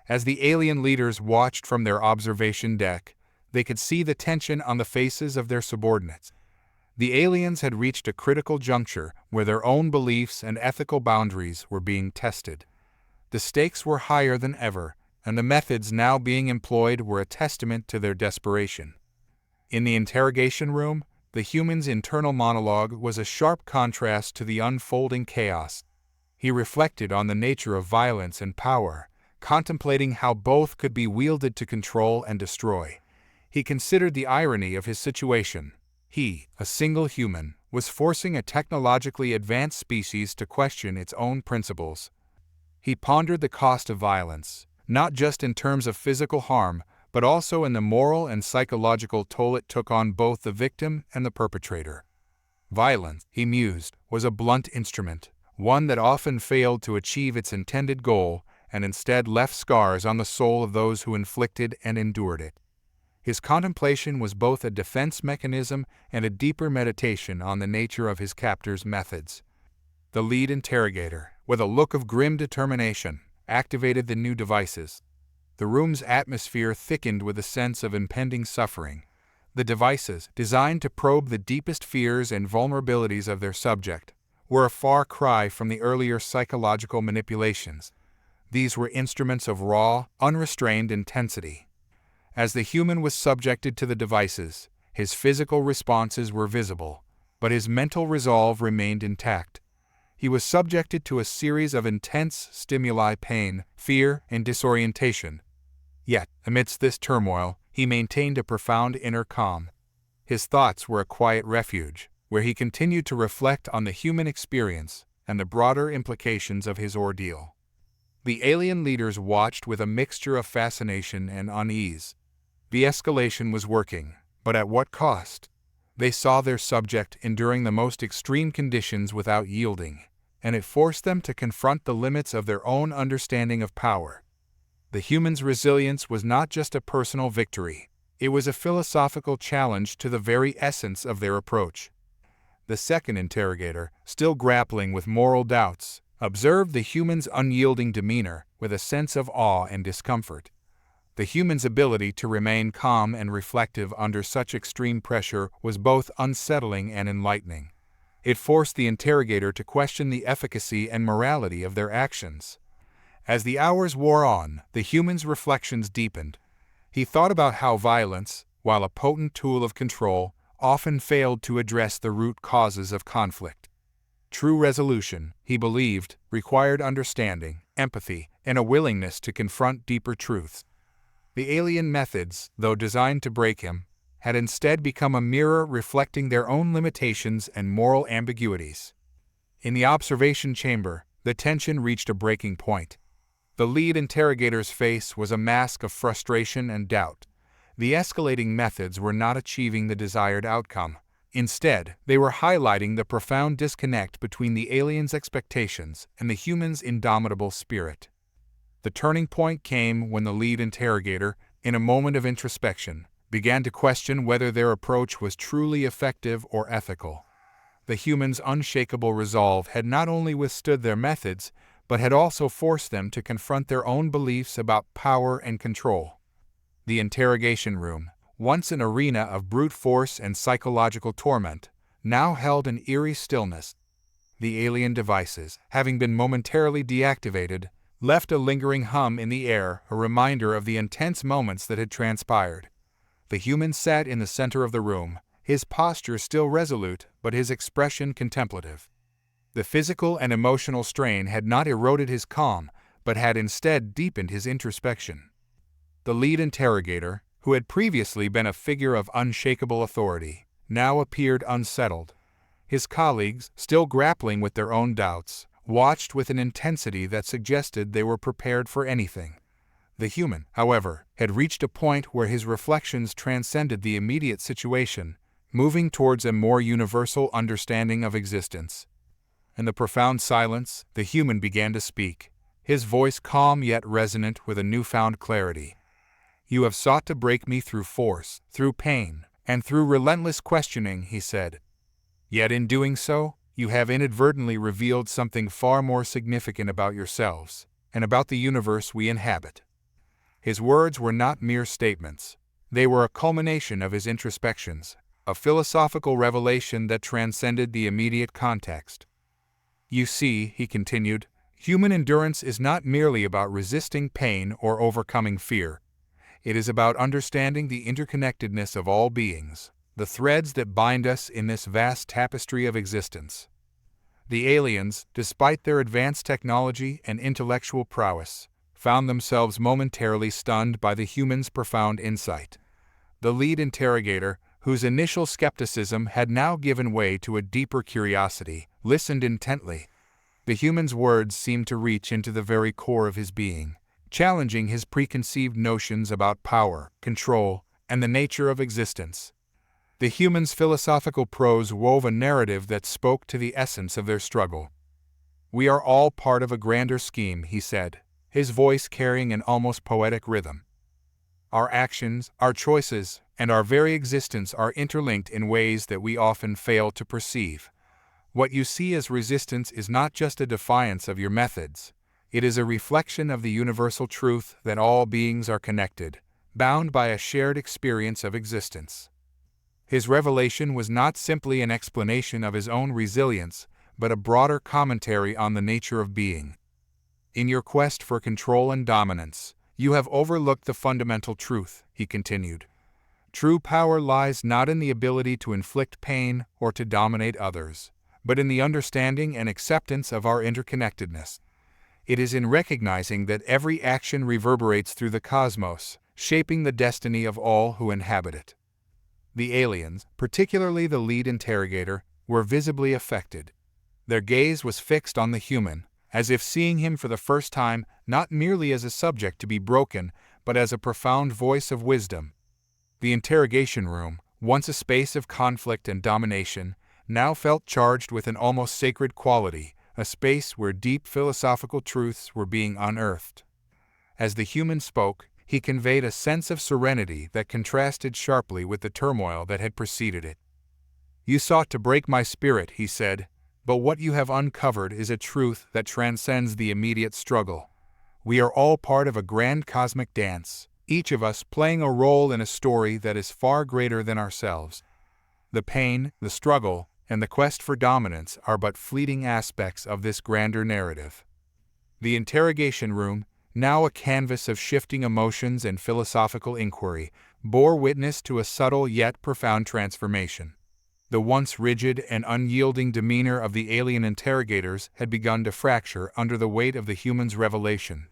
Speaker 1: As the alien leaders watched from their observation deck, they could see the tension on the faces of their subordinates. The aliens had reached a critical juncture where their own beliefs and ethical boundaries were being tested. The stakes were higher than ever, and the methods now being employed were a testament to their desperation. In the interrogation room, the human's internal monologue was a sharp contrast to the unfolding chaos. He reflected on the nature of violence and power, contemplating how both could be wielded to control and destroy. He considered the irony of his situation. He, a single human, was forcing a technologically advanced species to question its own principles. He pondered the cost of violence, not just in terms of physical harm, but also in the moral and psychological toll it took on both the victim and the perpetrator. Violence, he mused, was a blunt instrument, one that often failed to achieve its intended goal and instead left scars on the soul of those who inflicted and endured it. His contemplation was both a defense mechanism and a deeper meditation on the nature of his captor's methods. The lead interrogator, with a look of grim determination, activated the new devices. The room's atmosphere thickened with a sense of impending suffering. The devices, designed to probe the deepest fears and vulnerabilities of their subject, were a far cry from the earlier psychological manipulations. These were instruments of raw, unrestrained intensity. As the human was subjected to the devices, his physical responses were visible, but his mental resolve remained intact. He was subjected to a series of intense stimuli: pain, fear, and disorientation. Yet, amidst this turmoil, he maintained a profound inner calm. His thoughts were a quiet refuge, where he continued to reflect on the human experience and the broader implications of his ordeal. The alien leaders watched with a mixture of fascination and unease. The escalation was working, but at what cost? They saw their subject enduring the most extreme conditions without yielding, and it forced them to confront the limits of their own understanding of power. The human's resilience was not just a personal victory, it was a philosophical challenge to the very essence of their approach. The second interrogator, still grappling with moral doubts, observed the human's unyielding demeanor with a sense of awe and discomfort. The human's ability to remain calm and reflective under such extreme pressure was both unsettling and enlightening. It forced the interrogator to question the efficacy and morality of their actions. As the hours wore on, the human's reflections deepened. He thought about how violence, while a potent tool of control, often failed to address the root causes of conflict. True resolution, he believed, required understanding, empathy, and a willingness to confront deeper truths. The alien methods, though designed to break him, had instead become a mirror reflecting their own limitations and moral ambiguities. In the observation chamber, the tension reached a breaking point. The lead interrogator's face was a mask of frustration and doubt. The escalating methods were not achieving the desired outcome. Instead, they were highlighting the profound disconnect between the alien's expectations and the human's indomitable spirit. The turning point came when the lead interrogator, in a moment of introspection, began to question whether their approach was truly effective or ethical. The human's unshakable resolve had not only withstood their methods, but had also forced them to confront their own beliefs about power and control. The interrogation room, once an arena of brute force and psychological torment, now held an eerie stillness. The alien devices, having been momentarily deactivated, left a lingering hum in the air, a reminder of the intense moments that had transpired. The human sat in the center of the room, his posture still resolute but his expression contemplative. The physical and emotional strain had not eroded his calm, but had instead deepened his introspection. The lead interrogator, who had previously been a figure of unshakable authority, now appeared unsettled. His colleagues, still grappling with their own doubts, watched with an intensity that suggested they were prepared for anything. The human, however, had reached a point where his reflections transcended the immediate situation, moving towards a more universal understanding of existence. In the profound silence, the human began to speak, his voice calm yet resonant with a newfound clarity. "You have sought to break me through force, through pain, and through relentless questioning," he said. "Yet in doing so, you have inadvertently revealed something far more significant about yourselves, and about the universe we inhabit." His words were not mere statements. They were a culmination of his introspections, a philosophical revelation that transcended the immediate context. "You see," he continued, "human endurance is not merely about resisting pain or overcoming fear. It is about understanding the interconnectedness of all beings, the threads that bind us in this vast tapestry of existence." The aliens, despite their advanced technology and intellectual prowess, found themselves momentarily stunned by the human's profound insight. The lead interrogator, whose initial skepticism had now given way to a deeper curiosity, listened intently. The human's words seemed to reach into the very core of his being, challenging his preconceived notions about power, control, and the nature of existence. The human's philosophical prose wove a narrative that spoke to the essence of their struggle. "We are all part of a grander scheme," he said, his voice carrying an almost poetic rhythm. "Our actions, our choices, and our very existence are interlinked in ways that we often fail to perceive. What you see as resistance is not just a defiance of your methods. It is a reflection of the universal truth that all beings are connected, bound by a shared experience of existence." His revelation was not simply an explanation of his own resilience, but a broader commentary on the nature of being. "In your quest for control and dominance, you have overlooked the fundamental truth," he continued. "True power lies not in the ability to inflict pain or to dominate others, but in the understanding and acceptance of our interconnectedness. It is in recognizing that every action reverberates through the cosmos, shaping the destiny of all who inhabit it." The aliens, particularly the lead interrogator, were visibly affected. Their gaze was fixed on the human, as if seeing him for the first time not merely as a subject to be broken, but as a profound voice of wisdom. The interrogation room, once a space of conflict and domination, now felt charged with an almost sacred quality, a space where deep philosophical truths were being unearthed. As the human spoke, he conveyed a sense of serenity that contrasted sharply with the turmoil that had preceded it. "You sought to break my spirit," he said, "but what you have uncovered is a truth that transcends the immediate struggle. We are all part of a grand cosmic dance, each of us playing a role in a story that is far greater than ourselves. The pain, the struggle, and the quest for dominance are but fleeting aspects of this grander narrative." The interrogation room, now a canvas of shifting emotions and philosophical inquiry, bore witness to a subtle yet profound transformation. The once rigid and unyielding demeanor of the alien interrogators had begun to fracture under the weight of the human's revelation.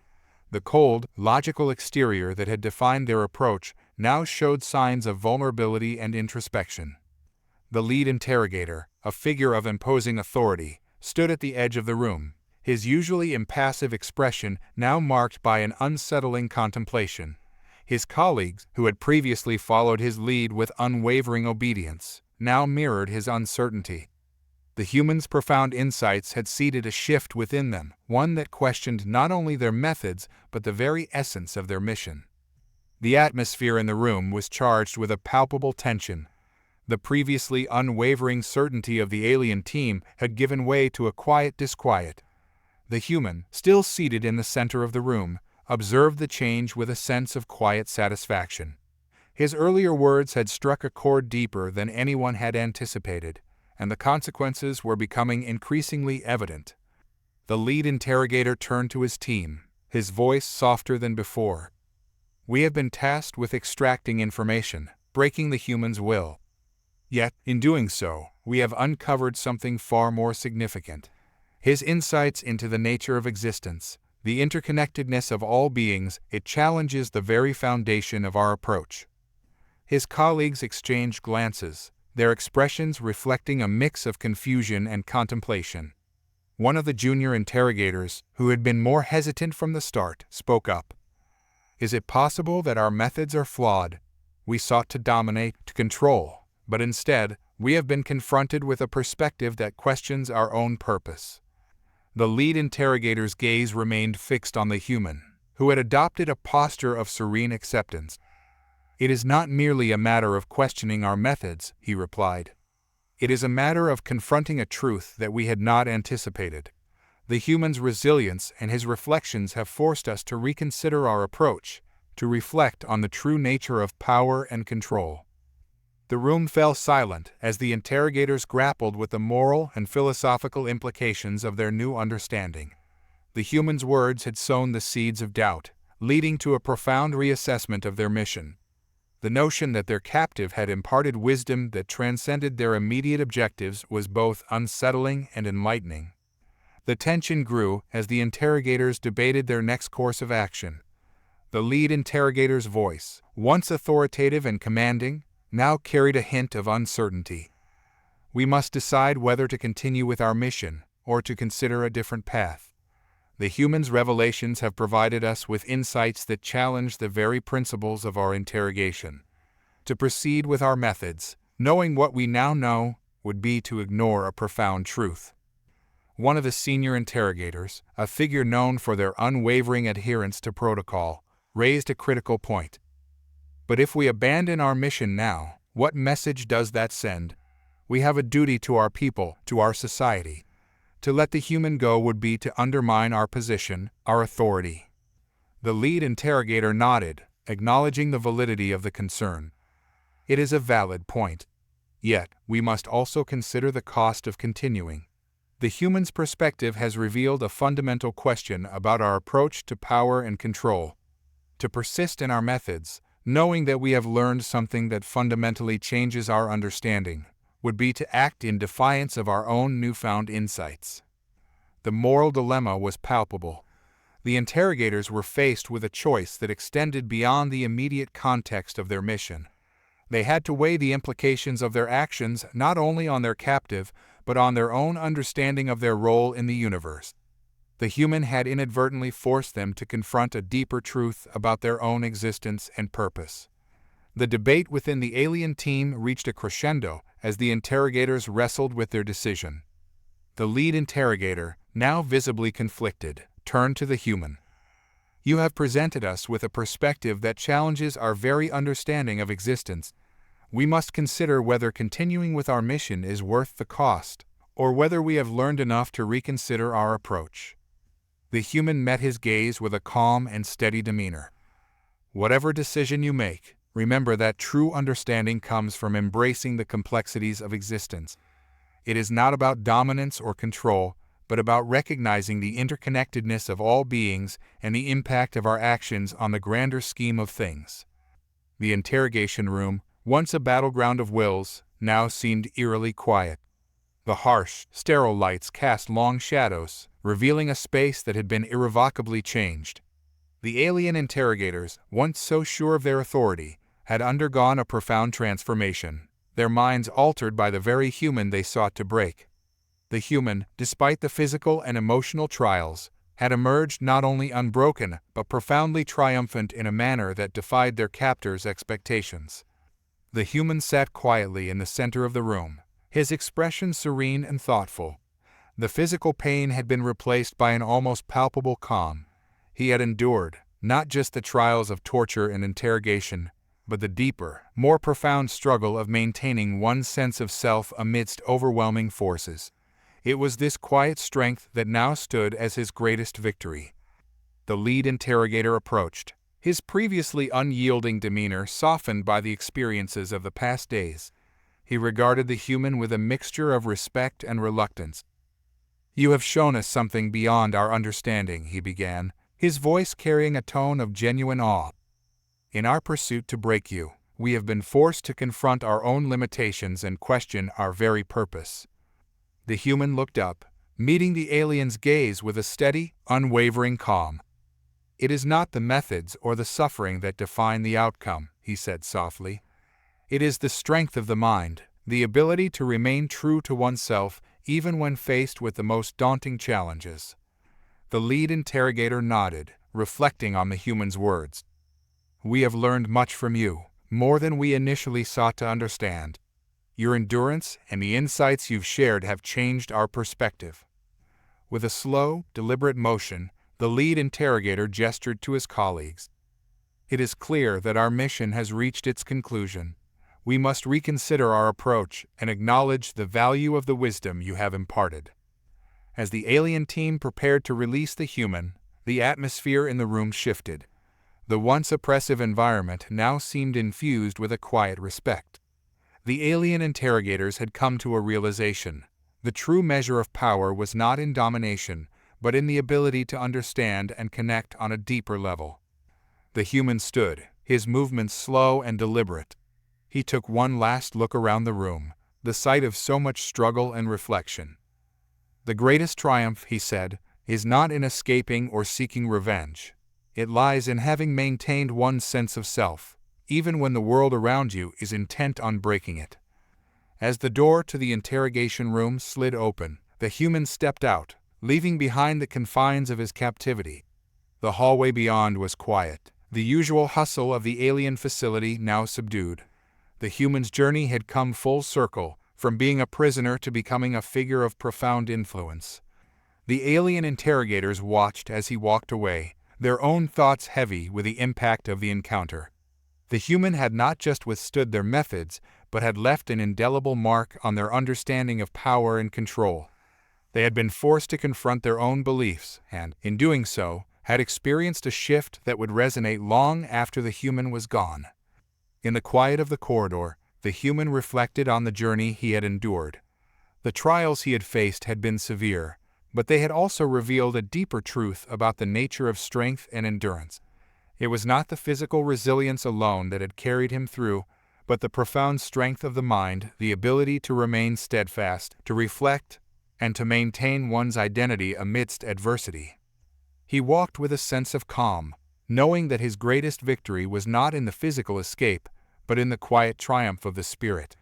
Speaker 1: The cold, logical exterior that had defined their approach now showed signs of vulnerability and introspection. The lead interrogator, a figure of imposing authority, stood at the edge of the room, his usually impassive expression now marked by an unsettling contemplation. His colleagues, who had previously followed his lead with unwavering obedience, now mirrored his uncertainty. The human's profound insights had seeded a shift within them, one that questioned not only their methods but the very essence of their mission. The atmosphere in the room was charged with a palpable tension. The previously unwavering certainty of the alien team had given way to a quiet disquiet. The human, still seated in the center of the room, observed the change with a sense of quiet satisfaction. His earlier words had struck a chord deeper than anyone had anticipated, and the consequences were becoming increasingly evident. The lead interrogator turned to his team, his voice softer than before. "We have been tasked with extracting information, breaking the human's will. Yet, in doing so, we have uncovered something far more significant. His insights into the nature of existence, the interconnectedness of all beings, it challenges the very foundation of our approach." His colleagues exchanged glances, their expressions reflecting a mix of confusion and contemplation. One of the junior interrogators, who had been more hesitant from the start, spoke up. "Is it possible that our methods are flawed? We sought to dominate, to control, but instead, we have been confronted with a perspective that questions our own purpose." The lead interrogator's gaze remained fixed on the human, who had adopted a posture of serene acceptance. "It is not merely a matter of questioning our methods," he replied. "It is a matter of confronting a truth that we had not anticipated. The human's resilience and his reflections have forced us to reconsider our approach, to reflect on the true nature of power and control." The room fell silent as the interrogators grappled with the moral and philosophical implications of their new understanding. The human's words had sown the seeds of doubt, leading to a profound reassessment of their mission. The notion that their captive had imparted wisdom that transcended their immediate objectives was both unsettling and enlightening. The tension grew as the interrogators debated their next course of action. The lead interrogator's voice, once authoritative and commanding, now carried a hint of uncertainty. "We must decide whether to continue with our mission," or to consider a different path. The human's revelations have provided us with insights that challenge the very principles of our interrogation. To proceed with our methods, knowing what we now know, would be to ignore a profound truth. One of the senior interrogators, a figure known for their unwavering adherence to protocol, raised a critical point. But if we abandon our mission now, what message does that send? We have a duty to our people, to our society. To let the human go would be to undermine our position, our authority. The lead interrogator nodded, acknowledging the validity of the concern. It is a valid point. Yet, we must also consider the cost of continuing. The human's perspective has revealed a fundamental question about our approach to power and control. To persist in our methods, knowing that we have learned something that fundamentally changes our understanding, would be to act in defiance of our own newfound insights. The moral dilemma was palpable. The interrogators were faced with a choice that extended beyond the immediate context of their mission. They had to weigh the implications of their actions not only on their captive, but on their own understanding of their role in the universe. The human had inadvertently forced them to confront a deeper truth about their own existence and purpose. The debate within the alien team reached a crescendo as the interrogators wrestled with their decision. The lead interrogator, now visibly conflicted, turned to the human. "You have presented us with a perspective that challenges our very understanding of existence. We must consider whether continuing with our mission is worth the cost, or whether we have learned enough to reconsider our approach." The human met his gaze with a calm and steady demeanor. "Whatever decision you make, remember that true understanding comes from embracing the complexities of existence. It is not about dominance or control, but about recognizing the interconnectedness of all beings and the impact of our actions on the grander scheme of things." The interrogation room, once a battleground of wills, now seemed eerily quiet. The harsh, sterile lights cast long shadows, revealing a space that had been irrevocably changed. The alien interrogators, once so sure of their authority, had undergone a profound transformation, their minds altered by the very human they sought to break. The human, despite the physical and emotional trials, had emerged not only unbroken but profoundly triumphant in a manner that defied their captors' expectations. The human sat quietly in the center of the room, his expression serene and thoughtful. The physical pain had been replaced by an almost palpable calm. He had endured, not just the trials of torture and interrogation, but the deeper, more profound struggle of maintaining one's sense of self amidst overwhelming forces. It was this quiet strength that now stood as his greatest victory. The lead interrogator approached, his previously unyielding demeanor softened by the experiences of the past days. He regarded the human with a mixture of respect and reluctance. "You have shown us something beyond our understanding," he began, his voice carrying a tone of genuine awe. "In our pursuit to break you, we have been forced to confront our own limitations and question our very purpose." The human looked up, meeting the alien's gaze with a steady, unwavering calm. "It is not the methods or the suffering that define the outcome," he said softly. "It is the strength of the mind, the ability to remain true to oneself even when faced with the most daunting challenges." The lead interrogator nodded, reflecting on the human's words. "We have learned much from you, more than we initially sought to understand. Your endurance and the insights you've shared have changed our perspective." With a slow, deliberate motion, the lead interrogator gestured to his colleagues. "It is clear that our mission has reached its conclusion. We must reconsider our approach and acknowledge the value of the wisdom you have imparted." As the alien team prepared to release the human, the atmosphere in the room shifted. The once oppressive environment now seemed infused with a quiet respect. The alien interrogators had come to a realization. The true measure of power was not in domination, but in the ability to understand and connect on a deeper level. The human stood, his movements slow and deliberate. He took one last look around the room, the site of so much struggle and reflection. "The greatest triumph," he said, "is not in escaping or seeking revenge. It lies in having maintained one's sense of self, even when the world around you is intent on breaking it." As the door to the interrogation room slid open, the human stepped out, leaving behind the confines of his captivity. The hallway beyond was quiet, the usual hustle of the alien facility now subdued. The human's journey had come full circle, from being a prisoner to becoming a figure of profound influence. The alien interrogators watched as he walked away, their own thoughts heavy with the impact of the encounter. The human had not just withstood their methods, but had left an indelible mark on their understanding of power and control. They had been forced to confront their own beliefs and, in doing so, had experienced a shift that would resonate long after the human was gone. In the quiet of the corridor, the human reflected on the journey he had endured. The trials he had faced had been severe, but they had also revealed a deeper truth about the nature of strength and endurance. It was not the physical resilience alone that had carried him through, but the profound strength of the mind, the ability to remain steadfast, to reflect, and to maintain one's identity amidst adversity. He walked with a sense of calm, knowing that his greatest victory was not in the physical escape, but in the quiet triumph of the spirit.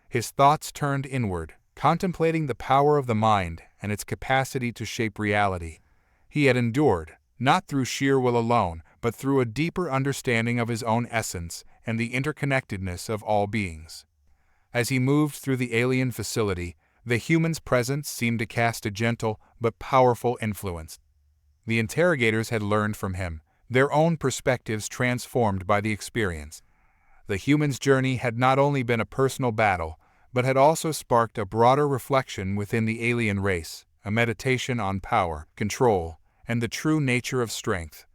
Speaker 1: His thoughts turned inward, contemplating the power of the mind and its capacity to shape reality. He had endured, not through sheer will alone, but through a deeper understanding of his own essence and the interconnectedness of all beings. As he moved through the alien facility, the human's presence seemed to cast a gentle but powerful influence. The interrogators had learned from him, their own perspectives transformed by the experience. The human's journey had not only been a personal battle, but had also sparked a broader reflection within the alien race, a meditation on power, control, and the true nature of strength.